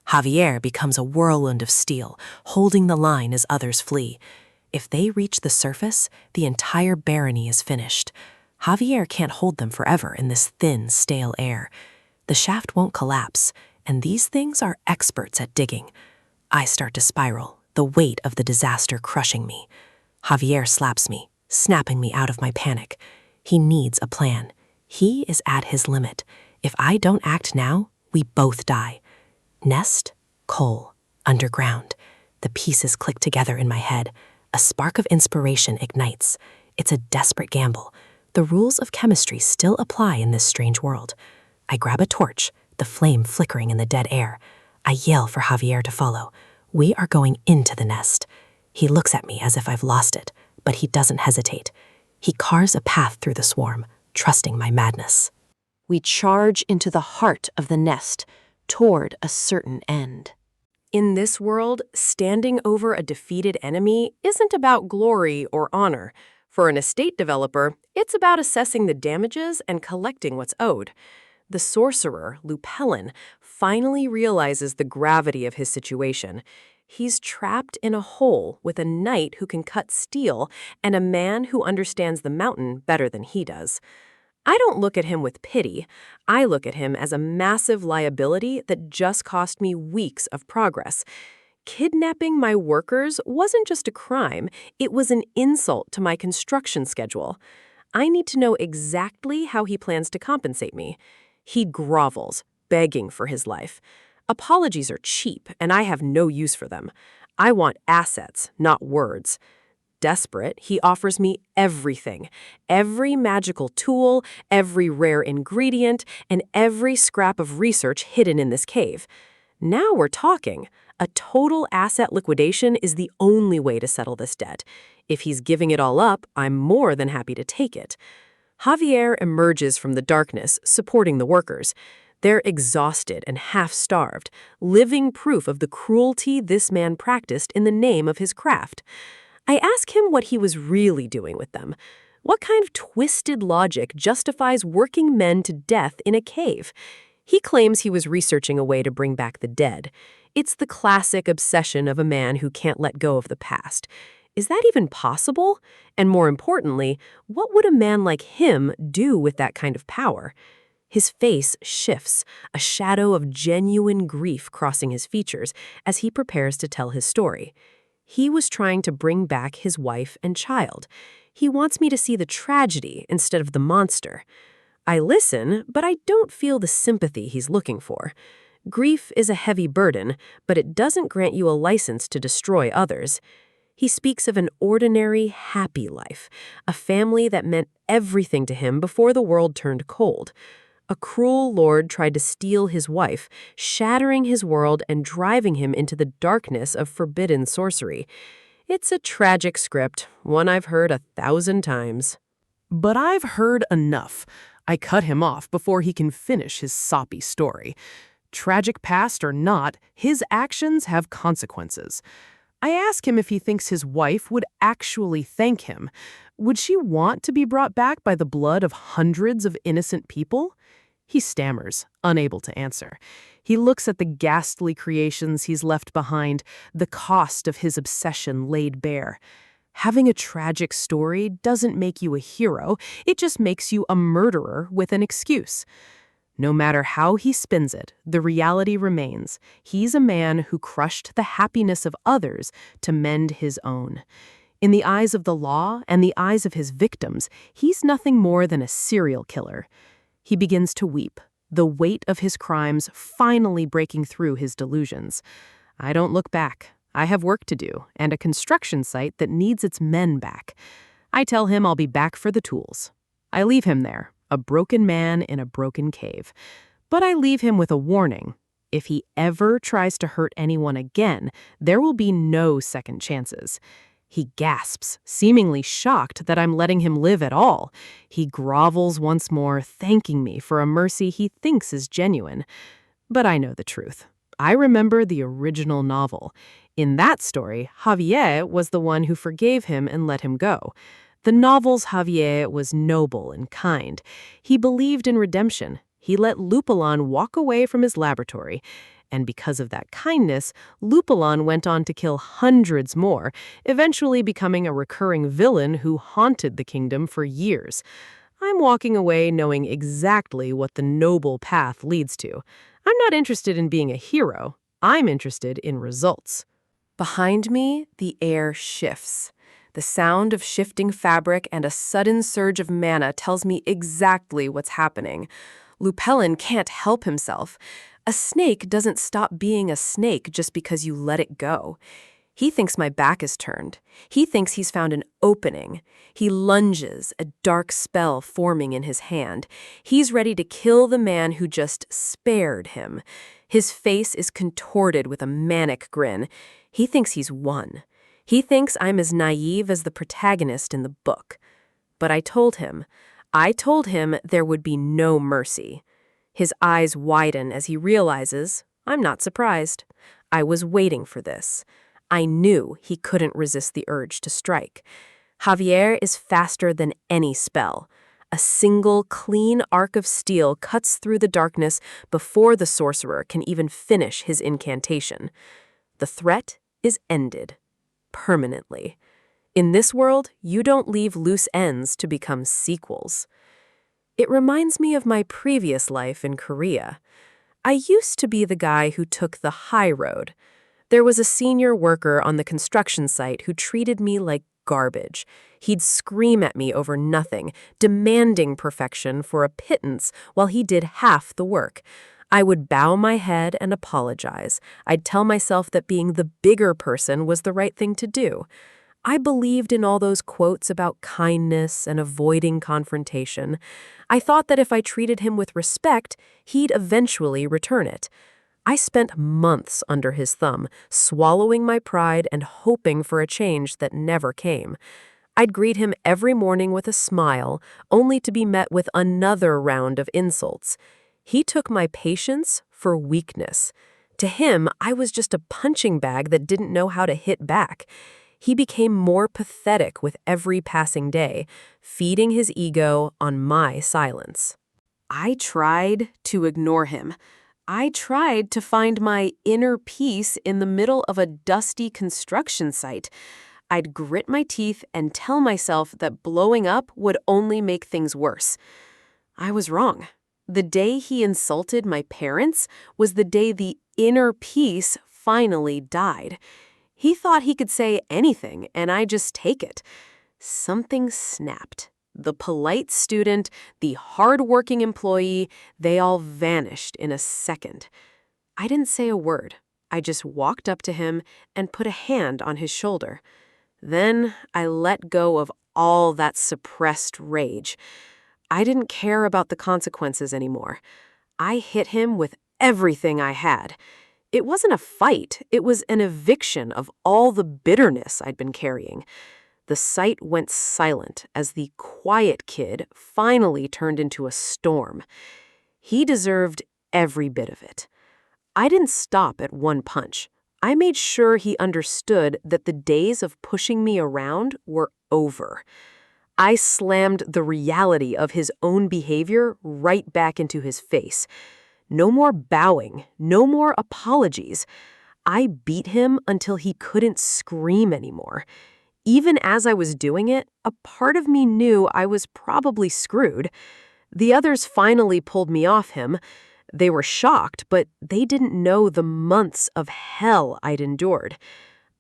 Javier becomes a whirlwind of steel, holding the line as others flee. If they reach the surface, the entire barony is finished. Javier can't hold them forever in this thin, stale air. The shaft won't collapse, and these things are experts at digging. I start to spiral, the weight of the disaster crushing me. Javier slaps me, snapping me out of my panic. He needs a plan. He is at his limit. If I don't act now, we both die. Nest, coal, underground. The pieces click together in my head. A spark of inspiration ignites. It's a desperate gamble. The rules of chemistry still apply in this strange world. I grab a torch, the flame flickering in the dead air. I yell for Javier to follow. We are going into the nest. He looks at me as if I've lost it, but he doesn't hesitate. He carves a path through the swarm, trusting my madness. We charge into the heart of the nest, toward a certain end. In this world, standing over a defeated enemy isn't about glory or honor. For an estate developer, it's about assessing the damages and collecting what's owed. The sorcerer, Lupellin, finally realizes the gravity of his situation. He's trapped in a hole with a knight who can cut steel and a man who understands the mountain better than he does. I don't look at him with pity. I look at him as a massive liability that just cost me weeks of progress. Kidnapping my workers wasn't just a crime, it was an insult to my construction schedule. I need to know exactly how he plans to compensate me. He grovels, begging for his life. Apologies are cheap, and I have no use for them. I want assets, not words. Desperate, he offers me everything. Every magical tool, every rare ingredient, and every scrap of research hidden in this cave. Now we're talking. A total asset liquidation is the only way to settle this debt. If he's giving it all up, I'm more than happy to take it. Javier emerges from the darkness, supporting the workers. They're exhausted and half-starved, living proof of the cruelty this man practiced in the name of his craft. I ask him what he was really doing with them. What kind of twisted logic justifies working men to death in a cave? He claims he was researching a way to bring back the dead. It's the classic obsession of a man who can't let go of the past. Is that even possible? And more importantly, what would a man like him do with that kind of power? His face shifts, a shadow of genuine grief crossing his features as he prepares to tell his story. He was trying to bring back his wife and child. He wants me to see the tragedy instead of the monster. I listen, but I don't feel the sympathy he's looking for. Grief is a heavy burden, but it doesn't grant you a license to destroy others. He speaks of an ordinary, happy life, a family that meant everything to him before the world turned cold. A cruel lord tried to steal his wife, shattering his world and driving him into the darkness of forbidden sorcery. It's a tragic script, one I've heard 1,000 times. But I've heard enough. I cut him off before he can finish his soppy story. Tragic past or not, his actions have consequences. I ask him if he thinks his wife would actually thank him. Would she want to be brought back by the blood of hundreds of innocent people? He stammers, unable to answer. He looks at the ghastly creations he's left behind, the cost of his obsession laid bare. Having a tragic story doesn't make you a hero, it just makes you a murderer with an excuse. No matter how he spins it, the reality remains. He's a man who crushed the happiness of others to mend his own. In the eyes of the law and the eyes of his victims, he's nothing more than a serial killer. He begins to weep, the weight of his crimes finally breaking through his delusions. I don't look back. I have work to do, and a construction site that needs its men back. I tell him I'll be back for the tools. I leave him there, a broken man in a broken cave. But I leave him with a warning. If he ever tries to hurt anyone again, there will be no second chances. He gasps, seemingly shocked that I'm letting him live at all. He grovels once more, thanking me for a mercy he thinks is genuine. But I know the truth. I remember the original novel. In that story, Javier was the one who forgave him and let him go. The novel's Javier was noble and kind. He believed in redemption. He let Lupulon walk away from his laboratory. And because of that kindness, Lupulon went on to kill hundreds more, eventually becoming a recurring villain who haunted the kingdom for years. I'm walking away knowing exactly what the noble path leads to. I'm not interested in being a hero. I'm interested in results. Behind me, the air shifts. The sound of shifting fabric and a sudden surge of mana tells me exactly what's happening. Lupulon can't help himself. A snake doesn't stop being a snake just because you let it go. He thinks my back is turned. He thinks he's found an opening. He lunges, a dark spell forming in his hand. He's ready to kill the man who just spared him. His face is contorted with a manic grin. He thinks he's won. He thinks I'm as naive as the protagonist in the book. But I told him there would be no mercy. His eyes widen as he realizes I'm not surprised. I was waiting for this. I knew he couldn't resist the urge to strike. Javier is faster than any spell. A single, clean arc of steel cuts through the darkness before the sorcerer can even finish his incantation. The threat is ended. Permanently. In this world, you don't leave loose ends to become sequels. It reminds me of my previous life in Korea. I used to be the guy who took the high road. There was a senior worker on the construction site who treated me like garbage. He'd scream at me over nothing, demanding perfection for a pittance while he did half the work. I would bow my head and apologize. I'd tell myself that being the bigger person was the right thing to do. I believed in all those quotes about kindness and avoiding confrontation. I thought that if I treated him with respect, he'd eventually return it. I spent months under his thumb, swallowing my pride and hoping for a change that never came. I'd greet him every morning with a smile, only to be met with another round of insults. He took my patience for weakness. To him, I was just a punching bag that didn't know how to hit back. He became more pathetic with every passing day, feeding his ego on my silence. I tried to ignore him. I tried to find my inner peace in the middle of a dusty construction site. I'd grit my teeth and tell myself that blowing up would only make things worse. I was wrong. The day he insulted my parents was the day the inner peace finally died. He thought he could say anything, and I just take it. Something snapped. The polite student, the hard-working employee, they all vanished in a second. I didn't say a word. I just walked up to him and put a hand on his shoulder. Then I let go of all that suppressed rage. I didn't care about the consequences anymore. I hit him with everything I had. It wasn't a fight, it was an eviction of all the bitterness I'd been carrying. The site went silent as the quiet kid finally turned into a storm. He deserved every bit of it. I didn't stop at one punch. I made sure he understood that the days of pushing me around were over. I slammed the reality of his own behavior right back into his face. No more bowing, no more apologies. I beat him until he couldn't scream anymore. Even as I was doing it, a part of me knew I was probably screwed. The others finally pulled me off him. They were shocked, but they didn't know the months of hell I'd endured.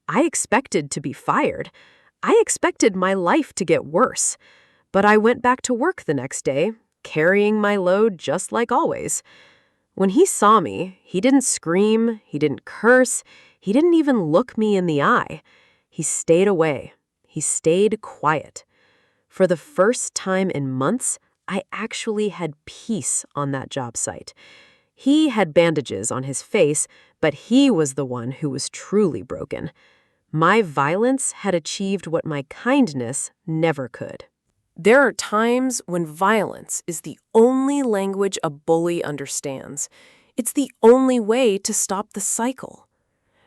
I expected to be fired. I expected my life to get worse. But I went back to work the next day, carrying my load just like always. When he saw me, he didn't scream, he didn't curse, he didn't even look me in the eye. He stayed away. He stayed quiet. For the first time in months, I actually had peace on that job site. He had bandages on his face, but he was the one who was truly broken. My violence had achieved what my kindness never could. There are times when violence is the only language a bully understands. It's the only way to stop the cycle.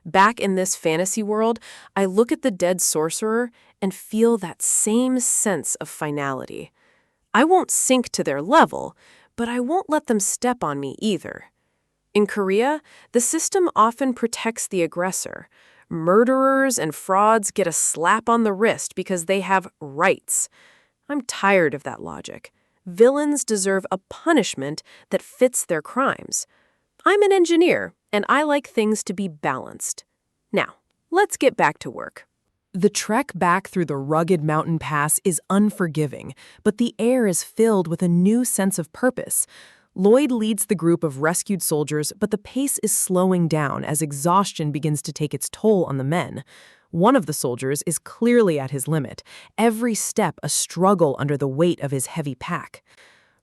Back in this fantasy world, I look at the dead sorcerer and feel that same sense of finality. I won't sink to their level, but I won't let them step on me either. In Korea, the system often protects the aggressor. Murderers and frauds get a slap on the wrist because they have rights. I'm tired of that logic. Villains deserve a punishment that fits their crimes. I'm an engineer, and I like things to be balanced. Now, let's get back to work. The trek back through the rugged mountain pass is unforgiving, but the air is filled with a new sense of purpose. Lloyd leads the group of rescued soldiers, but the pace is slowing down as exhaustion begins to take its toll on the men. One of the soldiers is clearly at his limit, every step a struggle under the weight of his heavy pack.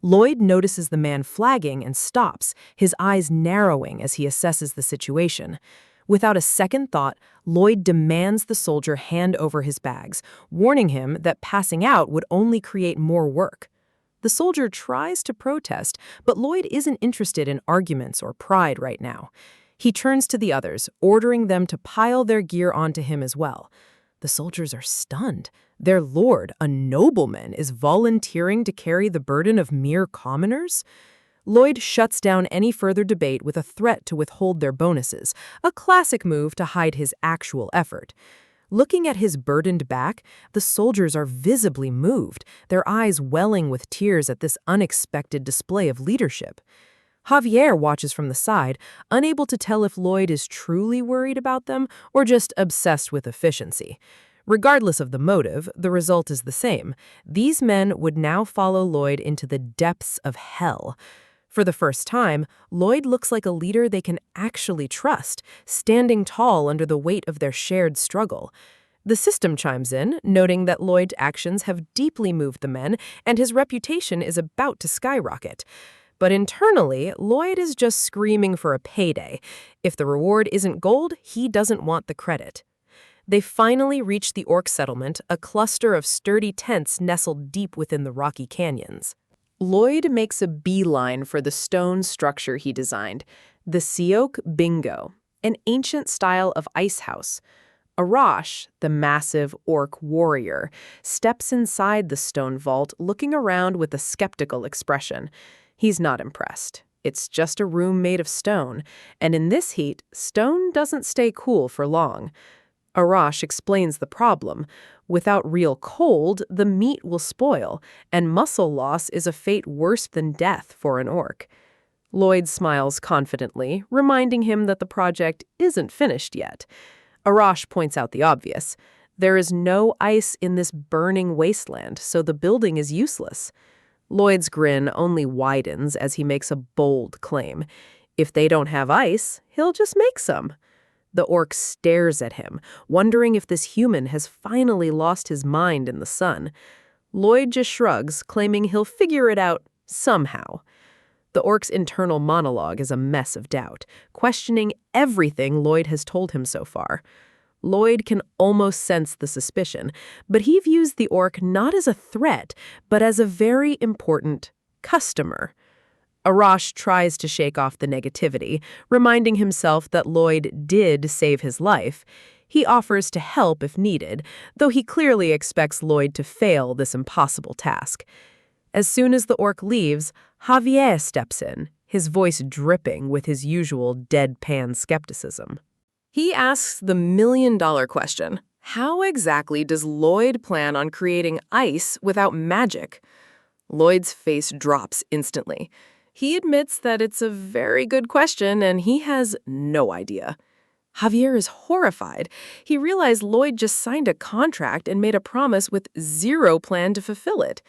Lloyd notices the man flagging and stops, his eyes narrowing as he assesses the situation. Without a second thought, Lloyd demands the soldier hand over his bags, warning him that passing out would only create more work. The soldier tries to protest, but Lloyd isn't interested in arguments or pride right now. He turns to the others, ordering them to pile their gear onto him as well. The soldiers are stunned. Their lord, a nobleman, is volunteering to carry the burden of mere commoners? Lloyd shuts down any further debate with a threat to withhold their bonuses, a classic move to hide his actual effort. Looking at his burdened back, the soldiers are visibly moved, their eyes welling with tears at this unexpected display of leadership. Javier watches from the side, unable to tell if Lloyd is truly worried about them or just obsessed with efficiency. Regardless of the motive, the result is the same. These men would now follow Lloyd into the depths of hell. For the first time, Lloyd looks like a leader they can actually trust, standing tall under the weight of their shared struggle. The system chimes in, noting that Lloyd's actions have deeply moved the men and his reputation is about to skyrocket. But internally, Lloyd is just screaming for a payday. If the reward isn't gold, he doesn't want the credit. They finally reach the orc settlement, a cluster of sturdy tents nestled deep within the rocky canyons. Lloyd makes a beeline for the stone structure he designed, the Siok Bingo, an ancient style of ice house. Arash, the massive orc warrior, steps inside the stone vault, looking around with a skeptical expression. He's not impressed. It's just a room made of stone, and in this heat, stone doesn't stay cool for long. Arash explains the problem. Without real cold, the meat will spoil, and muscle loss is a fate worse than death for an orc. Lloyd smiles confidently, reminding him that the project isn't finished yet. Arash points out the obvious. There is no ice in this burning wasteland, so the building is useless. Lloyd's grin only widens as he makes a bold claim. If they don't have ice, he'll just make some. The orc stares at him, wondering if this human has finally lost his mind in the sun. Lloyd just shrugs, claiming he'll figure it out somehow. The orc's internal monologue is a mess of doubt, questioning everything Lloyd has told him so far. Lloyd can almost sense the suspicion, but he views the orc not as a threat, but as a very important customer. Arash tries to shake off the negativity, reminding himself that Lloyd did save his life. He offers to help if needed, though he clearly expects Lloyd to fail this impossible task. As soon as the orc leaves, Javier steps in, his voice dripping with his usual deadpan skepticism. He asks the million-dollar question, how exactly does Lloyd plan on creating ice without magic? Lloyd's face drops instantly. He admits that it's a very good question and he has no idea. Javier is horrified. He realized Lloyd just signed a contract and made a promise with zero plan to fulfill it.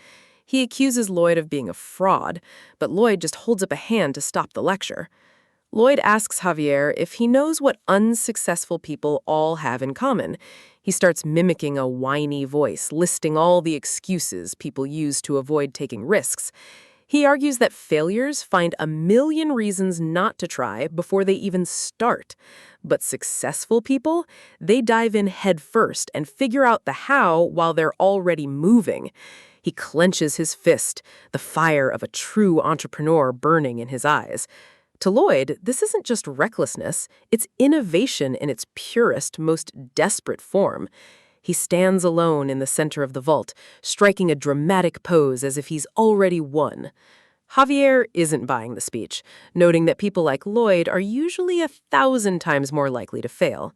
He accuses Lloyd of being a fraud, but Lloyd just holds up a hand to stop the lecture. Lloyd asks Javier if he knows what unsuccessful people all have in common. He starts mimicking a whiny voice, listing all the excuses people use to avoid taking risks. He argues that failures find a million reasons not to try before they even start. But successful people, they dive in head first and figure out the how while they're already moving. He clenches his fist, the fire of a true entrepreneur burning in his eyes. To Lloyd, this isn't just recklessness, it's innovation in its purest, most desperate form. He stands alone in the center of the vault, striking a dramatic pose as if he's already won. Javier isn't buying the speech, noting that people like Lloyd are usually 1,000 times more likely to fail.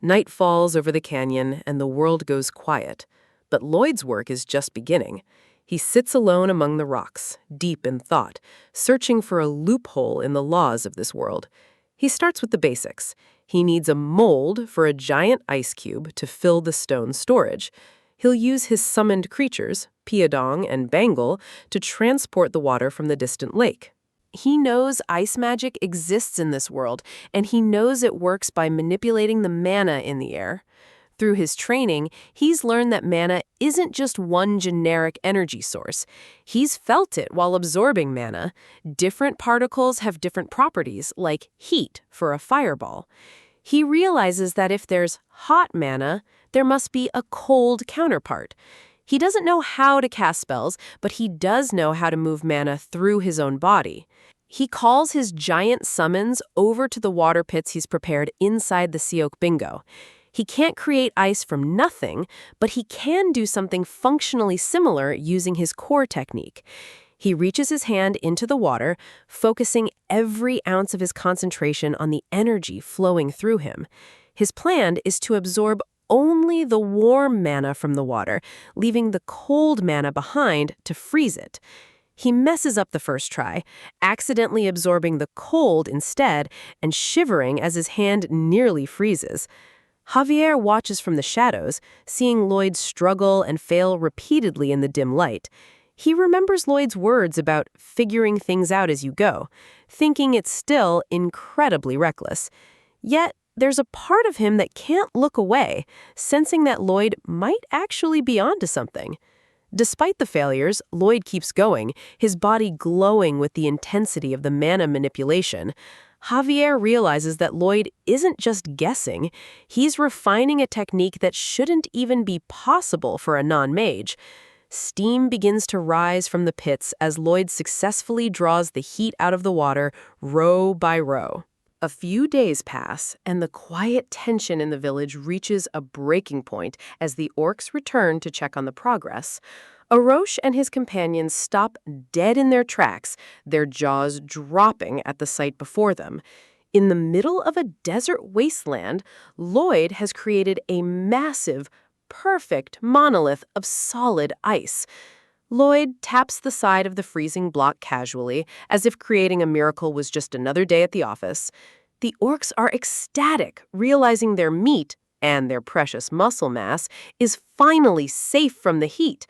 Night falls over the canyon and the world goes quiet. But Lloyd's work is just beginning. He sits alone among the rocks, deep in thought, searching for a loophole in the laws of this world. He starts with the basics. He needs a mold for a giant ice cube to fill the stone storage. He'll use his summoned creatures, Piadong and Bangle, to transport the water from the distant lake. He knows ice magic exists in this world, and he knows it works by manipulating the mana in the air. Through his training, he's learned that mana isn't just one generic energy source. He's felt it while absorbing mana. Different particles have different properties, like heat for a fireball. He realizes that if there's hot mana, there must be a cold counterpart. He doesn't know how to cast spells, but he does know how to move mana through his own body. He calls his giant summons over to the water pits he's prepared inside the Siok Bingo. He can't create ice from nothing, but he can do something functionally similar using his core technique. He reaches his hand into the water, focusing every ounce of his concentration on the energy flowing through him. His plan is to absorb only the warm mana from the water, leaving the cold mana behind to freeze it. He messes up the first try, accidentally absorbing the cold instead and shivering as his hand nearly freezes. Javier watches from the shadows, seeing Lloyd struggle and fail repeatedly in the dim light. He remembers Lloyd's words about figuring things out as you go, thinking it's still incredibly reckless. Yet, there's a part of him that can't look away, sensing that Lloyd might actually be onto something. Despite the failures, Lloyd keeps going, his body glowing with the intensity of the mana manipulation. Javier realizes that Lloyd isn't just guessing, he's refining a technique that shouldn't even be possible for a non-mage. Steam begins to rise from the pits as Lloyd successfully draws the heat out of the water row by row. A few days pass, and the quiet tension in the village reaches a breaking point as the orcs return to check on the progress. Orosh and his companions stop dead in their tracks, their jaws dropping at the sight before them. In the middle of a desert wasteland, Lloyd has created a massive, perfect monolith of solid ice. Lloyd taps the side of the freezing block casually, as if creating a miracle was just another day at the office. The orcs are ecstatic, realizing their meat, and their precious muscle mass, is finally safe from the heat.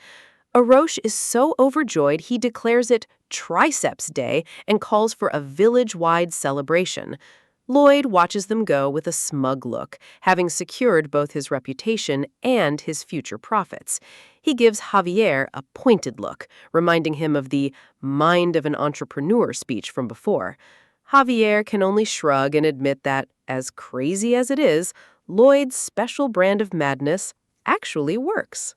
Orosh is so overjoyed he declares it Triceps Day and calls for a village-wide celebration. Lloyd watches them go with a smug look, having secured both his reputation and his future profits. He gives Javier a pointed look, reminding him of the mind of an entrepreneur speech from before. Javier can only shrug and admit that, as crazy as it is, Lloyd's special brand of madness actually works.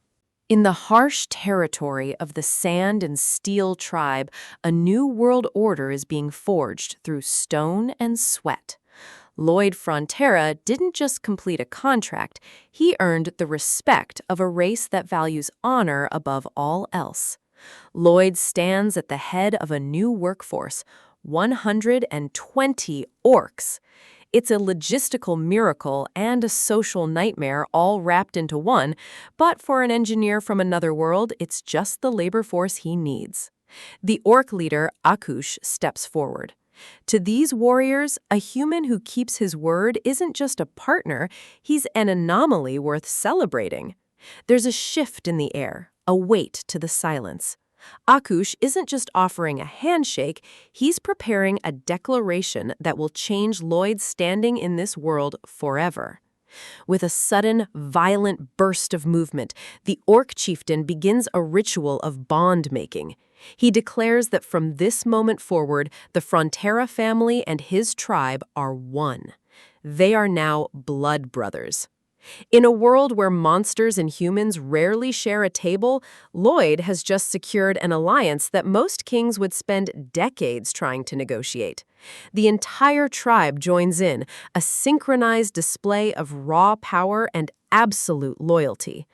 In the harsh territory of the Sand and Steel tribe, a new world order is being forged through stone and sweat. Lloyd Frontera didn't just complete a contract, he earned the respect of a race that values honor above all else. Lloyd stands at the head of a new workforce, 120 orcs. It's a logistical miracle and a social nightmare all wrapped into one, but for an engineer from another world, it's just the labor force he needs. The orc leader, Akush, steps forward. To these warriors, a human who keeps his word isn't just a partner, he's an anomaly worth celebrating. There's a shift in the air, a weight to the silence. Akush isn't just offering a handshake, he's preparing a declaration that will change Lloyd's standing in this world forever. With a sudden, violent burst of movement, the orc chieftain begins a ritual of bond-making. He declares that from this moment forward, the Frontera family and his tribe are one. They are now blood brothers. In a world where monsters and humans rarely share a table, Lloyd has just secured an alliance that most kings would spend decades trying to negotiate. The entire tribe joins in, a synchronized display of raw power and absolute loyalty.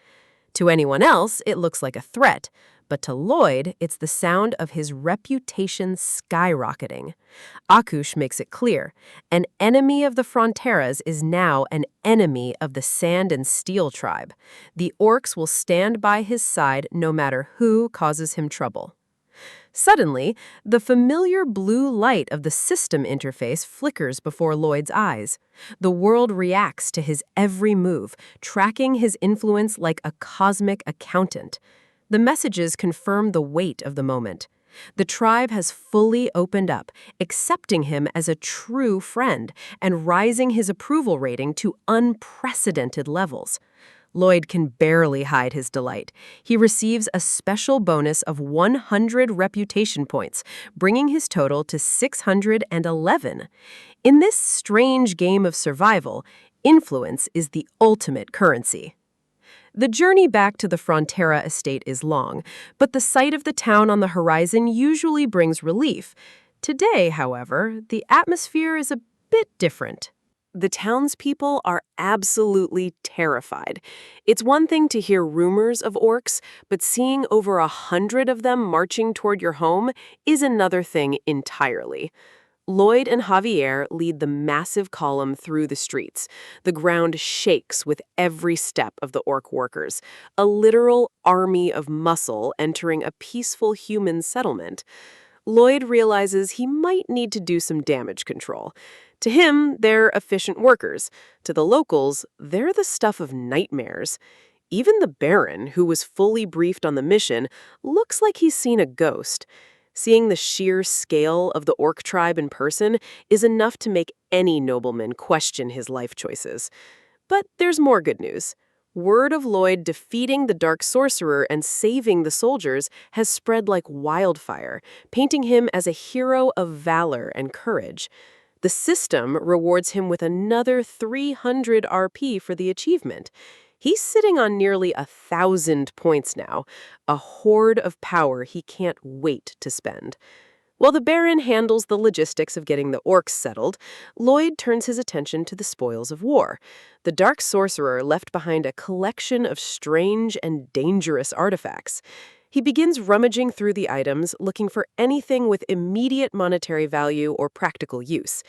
To anyone else, it looks like a threat, but to Lloyd, it's the sound of his reputation skyrocketing. Akush makes it clear. An enemy of the Fronteras is now an enemy of the Sand and Steel tribe. The orcs will stand by his side no matter who causes him trouble. Suddenly, the familiar blue light of the system interface flickers before Lloyd's eyes. The world reacts to his every move, tracking his influence like a cosmic accountant. The messages confirm the weight of the moment. The tribe has fully opened up, accepting him as a true friend and rising his approval rating to unprecedented levels. Lloyd can barely hide his delight. He receives a special bonus of 100 reputation points, bringing his total to 611. In this strange game of survival, influence is the ultimate currency. The journey back to the Frontera estate is long, but the sight of the town on the horizon usually brings relief. Today, however, the atmosphere is a bit different. The townspeople are absolutely terrified. It's one thing to hear rumors of orcs, but seeing over 100 of them marching toward your home is another thing entirely. Lloyd and Javier lead the massive column through the streets. The ground shakes with every step of the orc workers, a literal army of muscle entering a peaceful human settlement. Lloyd realizes he might need to do some damage control. To him, they're efficient workers. To the locals, they're the stuff of nightmares. Even the Baron, who was fully briefed on the mission, looks like he's seen a ghost. Seeing the sheer scale of the orc tribe in person is enough to make any nobleman question his life choices. But there's more good news. Word of Lloyd defeating the Dark Sorcerer and saving the soldiers has spread like wildfire, painting him as a hero of valor and courage. The system rewards him with another 300 RP for the achievement. He's sitting on nearly 1,000 points now, a hoard of power he can't wait to spend. While the Baron handles the logistics of getting the orcs settled, Lloyd turns his attention to the spoils of war. The Dark Sorcerer left behind a collection of strange and dangerous artifacts. He begins rummaging through the items, looking for anything with immediate monetary value or practical use.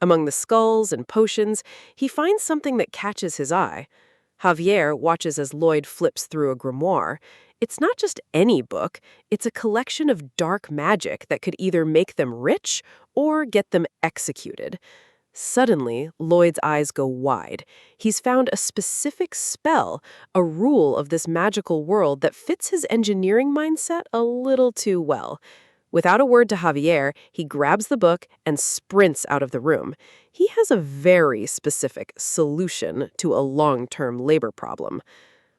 Among the skulls and potions, he finds something that catches his eye. Javier watches as Lloyd flips through a grimoire. It's not just any book, it's a collection of dark magic that could either make them rich or get them executed. Suddenly, Lloyd's eyes go wide. He's found a specific spell, a rule of this magical world that fits his engineering mindset a little too well. Without a word to Javier, he grabs the book and sprints out of the room. He has a very specific solution to a long-term labor problem.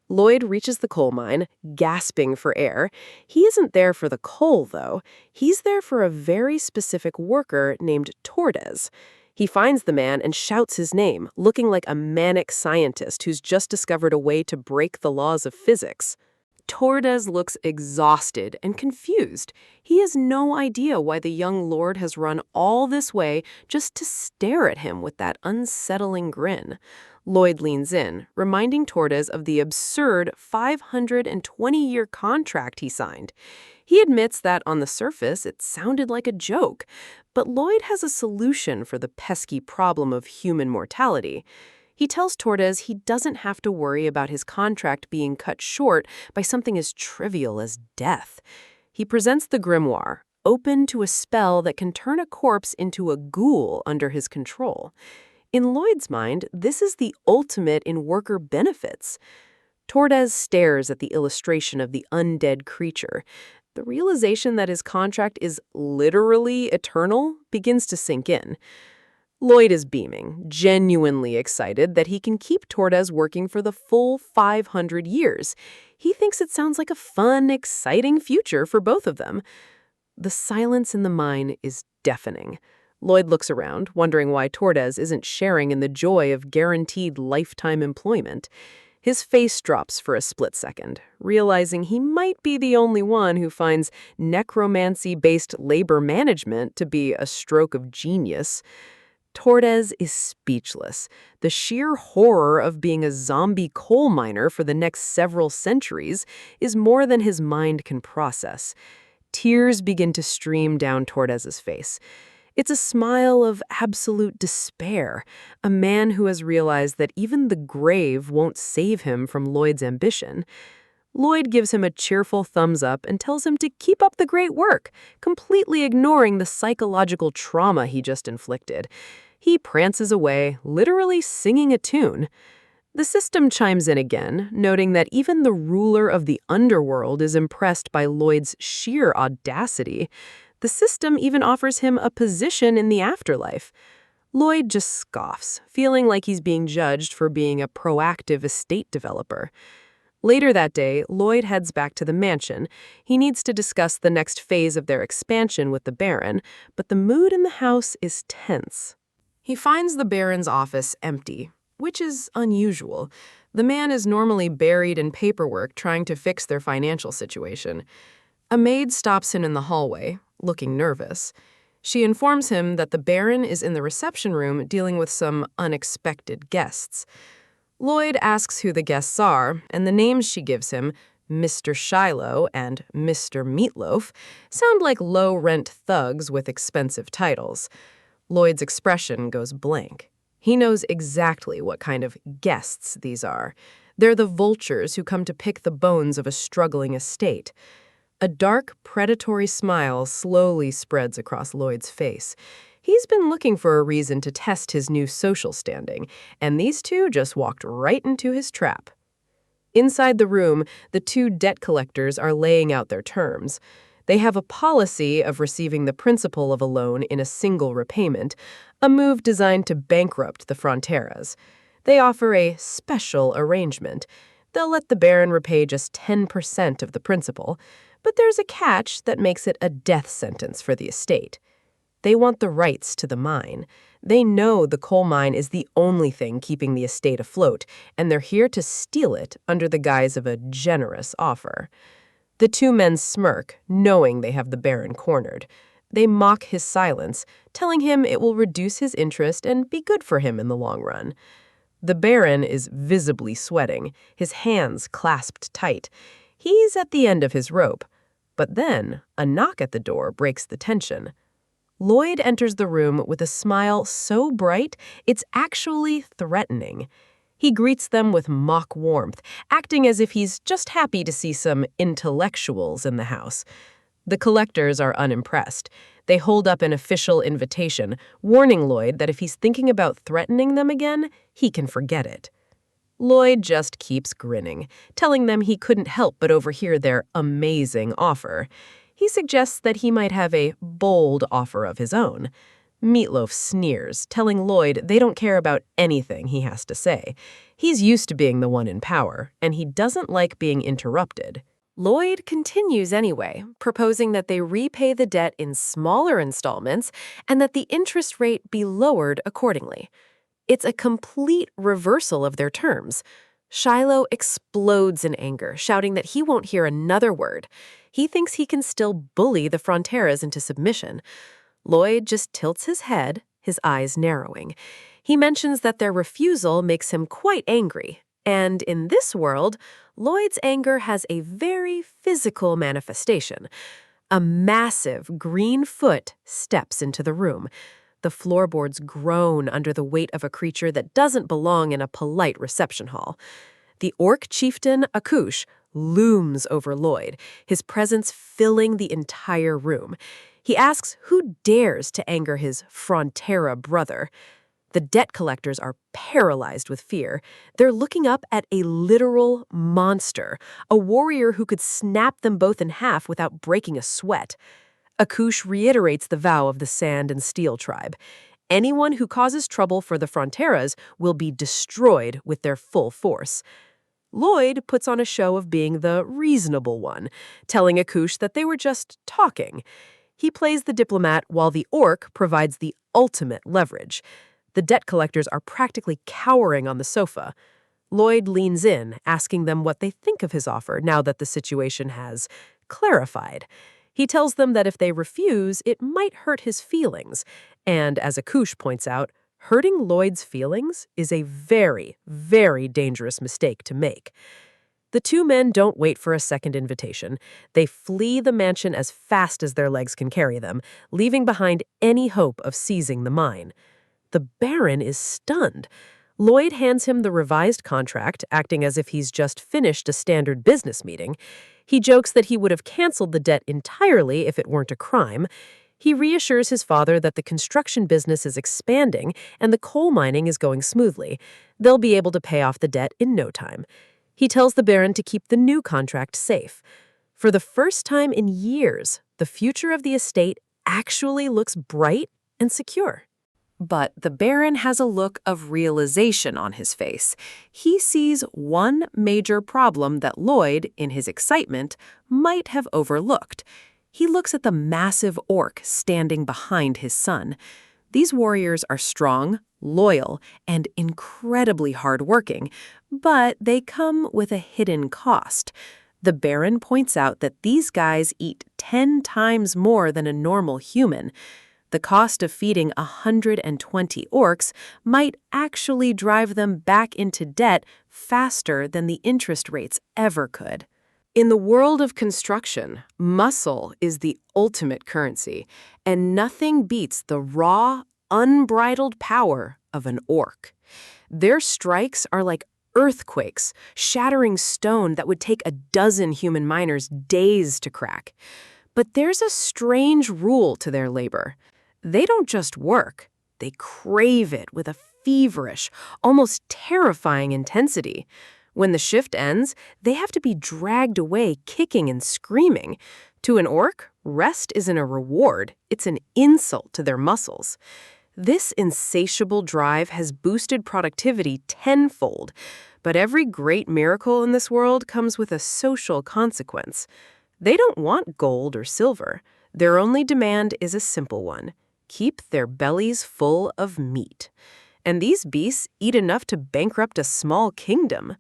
Lloyd reaches the coal mine, gasping for air. He isn't there for the coal, though. He's there for a very specific worker named Tordes. He finds the man and shouts his name, looking like a manic scientist who's just discovered a way to break the laws of physics. Tordes looks exhausted and confused. He has no idea why the young lord has run all this way just to stare at him with that unsettling grin. Lloyd leans in, reminding Tordes of the absurd 520-year contract he signed. He admits that on the surface it sounded like a joke, but Lloyd has a solution for the pesky problem of human mortality. He tells Tordes he doesn't have to worry about his contract being cut short by something as trivial as death. He presents the grimoire, open to a spell that can turn a corpse into a ghoul under his control. In Lloyd's mind, this is the ultimate in worker benefits. Tordes stares at the illustration of the undead creature. The realization that his contract is literally eternal begins to sink in. Lloyd is beaming, genuinely excited that he can keep Tordes working for the full 500 years. He thinks it sounds like a fun, exciting future for both of them. The silence in the mine is deafening. Lloyd looks around, wondering why Tordes isn't sharing in the joy of guaranteed lifetime employment. His face drops for a split second, realizing he might be the only one who finds necromancy-based labor management to be a stroke of genius. Tordes is speechless. The sheer horror of being a zombie coal miner for the next several centuries is more than his mind can process. Tears begin to stream down Tordes's face. It's a smile of absolute despair, a man who has realized that even the grave won't save him from Lloyd's ambition. Lloyd gives him a cheerful thumbs up and tells him to keep up the great work, completely ignoring the psychological trauma he just inflicted. He prances away, literally singing a tune. The system chimes in again, noting that even the ruler of the underworld is impressed by Lloyd's sheer audacity. The system even offers him a position in the afterlife. Lloyd just scoffs, feeling like he's being judged for being a proactive estate developer. Later that day, Lloyd heads back to the mansion. He needs to discuss the next phase of their expansion with the Baron, but the mood in the house is tense. He finds the Baron's office empty, which is unusual. The man is normally buried in paperwork trying to fix their financial situation. A maid stops him in the hallway, looking nervous. She informs him that the Baron is in the reception room dealing with some unexpected guests. Lloyd asks who the guests are, and the names she gives him, Mr. Shiloh and Mr. Meatloaf, sound like low-rent thugs with expensive titles. Lloyd's expression goes blank. He knows exactly what kind of guests these are. They're the vultures who come to pick the bones of a struggling estate. A dark, predatory smile slowly spreads across Lloyd's face. He's been looking for a reason to test his new social standing, and these two just walked right into his trap. Inside the room, the two debt collectors are laying out their terms. They have a policy of receiving the principal of a loan in a single repayment, a move designed to bankrupt the Fronteras. They offer a special arrangement. They'll let the Baron repay just 10% of the principal, but there's a catch that makes it a death sentence for the estate. They want the rights to the mine. They know the coal mine is the only thing keeping the estate afloat, and they're here to steal it under the guise of a generous offer. The two men smirk, knowing they have the Baron cornered. They mock his silence, telling him it will reduce his interest and be good for him in the long run. The Baron is visibly sweating, his hands clasped tight. He's at the end of his rope. But then, a knock at the door breaks the tension. Lloyd enters the room with a smile so bright, it's actually threatening. He greets them with mock warmth, acting as if he's just happy to see some intellectuals in the house. The collectors are unimpressed. They hold up an official invitation, warning Lloyd that if he's thinking about threatening them again, he can forget it. Lloyd just keeps grinning, telling them he couldn't help but overhear their amazing offer. He suggests that he might have a bold offer of his own. Meatloaf sneers, telling Lloyd they don't care about anything he has to say. He's used to being the one in power, and he doesn't like being interrupted. Lloyd continues anyway, proposing that they repay the debt in smaller installments and that the interest rate be lowered accordingly. It's a complete reversal of their terms. Shiloh explodes in anger, shouting that he won't hear another word. He thinks he can still bully the Fronteras into submission. Lloyd just tilts his head, his eyes narrowing. He mentions that their refusal makes him quite angry. And in this world, Lloyd's anger has a very physical manifestation. A massive green foot steps into the room. The floorboards groan under the weight of a creature that doesn't belong in a polite reception hall. The orc chieftain, Akush, looms over Lloyd, his presence filling the entire room. He asks who dares to anger his Frontera brother. The debt collectors are paralyzed with fear. They're looking up at a literal monster, a warrior who could snap them both in half without breaking a sweat. Akush reiterates the vow of the Sand and Steel tribe. Anyone who causes trouble for the Fronteras will be destroyed with their full force. Lloyd puts on a show of being the reasonable one, telling Akush that they were just talking. He plays the diplomat while the orc provides the ultimate leverage. The debt collectors are practically cowering on the sofa. Lloyd leans in, asking them what they think of his offer now that the situation has clarified. He tells them that if they refuse, it might hurt his feelings. And as Akush points out, hurting Lloyd's feelings is a very, very dangerous mistake to make. The two men don't wait for a second invitation. They flee the mansion as fast as their legs can carry them, leaving behind any hope of seizing the mine. The Baron is stunned. Lloyd hands him the revised contract, acting as if he's just finished a standard business meeting. He jokes that he would have canceled the debt entirely if it weren't a crime. He reassures his father that the construction business is expanding and the coal mining is going smoothly. They'll be able to pay off the debt in no time. He tells the Baron to keep the new contract safe. For the first time in years, the future of the estate actually looks bright and secure. But the Baron has a look of realization on his face. He sees one major problem that Lloyd, in his excitement, might have overlooked. He looks at the massive orc standing behind his son. These warriors are strong, loyal, and incredibly hardworking, but they come with a hidden cost. The Baron points out that these guys eat 10 times more than a normal human. The cost of feeding 120 orcs might actually drive them back into debt faster than the interest rates ever could. In the world of construction, muscle is the ultimate currency, and nothing beats the raw, unbridled power of an orc. Their strikes are like earthquakes, shattering stone that would take a dozen human miners days to crack. But there's a strange rule to their labor. They don't just work, they crave it with a feverish, almost terrifying intensity. When the shift ends, they have to be dragged away kicking and screaming. To an orc, rest isn't a reward, it's an insult to their muscles. This insatiable drive has boosted productivity tenfold, but every great miracle in this world comes with a social consequence. They don't want gold or silver. Their only demand is a simple one: keep their bellies full of meat. And these beasts eat enough to bankrupt a small kingdom.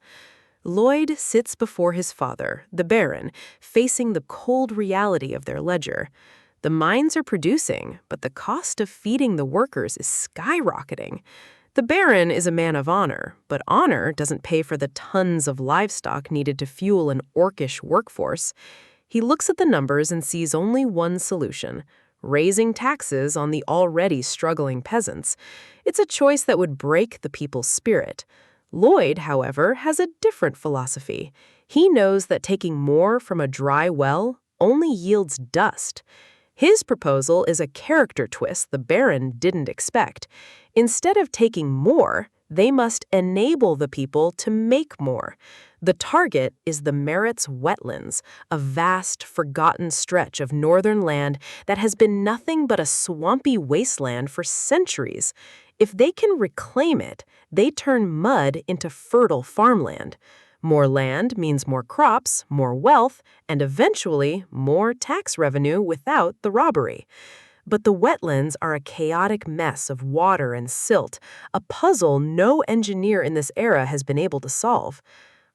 Lloyd sits before his father, the Baron, facing the cold reality of their ledger. The mines are producing, but the cost of feeding the workers is skyrocketing. The Baron is a man of honor, but honor doesn't pay for the tons of livestock needed to fuel an orcish workforce. He looks at the numbers and sees only one solution: raising taxes on the already struggling peasants. It's a choice that would break the people's spirit. Lloyd, however, has a different philosophy. He knows that taking more from a dry well only yields dust. His proposal is a character twist the Baron didn't expect. Instead of taking more, they must enable the people to make more. The target is the Merit's wetlands, a vast, forgotten stretch of northern land that has been nothing but a swampy wasteland for centuries. If they can reclaim it, they turn mud into fertile farmland. More land means more crops, more wealth, and eventually more tax revenue without the robbery. But the wetlands are a chaotic mess of water and silt, a puzzle no engineer in this era has been able to solve.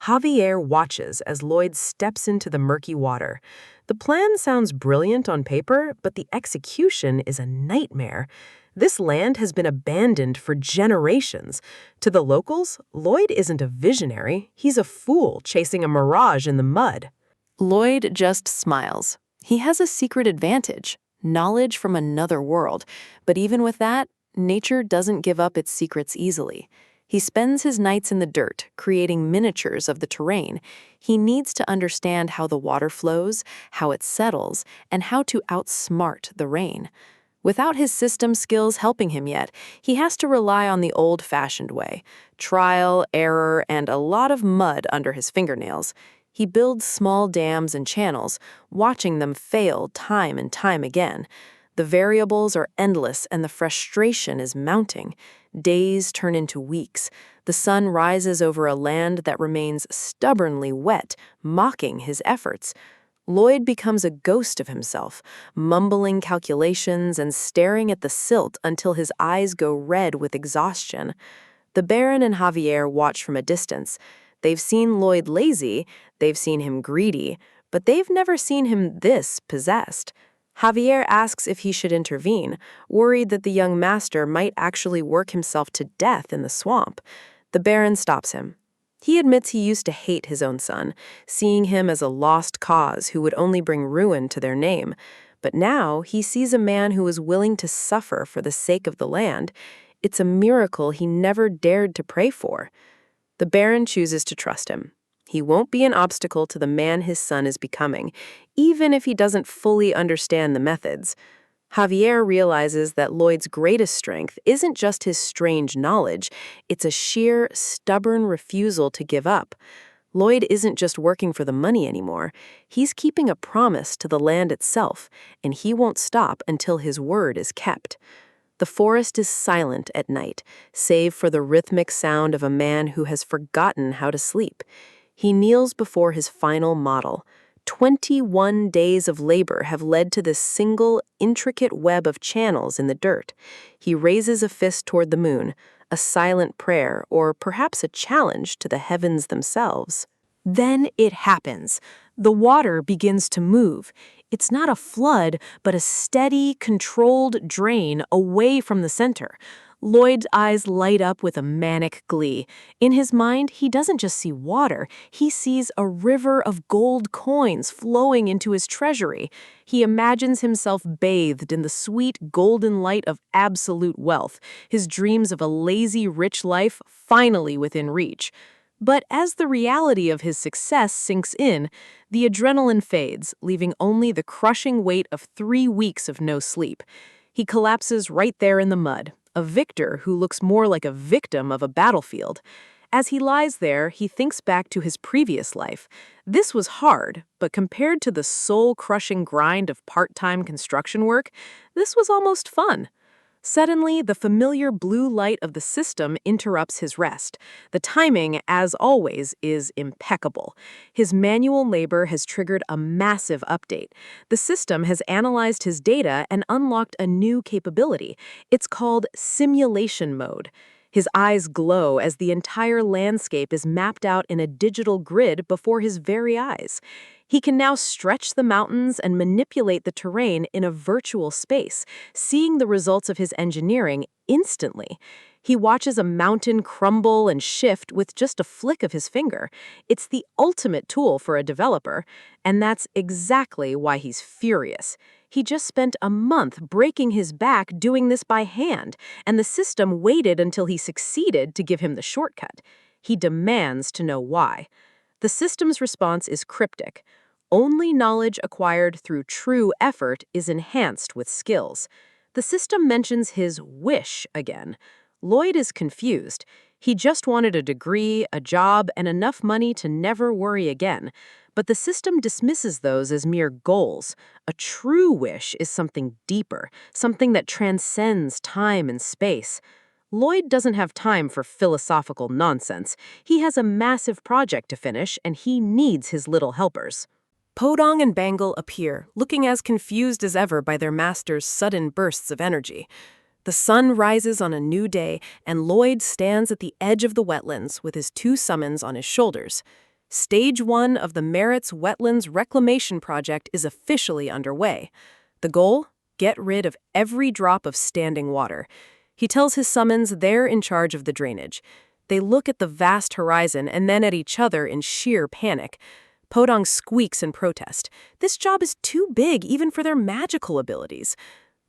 Javier watches as Lloyd steps into the murky water. The plan sounds brilliant on paper, but the execution is a nightmare. This land has been abandoned for generations. To the locals, Lloyd isn't a visionary. He's a fool chasing a mirage in the mud. Lloyd just smiles. He has a secret advantage: knowledge from another world. But even with that, nature doesn't give up its secrets easily. He spends his nights in the dirt, creating miniatures of the terrain. He needs to understand how the water flows, how it settles, and how to outsmart the rain. Without his system skills helping him yet, he has to rely on the old-fashioned way: trial, error, and a lot of mud under his fingernails. He builds small dams and channels, watching them fail time and time again. The variables are endless and the frustration is mounting. Days turn into weeks. The sun rises over a land that remains stubbornly wet, mocking his efforts. Lloyd becomes a ghost of himself, mumbling calculations and staring at the silt until his eyes go red with exhaustion. The Baron and Javier watch from a distance. They've seen Lloyd lazy, they've seen him greedy, but they've never seen him this possessed. Javier asks if he should intervene, worried that the young master might actually work himself to death in the swamp. The Baron stops him. He admits he used to hate his own son, seeing him as a lost cause who would only bring ruin to their name. But now he sees a man who is willing to suffer for the sake of the land. It's a miracle he never dared to pray for. The Baron chooses to trust him. He won't be an obstacle to the man his son is becoming, even if he doesn't fully understand the methods. Javier realizes that Lloyd's greatest strength isn't just his strange knowledge, it's a sheer, stubborn refusal to give up. Lloyd isn't just working for the money anymore, he's keeping a promise to the land itself, and he won't stop until his word is kept. The forest is silent at night, save for the rhythmic sound of a man who has forgotten how to sleep. He kneels before his final model. 21 days of labor have led to this single, intricate web of channels in the dirt. He raises a fist toward the moon, a silent prayer, or perhaps a challenge to the heavens themselves. Then it happens. The water begins to move. It's not a flood, but a steady, controlled drain away from the center. Lloyd's eyes light up with a manic glee. In his mind, he doesn't just see water, he sees a river of gold coins flowing into his treasury. He imagines himself bathed in the sweet golden light of absolute wealth, his dreams of a lazy, rich life finally within reach. But as the reality of his success sinks in, the adrenaline fades, leaving only the crushing weight of 3 weeks of no sleep. He collapses right there in the mud, a victor who looks more like a victim of a battlefield. As he lies there, he thinks back to his previous life. This was hard, but compared to the soul-crushing grind of part-time construction work, this was almost fun. Suddenly, the familiar blue light of the system interrupts his rest. The timing, as always, is impeccable. His manual labor has triggered a massive update. The system has analyzed his data and unlocked a new capability. It's called simulation mode. His eyes glow as the entire landscape is mapped out in a digital grid before his very eyes. He can now stretch the mountains and manipulate the terrain in a virtual space, seeing the results of his engineering instantly. He watches a mountain crumble and shift with just a flick of his finger. It's the ultimate tool for a developer, and that's exactly why he's furious. He just spent a month breaking his back doing this by hand, and the system waited until he succeeded to give him the shortcut. He demands to know why. The system's response is cryptic. Only knowledge acquired through true effort is enhanced with skills. The system mentions his wish again. Lloyd is confused. He just wanted a degree, a job, and enough money to never worry again. But the system dismisses those as mere goals. A true wish is something deeper, something that transcends time and space. Lloyd doesn't have time for philosophical nonsense. He has a massive project to finish, and he needs his little helpers. Podong and Bangle appear, looking as confused as ever by their master's sudden bursts of energy. The sun rises on a new day, and Lloyd stands at the edge of the wetlands with his 2 summons on his shoulders. Stage 1 of the Merritt's Wetlands Reclamation Project is officially underway. The goal? Get rid of every drop of standing water. He tells his summons they're in charge of the drainage. They look at the vast horizon and then at each other in sheer panic. Podong squeaks in protest. This job is too big even for their magical abilities.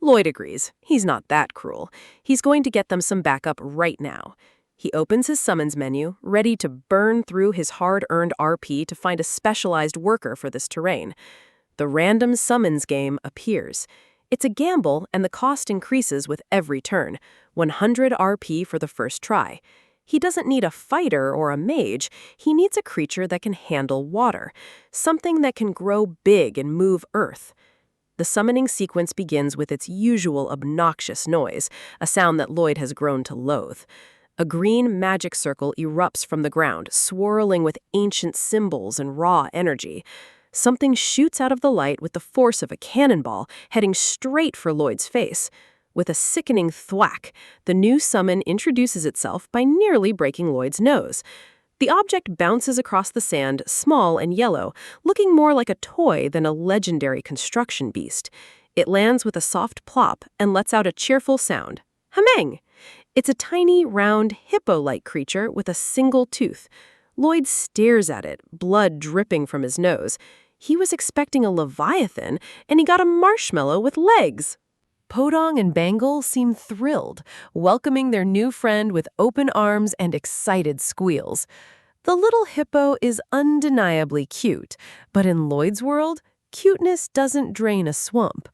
Lloyd agrees. He's not that cruel. He's going to get them some backup right now. He opens his summons menu, ready to burn through his hard-earned RP to find a specialized worker for this terrain. The random summons game appears. It's a gamble, and the cost increases with every turn, 100 RP for the first try. He doesn't need a fighter or a mage, he needs a creature that can handle water, something that can grow big and move earth. The summoning sequence begins with its usual obnoxious noise, a sound that Lloyd has grown to loathe. A green magic circle erupts from the ground, swirling with ancient symbols and raw energy. Something shoots out of the light with the force of a cannonball, heading straight for Lloyd's face. With a sickening thwack, the new summon introduces itself by nearly breaking Lloyd's nose. The object bounces across the sand, small and yellow, looking more like a toy than a legendary construction beast. It lands with a soft plop and lets out a cheerful sound. Hameng! It's a tiny, round, hippo-like creature with a single tooth. Lloyd stares at it, blood dripping from his nose. He was expecting a leviathan, and he got a marshmallow with legs. Podong and Bangle seem thrilled, welcoming their new friend with open arms and excited squeals. The little hippo is undeniably cute, but in Lloyd's world, cuteness doesn't drain a swamp.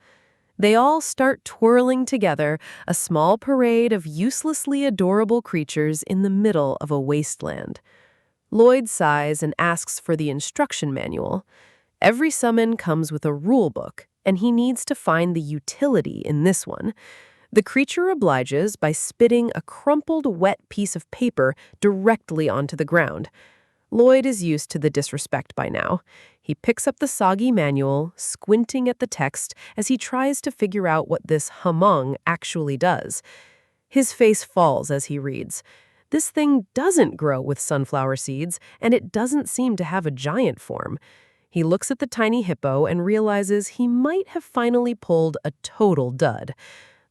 They all start twirling together, a small parade of uselessly adorable creatures in the middle of a wasteland. Lloyd sighs and asks for the instruction manual. Every summon comes with a rule book, and he needs to find the utility in this one. The creature obliges by spitting a crumpled, wet piece of paper directly onto the ground. Lloyd is used to the disrespect by now. He picks up the soggy manual, squinting at the text as he tries to figure out what this hamong actually does. His face falls as he reads. This thing doesn't grow with sunflower seeds, and it doesn't seem to have a giant form. He looks at the tiny hippo and realizes he might have finally pulled a total dud.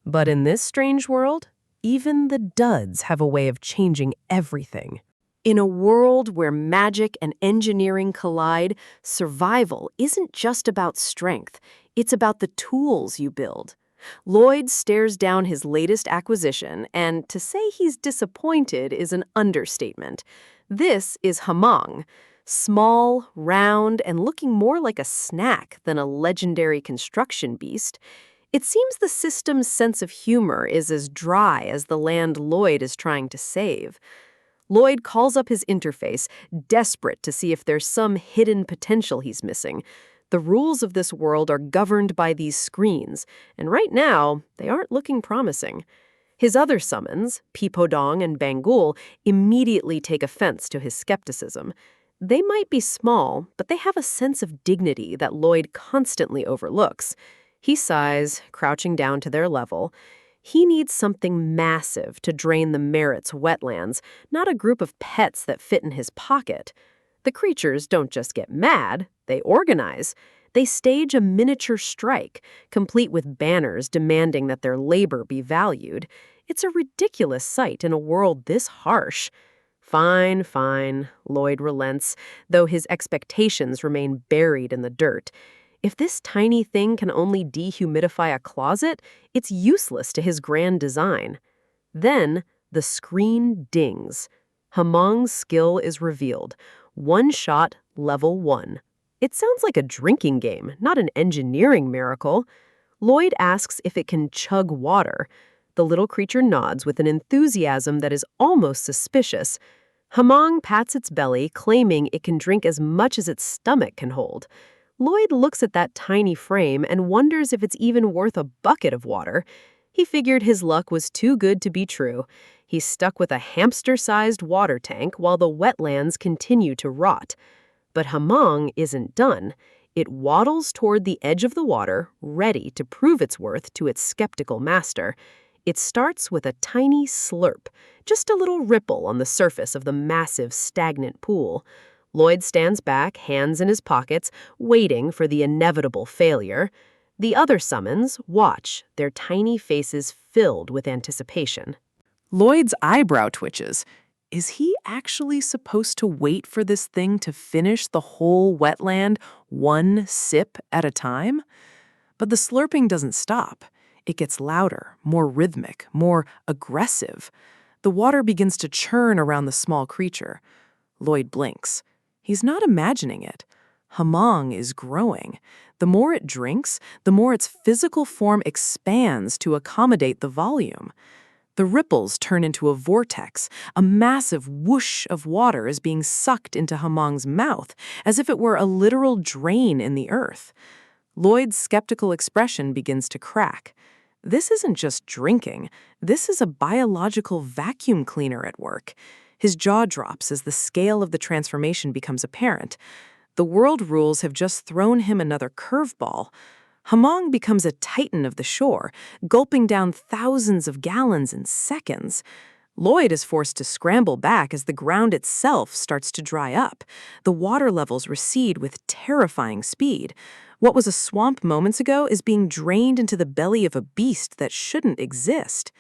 But in this strange world, even the duds have a way of changing everything. In a world where magic and engineering collide, survival isn't just about strength. It's about the tools you build. Lloyd stares down his latest acquisition, and to say he's disappointed is an understatement. This is hamong. Small, round, and looking more like a snack than a legendary construction beast. It seems the system's sense of humor is as dry as the land Lloyd is trying to save. Lloyd calls up his interface, desperate to see if there's some hidden potential he's missing. The rules of this world are governed by these screens, and right now, they aren't looking promising. His other summons, Podong and Bangle, immediately take offense to his skepticism. They might be small, but they have a sense of dignity that Lloyd constantly overlooks. He sighs, crouching down to their level. He needs something massive to drain the Merit's wetlands, not a group of pets that fit in his pocket. The creatures don't just get mad, they organize. They stage a miniature strike, complete with banners demanding that their labor be valued. It's a ridiculous sight in a world this harsh. Fine, Lloyd relents, though his expectations remain buried in the dirt. If this tiny thing can only dehumidify a closet, it's useless to his grand design. Then, the screen dings. Hamong's skill is revealed. One shot, level 1. It sounds like a drinking game, not an engineering miracle. Lloyd asks if it can chug water. The little creature nods with an enthusiasm that is almost suspicious. Hamong pats its belly, claiming it can drink as much as its stomach can hold. Lloyd looks at that tiny frame and wonders if it's even worth a bucket of water. He figured his luck was too good to be true. He's stuck with a hamster-sized water tank while the wetlands continue to rot. But Hamong isn't done. It waddles toward the edge of the water, ready to prove its worth to its skeptical master. It starts with a tiny slurp, just a little ripple on the surface of the massive, stagnant pool. Lloyd stands back, hands in his pockets, waiting for the inevitable failure. The other summons watch, their tiny faces filled with anticipation. Lloyd's eyebrow twitches. Is he actually supposed to wait for this thing to finish the whole wetland one sip at a time? But the slurping doesn't stop. It gets louder, more rhythmic, more aggressive. The water begins to churn around the small creature. Lloyd blinks. He's not imagining it. Hamong is growing. The more it drinks, the more its physical form expands to accommodate the volume. The ripples turn into a vortex. A massive whoosh of water is being sucked into Hamong's mouth, as if it were a literal drain in the earth. Lloyd's skeptical expression begins to crack. This isn't just drinking. This is a biological vacuum cleaner at work. His jaw drops as the scale of the transformation becomes apparent. The world rules have just thrown him another curveball. Hamong becomes a titan of the shore, gulping down thousands of gallons in seconds. Lloyd is forced to scramble back as the ground itself starts to dry up. The water levels recede with terrifying speed. What was a swamp moments ago is being drained into the belly of a beast that shouldn't exist.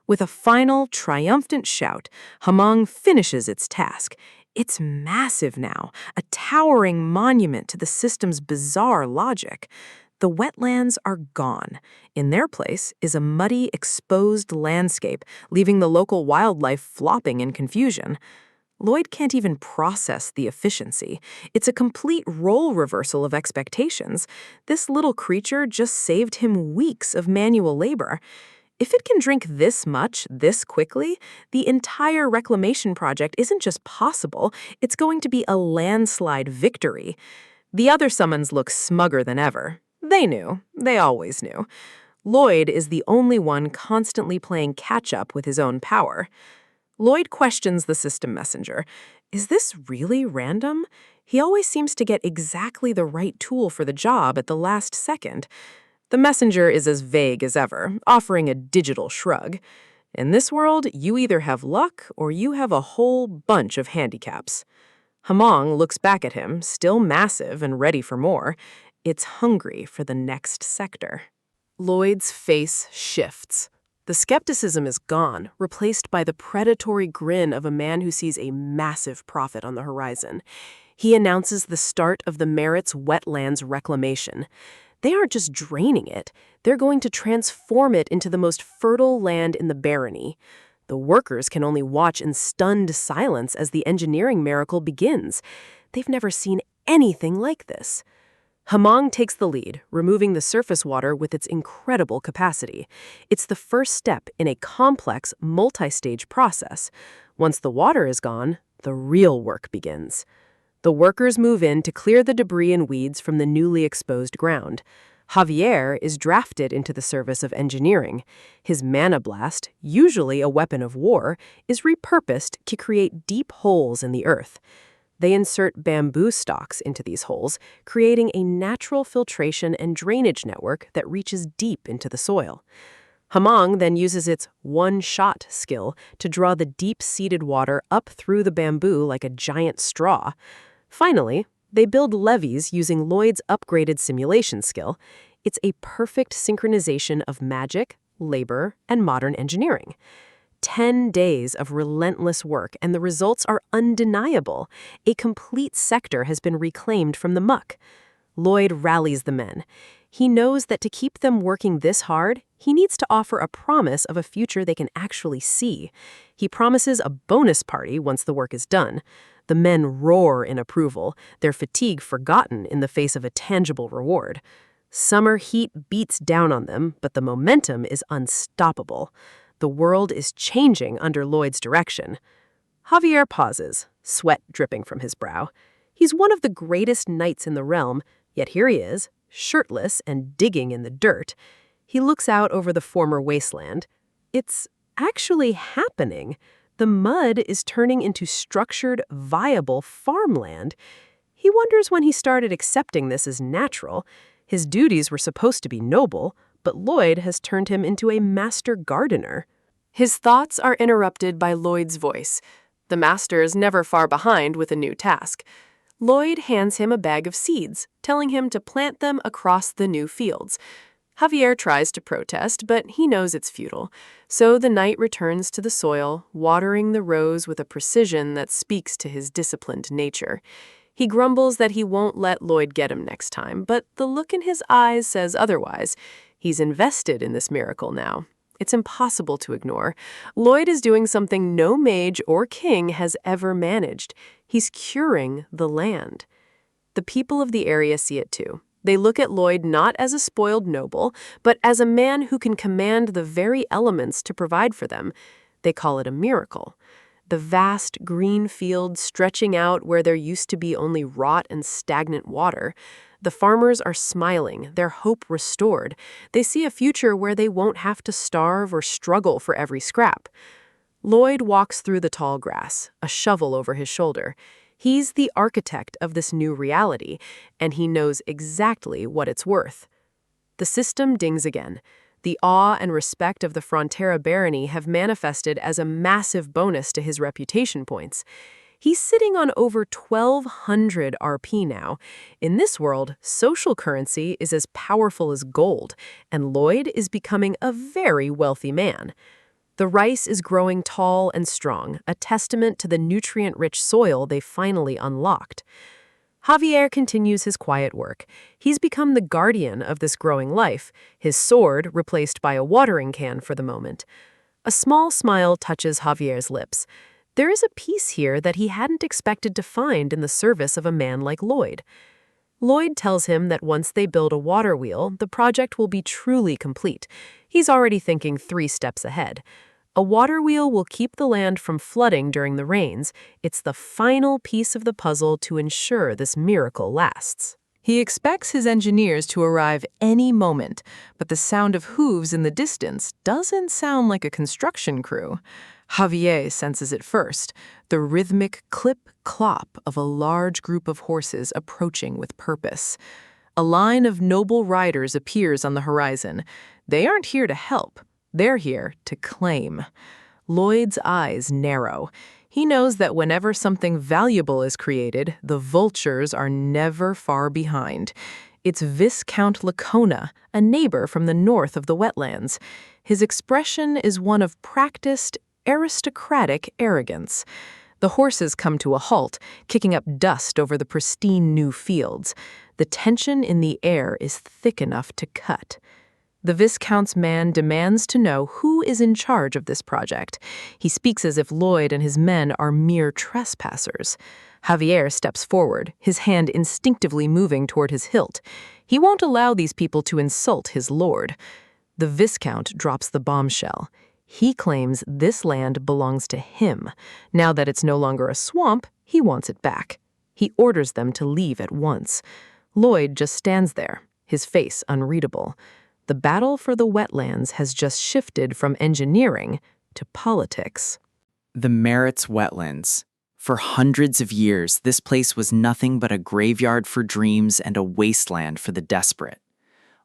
With a final, triumphant shout, Hamong finishes its task. It's massive now, a towering monument to the system's bizarre logic. The wetlands are gone. In their place is a muddy, exposed landscape, leaving the local wildlife flopping in confusion. Lloyd can't even process the efficiency. It's a complete role reversal of expectations. This little creature just saved him weeks of manual labor. If it can drink this much, this quickly, the entire reclamation project isn't just possible, it's going to be a landslide victory. The other summons look smugger than ever. They knew. They always knew. Lloyd is the only one constantly playing catch-up with his own power. Lloyd questions the system messenger. Is this really random? He always seems to get exactly the right tool for the job at the last second. The messenger is as vague as ever, offering a digital shrug. In this world, you either have luck or you have a whole bunch of handicaps. Hamong looks back at him, still massive and ready for more. It's hungry for the next sector. Lloyd's face shifts. The skepticism is gone, replaced by the predatory grin of a man who sees a massive profit on the horizon. He announces the start of the Merit's wetlands reclamation. They aren't just draining it, they're going to transform it into the most fertile land in the barony. The workers can only watch in stunned silence as the engineering miracle begins. They've never seen anything like this. Hamong takes the lead, removing the surface water with its incredible capacity. It's the first step in a complex, multi-stage process. Once the water is gone, the real work begins. The workers move in to clear the debris and weeds from the newly exposed ground. Javier is drafted into the service of engineering. His mana blast, usually a weapon of war, is repurposed to create deep holes in the earth. They insert bamboo stalks into these holes, creating a natural filtration and drainage network that reaches deep into the soil. Hamong then uses its one-shot skill to draw the deep-seated water up through the bamboo like a giant straw. Finally, they build levees using Lloyd's upgraded simulation skill. It's a perfect synchronization of magic, labor, and modern engineering. 10 days of relentless work, and the results are undeniable. A complete sector has been reclaimed from the muck. Lloyd rallies the men. He knows that to keep them working this hard, he needs to offer a promise of a future they can actually see. He promises a bonus party once the work is done. The men roar in approval, their fatigue forgotten in the face of a tangible reward. Summer heat beats down on them, but the momentum is unstoppable. The world is changing under Lloyd's direction. Javier pauses, sweat dripping from his brow. He's one of the greatest knights in the realm, yet here he is, shirtless and digging in the dirt. He looks out over the former wasteland. It's actually happening. The mud is turning into structured, viable farmland. He wonders when he started accepting this as natural. His duties were supposed to be noble, but Lloyd has turned him into a master gardener. His thoughts are interrupted by Lloyd's voice. The master is never far behind with a new task. Lloyd hands him a bag of seeds, telling him to plant them across the new fields. Javier tries to protest, but he knows it's futile. So the knight returns to the soil, watering the rows with a precision that speaks to his disciplined nature. He grumbles that he won't let Lloyd get him next time, but the look in his eyes says otherwise. He's invested in this miracle now. It's impossible to ignore. Lloyd is doing something no mage or king has ever managed. He's curing the land. The people of the area see it too. They look at Lloyd not as a spoiled noble, but as a man who can command the very elements to provide for them. They call it a miracle. The vast green fields stretching out where there used to be only rot and stagnant water. The farmers are smiling, their hope restored. They see a future where they won't have to starve or struggle for every scrap. Lloyd walks through the tall grass, a shovel over his shoulder. He's the architect of this new reality, and he knows exactly what it's worth. The system dings again. The awe and respect of the Frontera barony have manifested as a massive bonus to his reputation points. He's sitting on over 1,200 RP now. In this world, social currency is as powerful as gold, and Lloyd is becoming a very wealthy man. The rice is growing tall and strong, a testament to the nutrient-rich soil they finally unlocked. Javier continues his quiet work. He's become the guardian of this growing life, his sword replaced by a watering can for the moment. A small smile touches Javier's lips. There is a peace here that he hadn't expected to find in the service of a man like Lloyd. Lloyd tells him that once they build a water wheel, the project will be truly complete. He's already thinking 3 steps ahead. A water wheel will keep the land from flooding during the rains. It's the final piece of the puzzle to ensure this miracle lasts. He expects his engineers to arrive any moment, but the sound of hooves in the distance doesn't sound like a construction crew. Javier senses it first, the rhythmic clip-clop of a large group of horses approaching with purpose. A line of noble riders appears on the horizon. They aren't here to help. They're here to claim. Lloyd's eyes narrow. He knows that whenever something valuable is created, the vultures are never far behind. It's Viscount Lacona, a neighbor from the north of the wetlands. His expression is one of practiced, aristocratic arrogance. The horses come to a halt, kicking up dust over the pristine new fields. The tension in the air is thick enough to cut. The Viscount's man demands to know who is in charge of this project. He speaks as if Lloyd and his men are mere trespassers. Javier steps forward, his hand instinctively moving toward his hilt. He won't allow these people to insult his lord. The Viscount drops the bombshell. He claims this land belongs to him. Now that it's no longer a swamp, he wants it back. He orders them to leave at once. Lloyd just stands there, his face unreadable. The battle for the wetlands has just shifted from engineering to politics. The Merritt's Wetlands. For hundreds of years, this place was nothing but a graveyard for dreams and a wasteland for the desperate.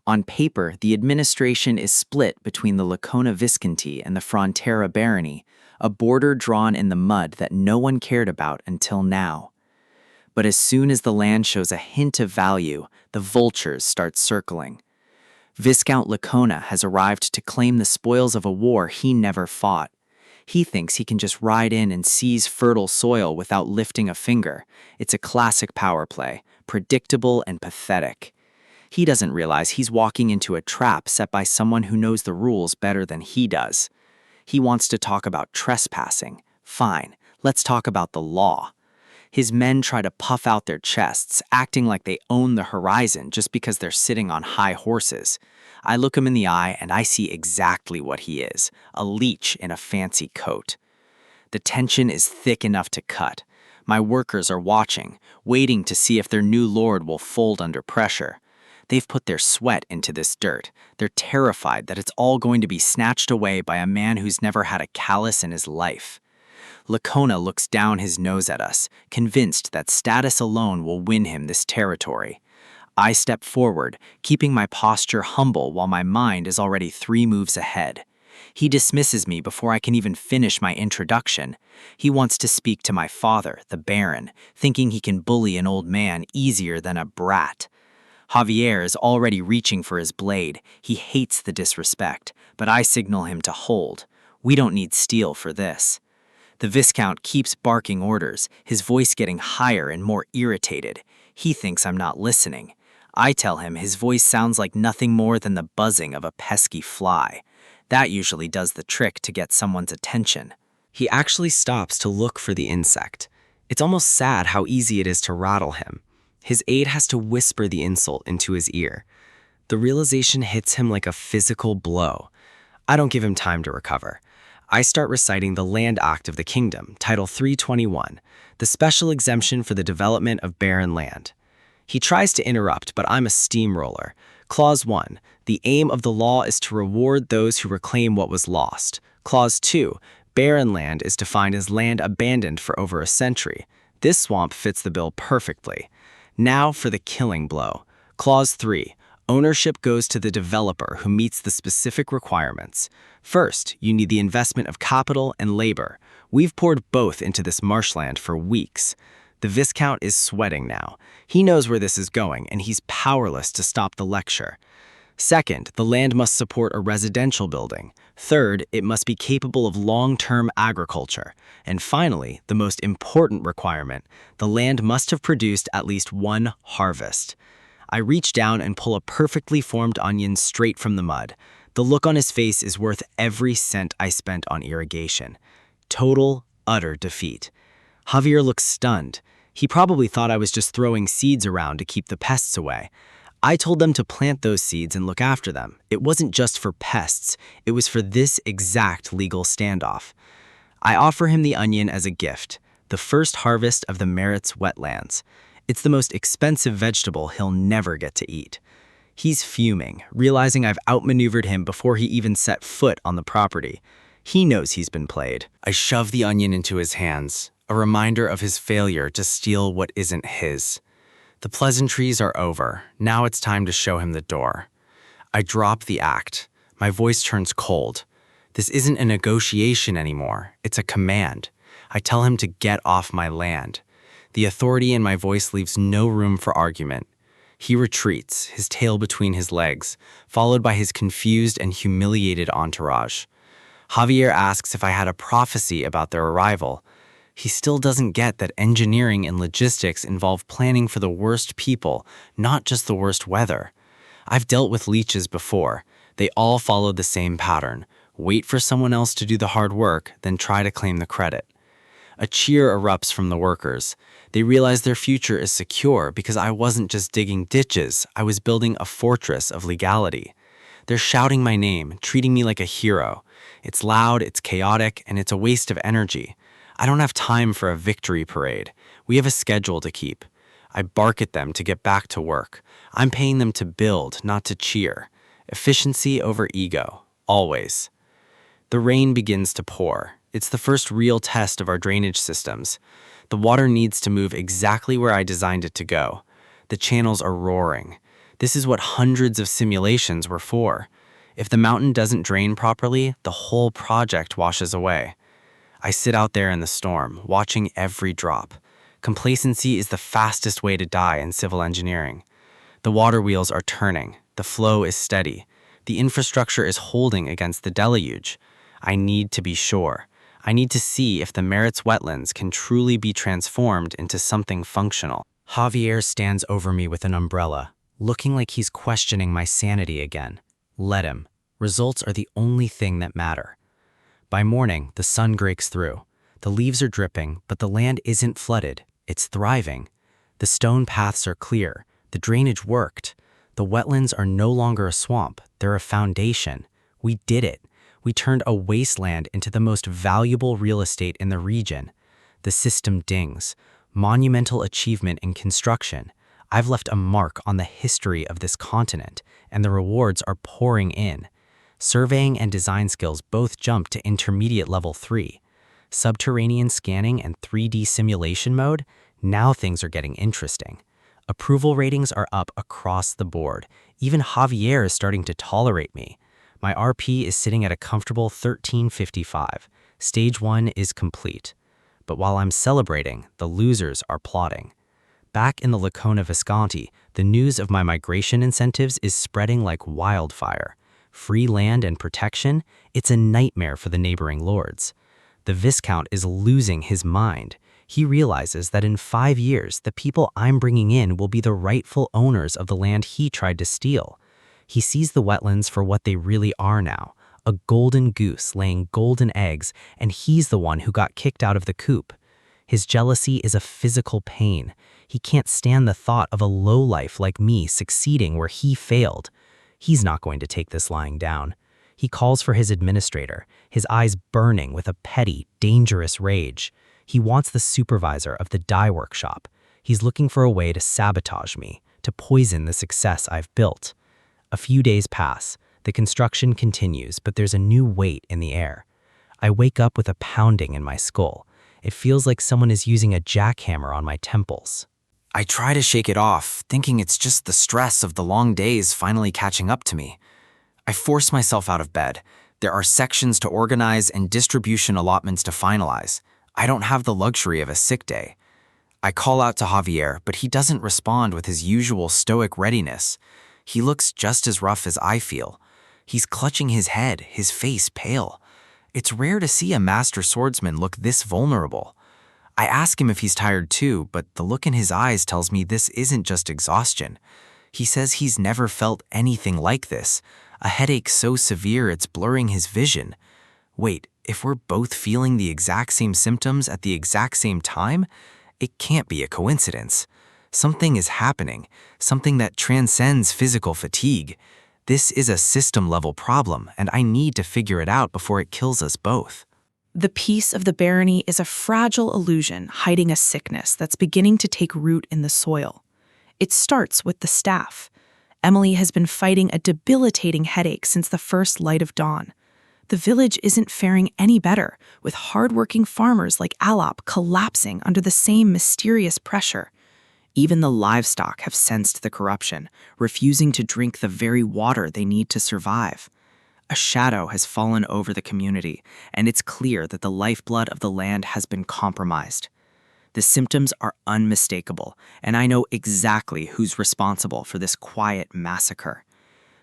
On paper, the administration is split between the Lacona Visconti and the Frontera barony, a border drawn in the mud that no one cared about until now. But as soon as the land shows a hint of value, the vultures start circling. Viscount Lacona has arrived to claim the spoils of a war he never fought. He thinks he can just ride in and seize fertile soil without lifting a finger. It's a classic power play, predictable and pathetic. He doesn't realize he's walking into a trap set by someone who knows the rules better than he does. He wants to talk about trespassing. Fine, let's talk about the law. His men try to puff out their chests, acting like they own the horizon just because they're sitting on high horses. I look him in the eye and I see exactly what he is, a leech in a fancy coat. The tension is thick enough to cut. My workers are watching, waiting to see if their new lord will fold under pressure. They've put their sweat into this dirt. They're terrified that it's all going to be snatched away by a man who's never had a callus in his life. Lacona looks down his nose at us, convinced that status alone will win him this territory. I step forward, keeping my posture humble while my mind is already 3 moves ahead. He dismisses me before I can even finish my introduction. He wants to speak to my father, the Baron, thinking he can bully an old man easier than a brat. Javier is already reaching for his blade. He hates the disrespect, but I signal him to hold. We don't need steel for this. The Viscount keeps barking orders, his voice getting higher and more irritated. He thinks I'm not listening. I tell him his voice sounds like nothing more than the buzzing of a pesky fly. That usually does the trick to get someone's attention. He actually stops to look for the insect. It's almost sad how easy it is to rattle him. His aide has to whisper the insult into his ear. The realization hits him like a physical blow. I don't give him time to recover. I start reciting the Land Act of the Kingdom, Title 321, the special exemption for the development of barren land. He tries to interrupt, but I'm a steamroller. Clause 1. The aim of the law is to reward those who reclaim what was lost. Clause 2. Barren land is defined as land abandoned for over a century. This swamp fits the bill perfectly. Now for the killing blow. Clause 3. Ownership goes to the developer who meets the specific requirements. First, you need the investment of capital and labor. We've poured both into this marshland for weeks. The Viscount is sweating now. He knows where this is going, and he's powerless to stop the lecture. Second, the land must support a residential building. Third, it must be capable of long-term agriculture. And finally, the most important requirement, the land must have produced at least one harvest. I reach down and pull a perfectly formed onion straight from the mud. The look on his face is worth every cent I spent on irrigation. Total, utter defeat. Javier looks stunned. He probably thought I was just throwing seeds around to keep the pests away. I told them to plant those seeds and look after them. It wasn't just for pests, it was for this exact legal standoff. I offer him the onion as a gift, the first harvest of the Merit's wetlands. It's the most expensive vegetable he'll never get to eat. He's fuming, realizing I've outmaneuvered him before he even set foot on the property. He knows he's been played. I shove the onion into his hands, a reminder of his failure to steal what isn't his. The pleasantries are over. Now it's time to show him the door. I drop the act. My voice turns cold. This isn't a negotiation anymore. It's a command. I tell him to get off my land. The authority in my voice leaves no room for argument. He retreats, his tail between his legs, followed by his confused and humiliated entourage. Javier asks if I had a prophecy about their arrival. He still doesn't get that engineering and logistics involve planning for the worst people, not just the worst weather. I've dealt with leeches before. They all follow the same pattern. Wait for someone else to do the hard work, then try to claim the credit. A cheer erupts from the workers. They realize their future is secure because I wasn't just digging ditches, I was building a fortress of legality. They're shouting my name, treating me like a hero. It's loud, it's chaotic, and it's a waste of energy. I don't have time for a victory parade. We have a schedule to keep. I bark at them to get back to work. I'm paying them to build, not to cheer. Efficiency over ego, always. The rain begins to pour. It's the first real test of our drainage systems. The water needs to move exactly where I designed it to go. The channels are roaring. This is what hundreds of simulations were for. If the mountain doesn't drain properly, the whole project washes away. I sit out there in the storm, watching every drop. Complacency is the fastest way to die in civil engineering. The water wheels are turning. The flow is steady. The infrastructure is holding against the deluge. I need to be sure. I need to see if the Merit's wetlands can truly be transformed into something functional. Javier stands over me with an umbrella, looking like he's questioning my sanity again. Let him. Results are the only thing that matter. By morning, the sun breaks through. The leaves are dripping, but the land isn't flooded. It's thriving. The stone paths are clear. The drainage worked. The wetlands are no longer a swamp. They're a foundation. We did it. We turned a wasteland into the most valuable real estate in the region. The system dings. Monumental achievement in construction. I've left a mark on the history of this continent, and the rewards are pouring in. Surveying and design skills both jump to intermediate level 3. Subterranean scanning and 3D simulation mode, now things are getting interesting. Approval ratings are up across the board. Even Javier is starting to tolerate me. My RP is sitting at a comfortable 1355. Stage 1 is complete. But while I'm celebrating, the losers are plotting. Back in the Lacona Visconti, the news of my migration incentives is spreading like wildfire. Free land and protection, it's a nightmare for the neighboring lords. The Viscount is losing his mind. He realizes that in 5 years, the people I'm bringing in will be the rightful owners of the land he tried to steal. He sees the wetlands for what they really are now, a golden goose laying golden eggs, and he's the one who got kicked out of the coop. His jealousy is a physical pain. He can't stand the thought of a lowlife like me succeeding where he failed. He's not going to take this lying down. He calls for his administrator, his eyes burning with a petty, dangerous rage. He wants the supervisor of the dye workshop. He's looking for a way to sabotage me, to poison the success I've built. A few days pass. The construction continues, but there's a new weight in the air. I wake up with a pounding in my skull. It feels like someone is using a jackhammer on my temples. I try to shake it off, thinking it's just the stress of the long days finally catching up to me. I force myself out of bed. There are sections to organize and distribution allotments to finalize. I don't have the luxury of a sick day. I call out to Javier, but he doesn't respond with his usual stoic readiness. He looks just as rough as I feel. He's clutching his head, his face pale. It's rare to see a master swordsman look this vulnerable. I ask him if he's tired too, but the look in his eyes tells me this isn't just exhaustion. He says he's never felt anything like this, a headache so severe it's blurring his vision. Wait, if we're both feeling the exact same symptoms at the exact same time, it can't be a coincidence. Something is happening, something that transcends physical fatigue. This is a system-level problem, and I need to figure it out before it kills us both. The peace of the barony is a fragile illusion hiding a sickness that's beginning to take root in the soil. It starts with the staff. Emily has been fighting a debilitating headache since the first light of dawn. The village isn't faring any better, with hardworking farmers like Alop collapsing under the same mysterious pressure. Even the livestock have sensed the corruption, refusing to drink the very water they need to survive. A shadow has fallen over the community, and it's clear that the lifeblood of the land has been compromised. The symptoms are unmistakable, and I know exactly who's responsible for this quiet massacre.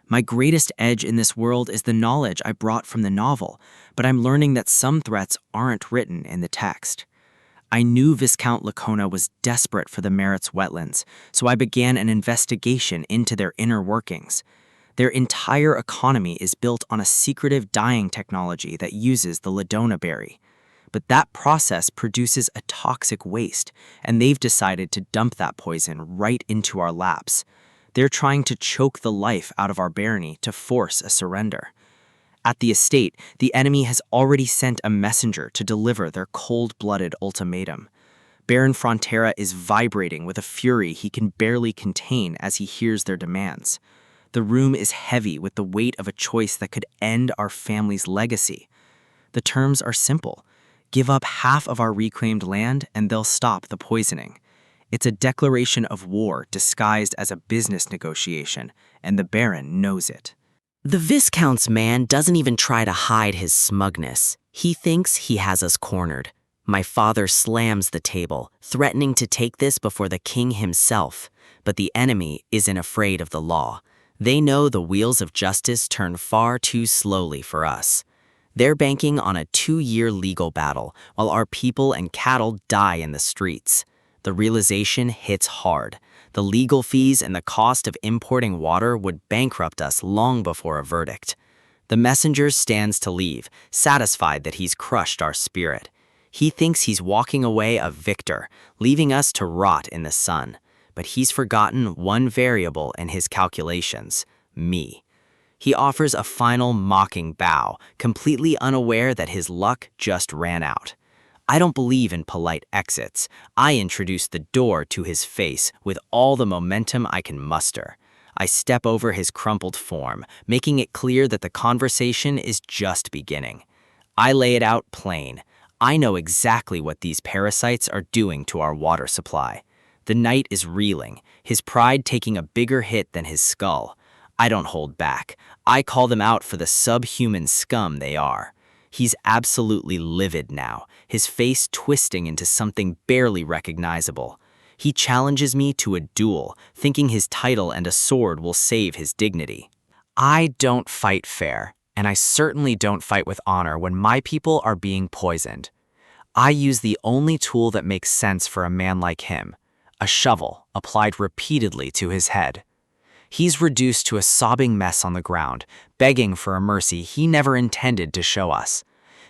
My greatest edge in this world is the knowledge I brought from the novel, but I'm learning that some threats aren't written in the text. I knew Viscount Lacona was desperate for the Merit's wetlands, so I began an investigation into their inner workings. Their entire economy is built on a secretive dyeing technology that uses the Ladona berry. But that process produces a toxic waste, and they've decided to dump that poison right into our laps. They're trying to choke the life out of our barony to force a surrender. At the estate, the enemy has already sent a messenger to deliver their cold-blooded ultimatum. Baron Frontera is vibrating with a fury he can barely contain as he hears their demands. The room is heavy with the weight of a choice that could end our family's legacy. The terms are simple. Give up half of our reclaimed land and they'll stop the poisoning. It's a declaration of war disguised as a business negotiation, and the Baron knows it. The Viscount's man doesn't even try to hide his smugness. He thinks he has us cornered. My father slams the table, threatening to take this before the king himself. But the enemy isn't afraid of the law. They know the wheels of justice turn far too slowly for us. They're banking on a 2-year legal battle, while our people and cattle die in the streets. The realization hits hard. The legal fees and the cost of importing water would bankrupt us long before a verdict. The messenger stands to leave, satisfied that he's crushed our spirit. He thinks he's walking away a victor, leaving us to rot in the sun. But he's forgotten one variable in his calculations: me. He offers a final mocking bow, completely unaware that his luck just ran out. I don't believe in polite exits. I introduce the door to his face with all the momentum I can muster. I step over his crumpled form, making it clear that the conversation is just beginning. I lay it out plain. I know exactly what these parasites are doing to our water supply. The knight is reeling, his pride taking a bigger hit than his skull. I don't hold back. I call them out for the subhuman scum they are. He's absolutely livid now, his face twisting into something barely recognizable. He challenges me to a duel, thinking his title and a sword will save his dignity. I don't fight fair, and I certainly don't fight with honor when my people are being poisoned. I use the only tool that makes sense for a man like him, a shovel applied repeatedly to his head. He's reduced to a sobbing mess on the ground, begging for a mercy he never intended to show us.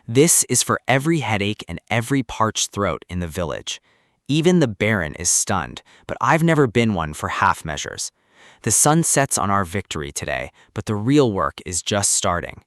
This is for every headache and every parched throat in the village. Even the Baron is stunned, but I've never been one for half measures. The sun sets on our victory today, but the real work is just starting.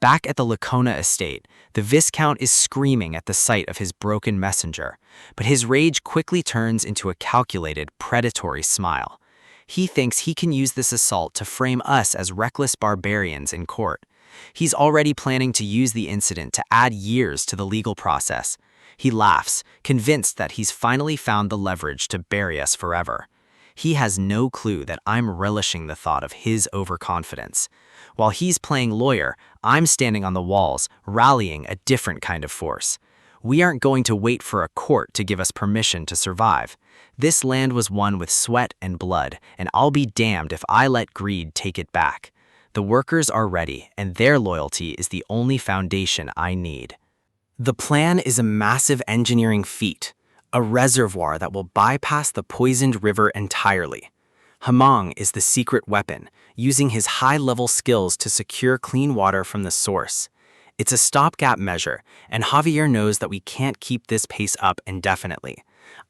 Back at the Lacona estate, the Viscount is screaming at the sight of his broken messenger, but his rage quickly turns into a calculated, predatory smile. He thinks he can use this assault to frame us as reckless barbarians in court. He's already planning to use the incident to add years to the legal process. He laughs, convinced that he's finally found the leverage to bury us forever. He has no clue that I'm relishing the thought of his overconfidence. While he's playing lawyer, I'm standing on the walls, rallying a different kind of force. We aren't going to wait for a court to give us permission to survive. This land was won with sweat and blood, and I'll be damned if I let greed take it back. The workers are ready, and their loyalty is the only foundation I need. The plan is a massive engineering feat, a reservoir that will bypass the poisoned river entirely. Hamong is the secret weapon, using his high-level skills to secure clean water from the source. It's a stopgap measure, and Javier knows that we can't keep this pace up indefinitely.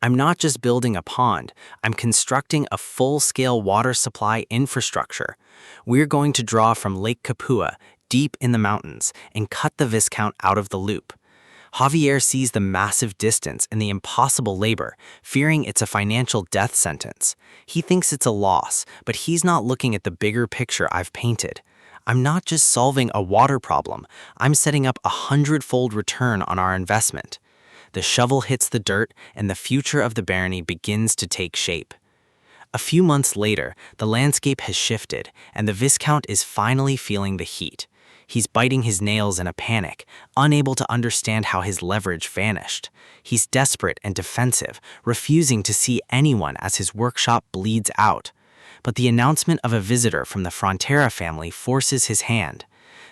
I'm not just building a pond, I'm constructing a full-scale water supply infrastructure. We're going to draw from Lake Capua, deep in the mountains, and cut the Viscount out of the loop. Javier sees the massive distance and the impossible labor, fearing it's a financial death sentence. He thinks it's a loss, but he's not looking at the bigger picture I've painted. I'm not just solving a water problem, I'm setting up a 100-fold return on our investment. The shovel hits the dirt, and the future of the barony begins to take shape. A few months later, the landscape has shifted, and the Viscount is finally feeling the heat. He's biting his nails in a panic, unable to understand how his leverage vanished. He's desperate and defensive, refusing to see anyone as his workshop bleeds out. But the announcement of a visitor from the Frontera family forces his hand.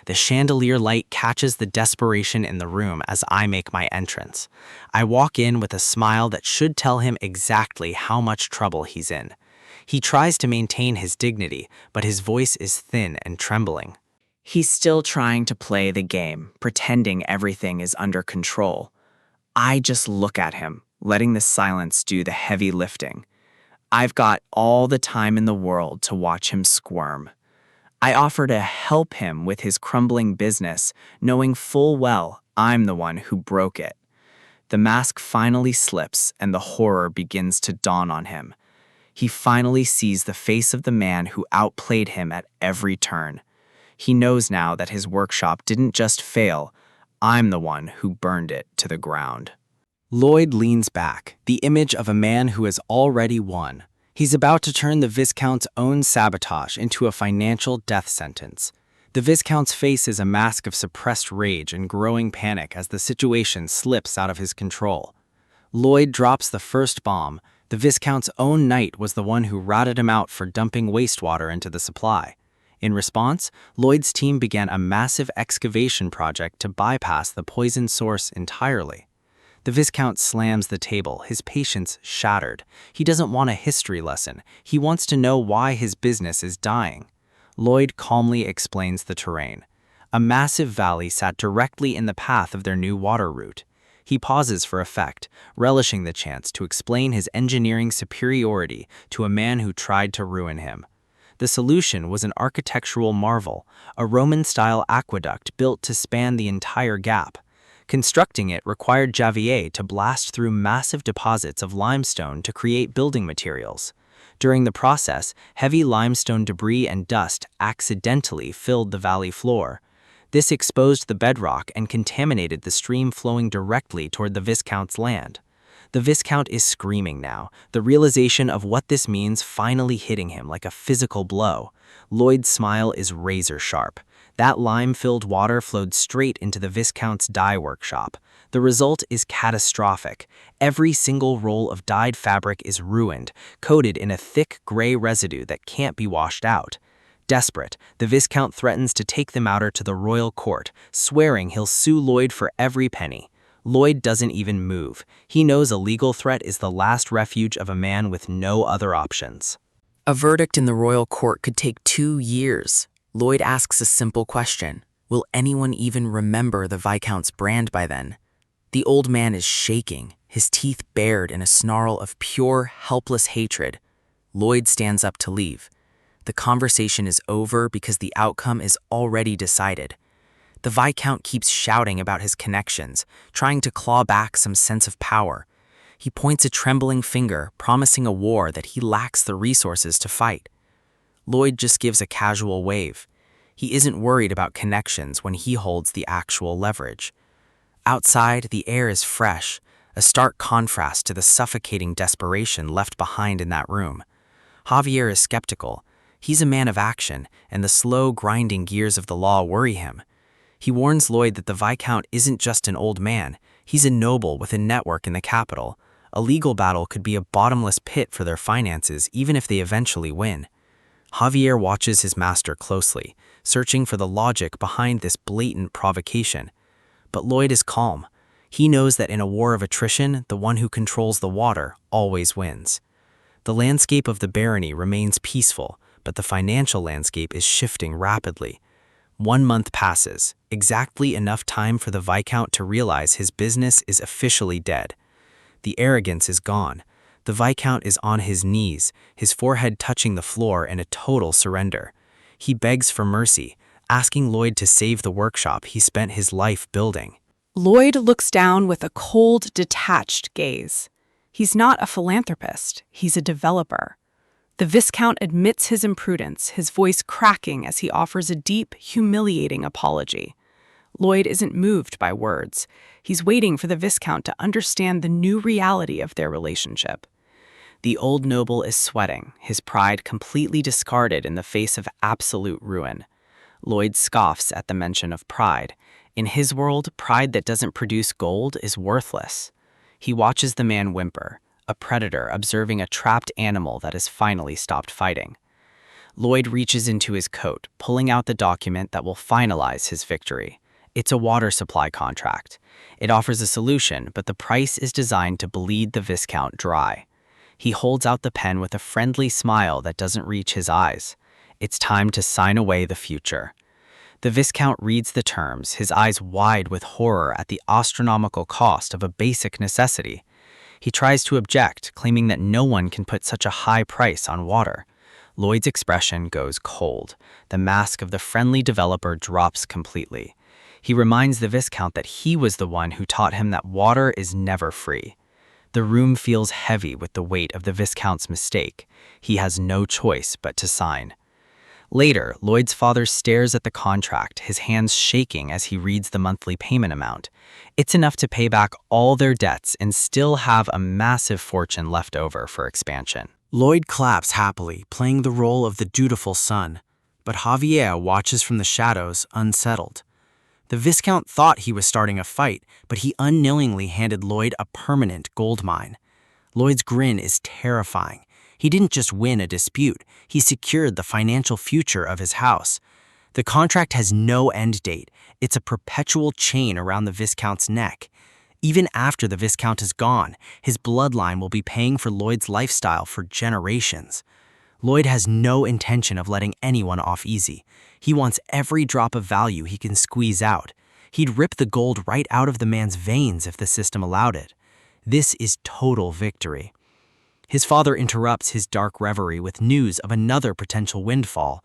The chandelier light catches the desperation in the room as I make my entrance. I walk in with a smile that should tell him exactly how much trouble he's in. He tries to maintain his dignity, but his voice is thin and trembling. He's still trying to play the game, pretending everything is under control. I just look at him, letting the silence do the heavy lifting. I've got all the time in the world to watch him squirm. I offer to help him with his crumbling business, knowing full well I'm the one who broke it. The mask finally slips and the horror begins to dawn on him. He finally sees the face of the man who outplayed him at every turn. He knows now that his workshop didn't just fail, I'm the one who burned it to the ground. Lloyd leans back, the image of a man who has already won. He's about to turn the Viscount's own sabotage into a financial death sentence. The Viscount's face is a mask of suppressed rage and growing panic as the situation slips out of his control. Lloyd drops the first bomb. The Viscount's own knight was the one who routed him out for dumping wastewater into the supply. In response, Lloyd's team began a massive excavation project to bypass the poison source entirely. The Viscount slams the table, his patience shattered. He doesn't want a history lesson. He wants to know why his business is dying. Lloyd calmly explains the terrain. A massive valley sat directly in the path of their new water route. He pauses for effect, relishing the chance to explain his engineering superiority to a man who tried to ruin him. The solution was an architectural marvel, a Roman-style aqueduct built to span the entire gap. Constructing it required Javier to blast through massive deposits of limestone to create building materials. During the process, heavy limestone debris and dust accidentally filled the valley floor. This exposed the bedrock and contaminated the stream flowing directly toward the Viscount's land. The Viscount is screaming now, the realization of what this means finally hitting him like a physical blow. Lloyd's smile is razor sharp. That lime-filled water flowed straight into the Viscount's dye workshop. The result is catastrophic. Every single roll of dyed fabric is ruined, coated in a thick gray residue that can't be washed out. Desperate, the Viscount threatens to take the matter to the royal court, swearing he'll sue Lloyd for every penny. Lloyd doesn't even move. He knows a legal threat is the last refuge of a man with no other options. A verdict in the royal court could take 2 years. Lloyd asks a simple question. Will anyone even remember the Viscount's brand by then? The old man is shaking, his teeth bared in a snarl of pure, helpless hatred. Lloyd stands up to leave. The conversation is over because the outcome is already decided. The Viscount keeps shouting about his connections, trying to claw back some sense of power. He points a trembling finger, promising a war that he lacks the resources to fight. Lloyd just gives a casual wave. He isn't worried about connections when he holds the actual leverage. Outside, the air is fresh, a stark contrast to the suffocating desperation left behind in that room. Javier is skeptical. He's a man of action, and the slow, grinding gears of the law worry him. He warns Lloyd that the Viscount isn't just an old man, he's a noble with a network in the capital. A legal battle could be a bottomless pit for their finances even if they eventually win. Javier watches his master closely, searching for the logic behind this blatant provocation. But Lloyd is calm. He knows that in a war of attrition, the one who controls the water always wins. The landscape of the barony remains peaceful, but the financial landscape is shifting rapidly. 1 month passes, exactly enough time for the Viscount to realize his business is officially dead. The arrogance is gone. The Viscount is on his knees, his forehead touching the floor in a total surrender. He begs for mercy, asking Lloyd to save the workshop he spent his life building. Lloyd looks down with a cold, detached gaze. He's not a philanthropist, he's a developer. The Viscount admits his imprudence, his voice cracking as he offers a deep, humiliating apology. Lloyd isn't moved by words. He's waiting for the Viscount to understand the new reality of their relationship. The old noble is sweating, his pride completely discarded in the face of absolute ruin. Lloyd scoffs at the mention of pride. In his world, pride that doesn't produce gold is worthless. He watches the man whimper, a predator observing a trapped animal that has finally stopped fighting. Lloyd reaches into his coat, pulling out the document that will finalize his victory. It's a water supply contract. It offers a solution, but the price is designed to bleed the Viscount dry. He holds out the pen with a friendly smile that doesn't reach his eyes. It's time to sign away the future. The Viscount reads the terms, his eyes wide with horror at the astronomical cost of a basic necessity. He tries to object, claiming that no one can put such a high price on water. Lloyd's expression goes cold. The mask of the friendly developer drops completely. He reminds the Viscount that he was the one who taught him that water is never free. The room feels heavy with the weight of the Viscount's mistake. He has no choice but to sign. Later, Lloyd's father stares at the contract, his hands shaking as he reads the monthly payment amount. It's enough to pay back all their debts and still have a massive fortune left over for expansion. Lloyd claps happily, playing the role of the dutiful son, but Javier watches from the shadows, unsettled. The Viscount thought he was starting a fight, but he unknowingly handed Lloyd a permanent gold mine. Lloyd's grin is terrifying. He didn't just win a dispute, he secured the financial future of his house. The contract has no end date. It's a perpetual chain around the Viscount's neck. Even after the Viscount is gone, his bloodline will be paying for Lloyd's lifestyle for generations. Lloyd has no intention of letting anyone off easy. He wants every drop of value he can squeeze out. He'd rip the gold right out of the man's veins if the system allowed it. This is total victory. His father interrupts his dark reverie with news of another potential windfall.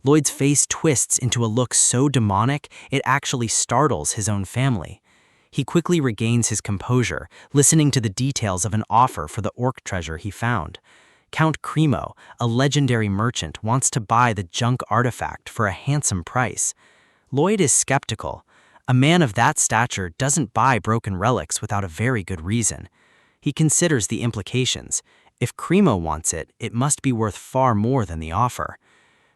Lloyd's face twists into a look so demonic it actually startles his own family. He quickly regains his composure, listening to the details of an offer for the orc treasure he found. Count Cremo, a legendary merchant, wants to buy the junk artifact for a handsome price. Lloyd is skeptical. A man of that stature doesn't buy broken relics without a very good reason. He considers the implications. If Cremo wants it, it must be worth far more than the offer.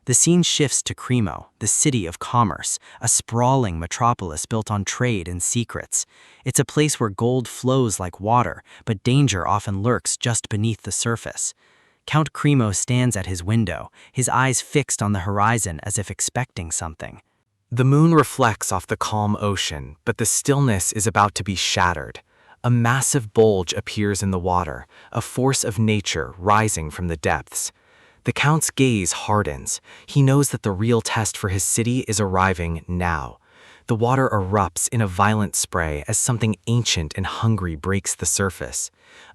The scene shifts to Cremo, the city of commerce, a sprawling metropolis built on trade and secrets. It's a place where gold flows like water, but danger often lurks just beneath the surface. Count Cremo stands at his window, his eyes fixed on the horizon as if expecting something. The moon reflects off the calm ocean, but the stillness is about to be shattered. A massive bulge appears in the water, a force of nature rising from the depths. The Count's gaze hardens. He knows that the real test for his city is arriving now. The water erupts in a violent spray as something ancient and hungry breaks the surface.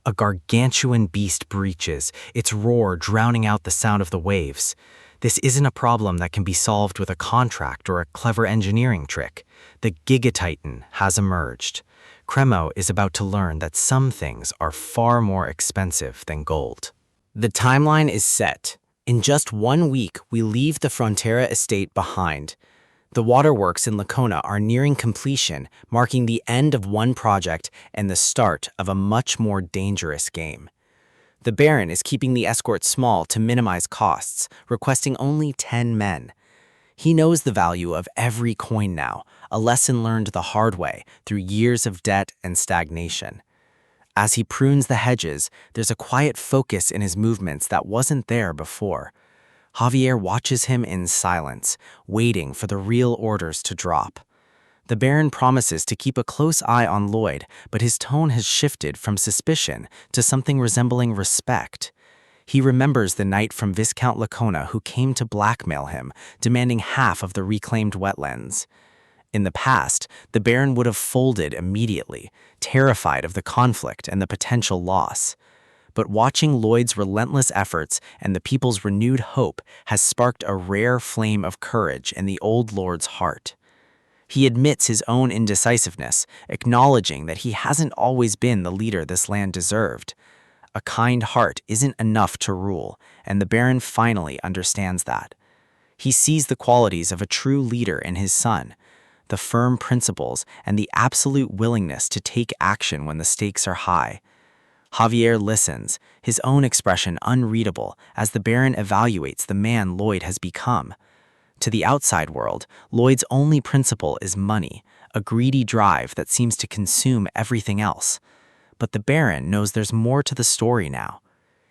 A gargantuan beast breaches, its roar drowning out the sound of the waves. This isn't a problem that can be solved with a contract or a clever engineering trick. The Gigatitan has emerged. Cremo is about to learn that some things are far more expensive than gold. The timeline is set. In just 1 week, we leave the Frontera estate behind. The waterworks in Lacona are nearing completion, marking the end of one project and the start of a much more dangerous game. The Baron is keeping the escort small to minimize costs, requesting only 10 men. He knows the value of every coin now, a lesson learned the hard way through years of debt and stagnation. As he prunes the hedges, there's a quiet focus in his movements that wasn't there before. Javier watches him in silence, waiting for the real orders to drop. The Baron promises to keep a close eye on Lloyd, but his tone has shifted from suspicion to something resembling respect. He remembers the knight from Viscount Lacona who came to blackmail him, demanding half of the reclaimed wetlands. In the past, the Baron would have folded immediately, terrified of the conflict and the potential loss. But watching Lloyd's relentless efforts and the people's renewed hope has sparked a rare flame of courage in the old lord's heart. He admits his own indecisiveness, acknowledging that he hasn't always been the leader this land deserved. A kind heart isn't enough to rule, and the Baron finally understands that. He sees the qualities of a true leader in his son, the firm principles and the absolute willingness to take action when the stakes are high. Javier listens, his own expression unreadable as the Baron evaluates the man Lloyd has become. To the outside world, Lloyd's only principle is money, a greedy drive that seems to consume everything else. But the Baron knows there's more to the story now.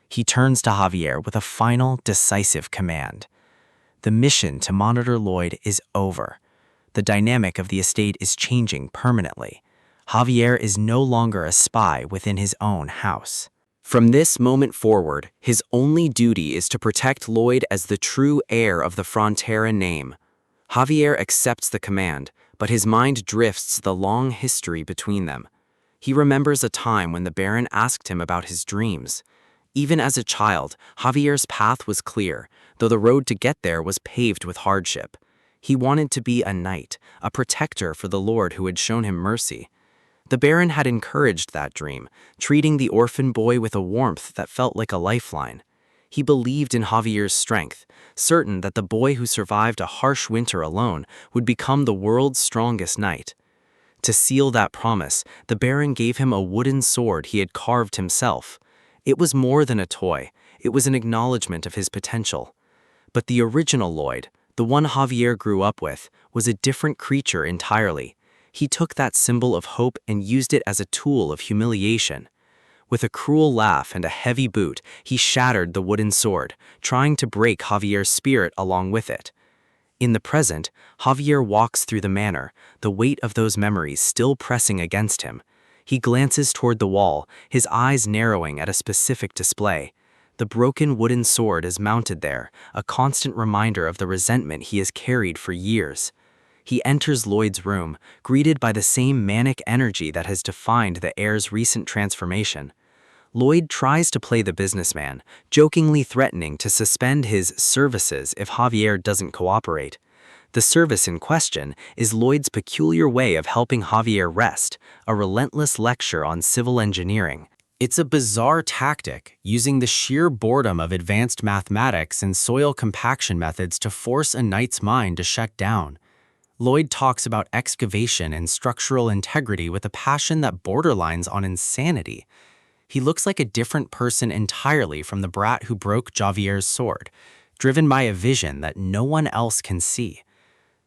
He turns to Javier with a final, decisive command. The mission to monitor Lloyd is over. The dynamic of the estate is changing permanently. Javier is no longer a spy within his own house. From this moment forward, his only duty is to protect Lloyd as the true heir of the Frontera name. Javier accepts the command, but his mind drifts the long history between them. He remembers a time when the Baron asked him about his dreams. Even as a child, Javier's path was clear, though the road to get there was paved with hardship. He wanted to be a knight, a protector for the lord who had shown him mercy. The Baron had encouraged that dream, treating the orphan boy with a warmth that felt like a lifeline. He believed in Javier's strength, certain that the boy who survived a harsh winter alone would become the world's strongest knight. To seal that promise, the Baron gave him a wooden sword he had carved himself. It was more than a toy, it was an acknowledgement of his potential. But the original Lloyd, the one Javier grew up with, was a different creature entirely. He took that symbol of hope and used it as a tool of humiliation. With a cruel laugh and a heavy boot, he shattered the wooden sword, trying to break Javier's spirit along with it. In the present, Javier walks through the manor, the weight of those memories still pressing against him. He glances toward the wall, his eyes narrowing at a specific display. The broken wooden sword is mounted there, a constant reminder of the resentment he has carried for years. He enters Lloyd's room, greeted by the same manic energy that has defined the heir's recent transformation. Lloyd tries to play the businessman, jokingly threatening to suspend his services if Javier doesn't cooperate. The service in question is Lloyd's peculiar way of helping Javier rest, a relentless lecture on civil engineering. It's a bizarre tactic, using the sheer boredom of advanced mathematics and soil compaction methods to force a knight's mind to shut down. Lloyd talks about excavation and structural integrity with a passion that borderlines on insanity. He looks like a different person entirely from the brat who broke Javier's sword, driven by a vision that no one else can see.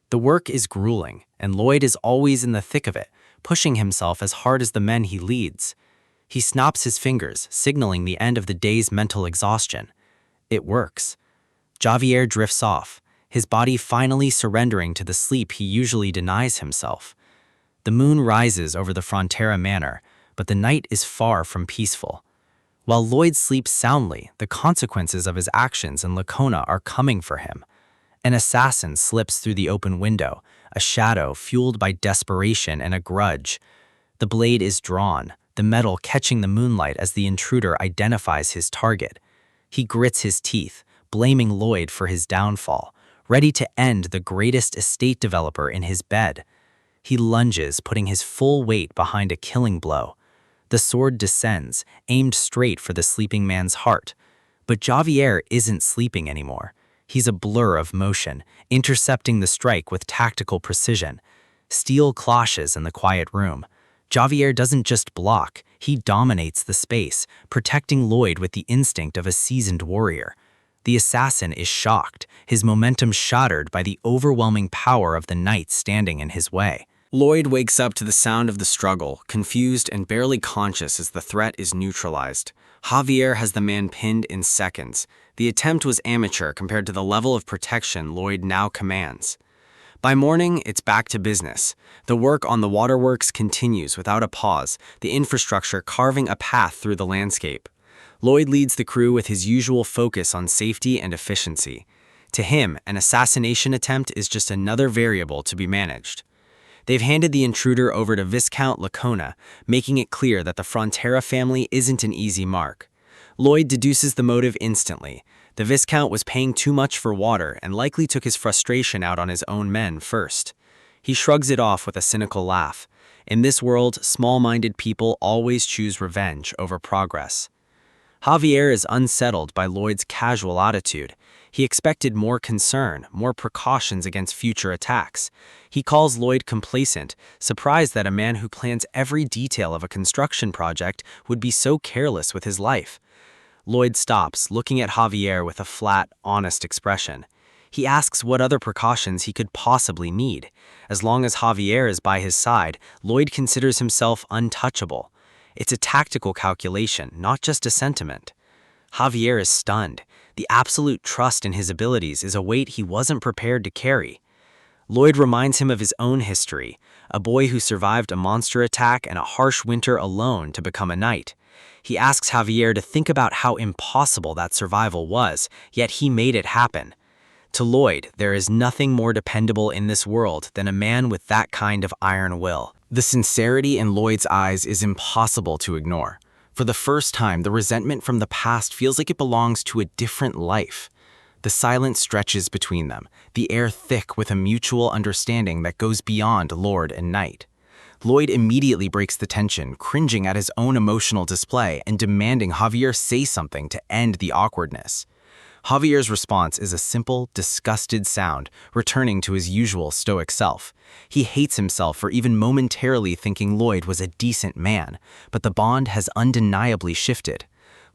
The work is grueling, and Lloyd is always in the thick of it, pushing himself as hard as the men he leads. He snaps his fingers, signaling the end of the day's mental exhaustion. It works. Javier drifts off, his body finally surrendering to the sleep he usually denies himself. The moon rises over the Frontera manor, but the night is far from peaceful. While Lloyd sleeps soundly, the consequences of his actions in Lacona are coming for him. An assassin slips through the open window, a shadow fueled by desperation and a grudge. The blade is drawn, the metal catching the moonlight as the intruder identifies his target. He grits his teeth, blaming Lloyd for his downfall, ready to end the greatest estate developer in his bed. He lunges, putting his full weight behind a killing blow. The sword descends, aimed straight for the sleeping man's heart. But Javier isn't sleeping anymore. He's a blur of motion, intercepting the strike with tactical precision. Steel clashes in the quiet room. Javier doesn't just block, he dominates the space, protecting Lloyd with the instinct of a seasoned warrior. The assassin is shocked, his momentum shattered by the overwhelming power of the knight standing in his way. Lloyd wakes up to the sound of the struggle, confused and barely conscious as the threat is neutralized. Javier has the man pinned in seconds. The attempt was amateur compared to the level of protection Lloyd now commands. By morning, it's back to business. The work on the waterworks continues without a pause, the infrastructure carving a path through the landscape. Lloyd leads the crew with his usual focus on safety and efficiency. To him, an assassination attempt is just another variable to be managed. They've handed the intruder over to Viscount Lacona, making it clear that the Frontera family isn't an easy mark. Lloyd deduces the motive instantly. The Viscount was paying too much for water and likely took his frustration out on his own men first. He shrugs it off with a cynical laugh. In this world, small-minded people always choose revenge over progress. Javier is unsettled by Lloyd's casual attitude. He expected more concern, more precautions against future attacks. He calls Lloyd complacent, surprised that a man who plans every detail of a construction project would be so careless with his life. Lloyd stops, looking at Javier with a flat, honest expression. He asks what other precautions he could possibly need. As long as Javier is by his side, Lloyd considers himself untouchable. It's a tactical calculation, not just a sentiment. Javier is stunned. The absolute trust in his abilities is a weight he wasn't prepared to carry. Lloyd reminds him of his own history, a boy who survived a monster attack and a harsh winter alone to become a knight. He asks Javier to think about how impossible that survival was, yet he made it happen. To Lloyd, there is nothing more dependable in this world than a man with that kind of iron will. The sincerity in Lloyd's eyes is impossible to ignore. For the first time, the resentment from the past feels like it belongs to a different life. The silence stretches between them, the air thick with a mutual understanding that goes beyond lord and knight. Lloyd immediately breaks the tension, cringing at his own emotional display and demanding Javier say something to end the awkwardness. Javier's response is a simple, disgusted sound, returning to his usual stoic self. He hates himself for even momentarily thinking Lloyd was a decent man, but the bond has undeniably shifted.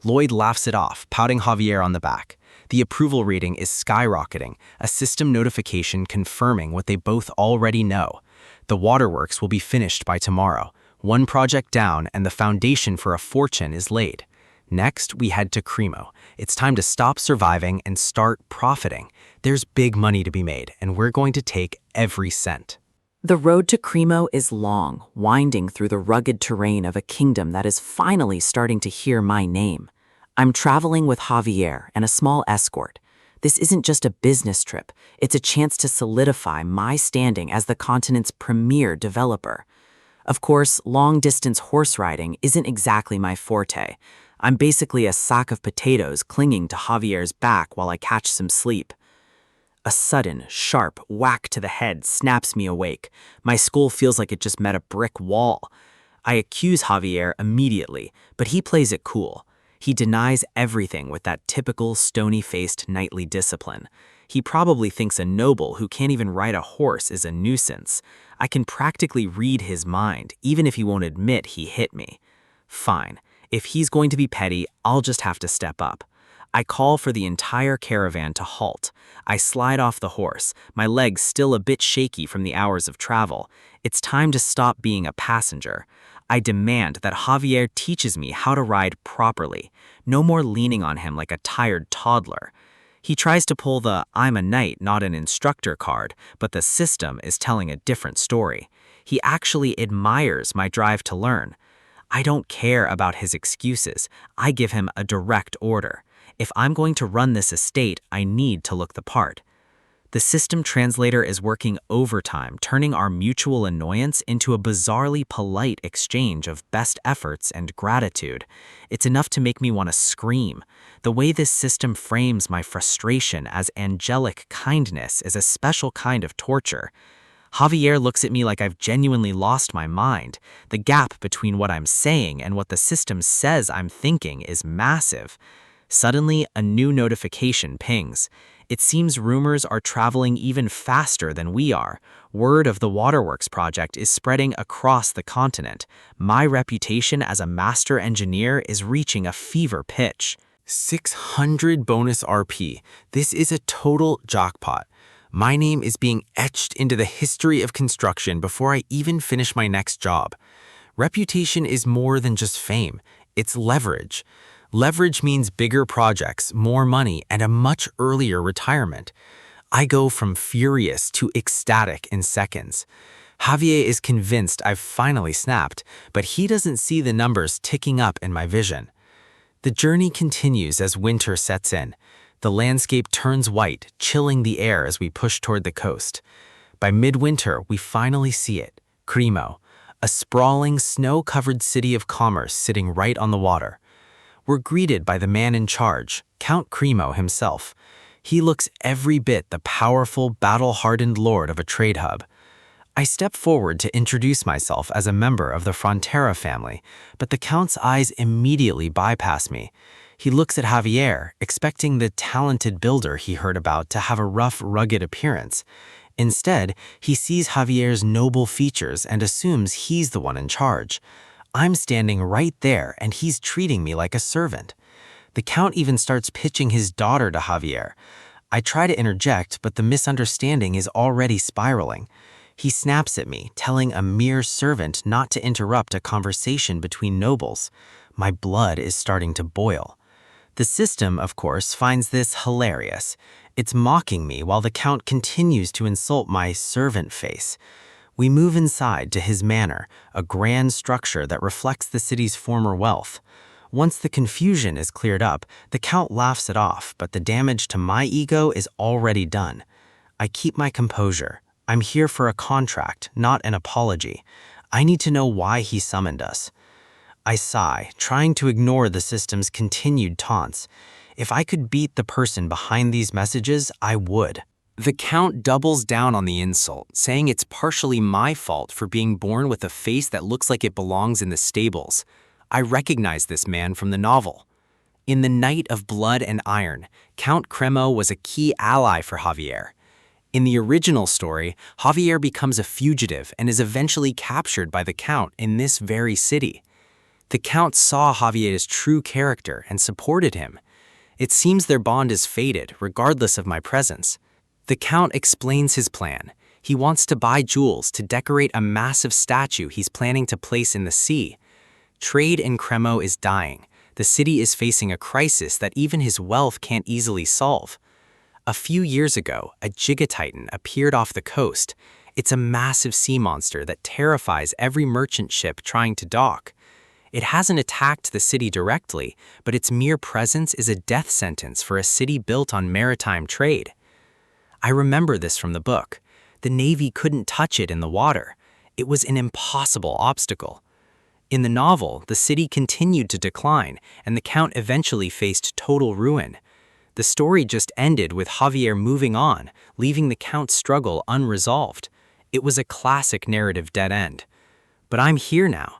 Lloyd laughs it off, pouting Javier on the back. The approval rating is skyrocketing, a system notification confirming what they both already know. The waterworks will be finished by tomorrow. One project down and the foundation for a fortune is laid. Next, we head to Cremo. It's time to stop surviving and start profiting. There's big money to be made, and we're going to take every cent. The road to Cremo is long, winding through the rugged terrain of a kingdom that is finally starting to hear my name. I'm traveling with Javier and a small escort. This isn't just a business trip, it's a chance to solidify my standing as the continent's premier developer. Of course, long-distance horse riding isn't exactly my forte. I'm basically a sack of potatoes clinging to Javier's back while I catch some sleep. A sudden, sharp whack to the head snaps me awake. My skull feels like it just met a brick wall. I accuse Javier immediately, but he plays it cool. He denies everything with that typical stony-faced knightly discipline. He probably thinks a noble who can't even ride a horse is a nuisance. I can practically read his mind, even if he won't admit he hit me. Fine. If he's going to be petty, I'll just have to step up. I call for the entire caravan to halt. I slide off the horse, my legs still a bit shaky from the hours of travel. It's time to stop being a passenger. I demand that Javier teaches me how to ride properly. No more leaning on him like a tired toddler. He tries to pull the "I'm a knight, not an instructor" card, but the system is telling a different story. He actually admires my drive to learn. I don't care about his excuses. I give him a direct order. If I'm going to run this estate, I need to look the part. The system translator is working overtime, turning our mutual annoyance into a bizarrely polite exchange of best efforts and gratitude. It's enough to make me want to scream. The way this system frames my frustration as angelic kindness is a special kind of torture. Javier looks at me like I've genuinely lost my mind. The gap between what I'm saying and what the system says I'm thinking is massive. Suddenly, a new notification pings. It seems rumors are traveling even faster than we are. Word of the Waterworks project is spreading across the continent. My reputation as a master engineer is reaching a fever pitch. 600 bonus RP. This is a total jackpot. My name is being etched into the history of construction before I even finish my next job. Reputation is more than just fame. It's leverage. Leverage means bigger projects, more money, and a much earlier retirement. I go from furious to ecstatic in seconds. Javier is convinced I've finally snapped, but he doesn't see the numbers ticking up in my vision. The journey continues as winter sets in. The landscape turns white, chilling the air as we push toward the coast. By midwinter, we finally see it, Cremo, a sprawling, snow-covered city of commerce sitting right on the water. We're greeted by the man in charge, Count Cremo himself. He looks every bit the powerful, battle-hardened lord of a trade hub. I step forward to introduce myself as a member of the Frontera family, but the Count's eyes immediately bypass me. He looks at Javier, expecting the talented builder he heard about to have a rough, rugged appearance. Instead, he sees Javier's noble features and assumes he's the one in charge. I'm standing right there, and he's treating me like a servant. The Count even starts pitching his daughter to Javier. I try to interject, but the misunderstanding is already spiraling. He snaps at me, telling a mere servant not to interrupt a conversation between nobles. My blood is starting to boil. The system, of course, finds this hilarious. It's mocking me while the Count continues to insult my servant face. We move inside to his manor, a grand structure that reflects the city's former wealth. Once the confusion is cleared up, the Count laughs it off, but the damage to my ego is already done. I keep my composure. I'm here for a contract, not an apology. I need to know why he summoned us. I sigh, trying to ignore the system's continued taunts. If I could beat the person behind these messages, I would. The Count doubles down on the insult, saying it's partially my fault for being born with a face that looks like it belongs in the stables. I recognize this man from the novel. In The Night of Blood and Iron, Count Cremo was a key ally for Javier. In the original story, Javier becomes a fugitive and is eventually captured by the Count in this very city. The Count saw Javier's true character and supported him. It seems their bond is faded, regardless of my presence. The Count explains his plan. He wants to buy jewels to decorate a massive statue he's planning to place in the sea. Trade in Cremo is dying. The city is facing a crisis that even his wealth can't easily solve. A few years ago, a Gigatitan appeared off the coast. It's a massive sea monster that terrifies every merchant ship trying to dock. It hasn't attacked the city directly, but its mere presence is a death sentence for a city built on maritime trade. I remember this from the book. The Navy couldn't touch it in the water. It was an impossible obstacle. In the novel, the city continued to decline, and the Count eventually faced total ruin. The story just ended with Javier moving on, leaving the Count's struggle unresolved. It was a classic narrative dead end. But I'm here now.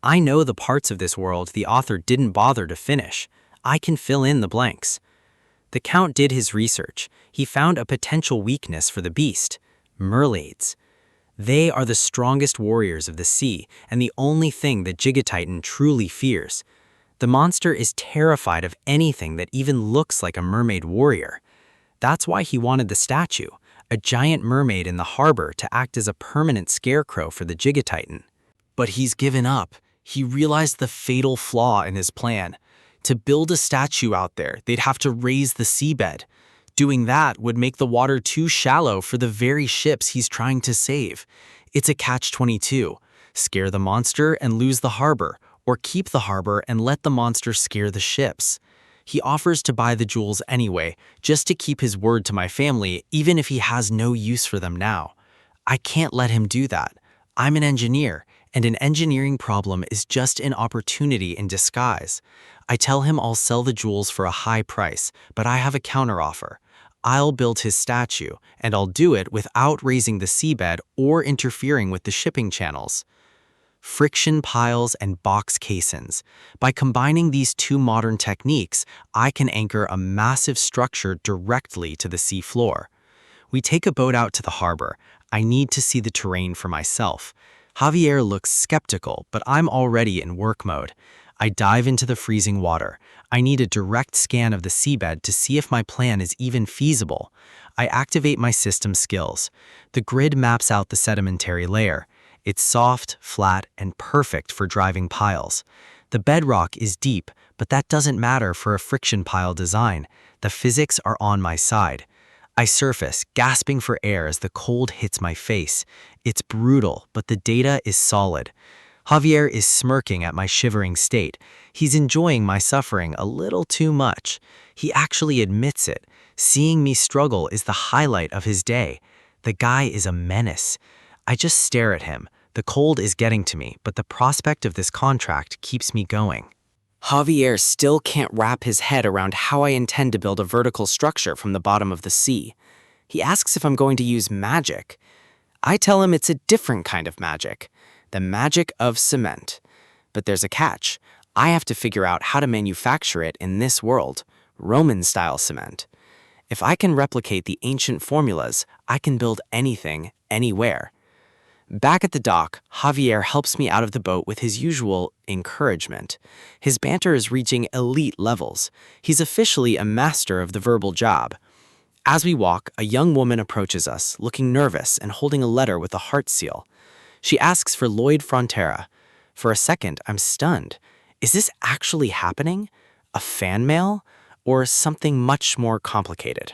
I know the parts of this world the author didn't bother to finish. I can fill in the blanks. The Count did his research. He found a potential weakness for the beast, mermaids. They are the strongest warriors of the sea and the only thing that Gigatitan truly fears. The monster is terrified of anything that even looks like a mermaid warrior. That's why he wanted the statue, a giant mermaid in the harbor to act as a permanent scarecrow for the Gigatitan. But he's given up. He realized the fatal flaw in his plan. To build a statue out there, they'd have to raise the seabed. Doing that would make the water too shallow for the very ships he's trying to save. It's a catch-22. Scare the monster and lose the harbor, or keep the harbor and let the monster scare the ships. He offers to buy the jewels anyway, just to keep his word to my family, even if he has no use for them now. I can't let him do that. I'm an engineer, and an engineering problem is just an opportunity in disguise. I tell him I'll sell the jewels for a high price, but I have a counteroffer. I'll build his statue, and I'll do it without raising the seabed or interfering with the shipping channels. Friction piles and box casins. By combining these two modern techniques, I can anchor a massive structure directly to the sea floor. We take a boat out to the harbor. I need to see the terrain for myself. Javier looks skeptical, but I'm already in work mode. I dive into the freezing water. I need a direct scan of the seabed to see if my plan is even feasible. I activate my system skills. The grid maps out the sedimentary layer. It's soft, flat, and perfect for driving piles. The bedrock is deep, but that doesn't matter for a friction pile design. The physics are on my side. I surface, gasping for air as the cold hits my face. It's brutal, but the data is solid. Javier is smirking at my shivering state. He's enjoying my suffering a little too much. He actually admits it. Seeing me struggle is the highlight of his day. The guy is a menace. I just stare at him. The cold is getting to me, but the prospect of this contract keeps me going. Javier still can't wrap his head around how I intend to build a vertical structure from the bottom of the sea. He asks if I'm going to use magic. I tell him it's a different kind of magic, the magic of cement. But there's a catch. I have to figure out how to manufacture it in this world, Roman-style cement. If I can replicate the ancient formulas, I can build anything, anywhere. Back at the dock, Javier helps me out of the boat with his usual encouragement. His banter is reaching elite levels. He's officially a master of the verbal job. As we walk, a young woman approaches us, looking nervous and holding a letter with a heart seal. She asks for Lloyd Frontera. For a second, I'm stunned. Is this actually happening? A fan mail? Or something much more complicated?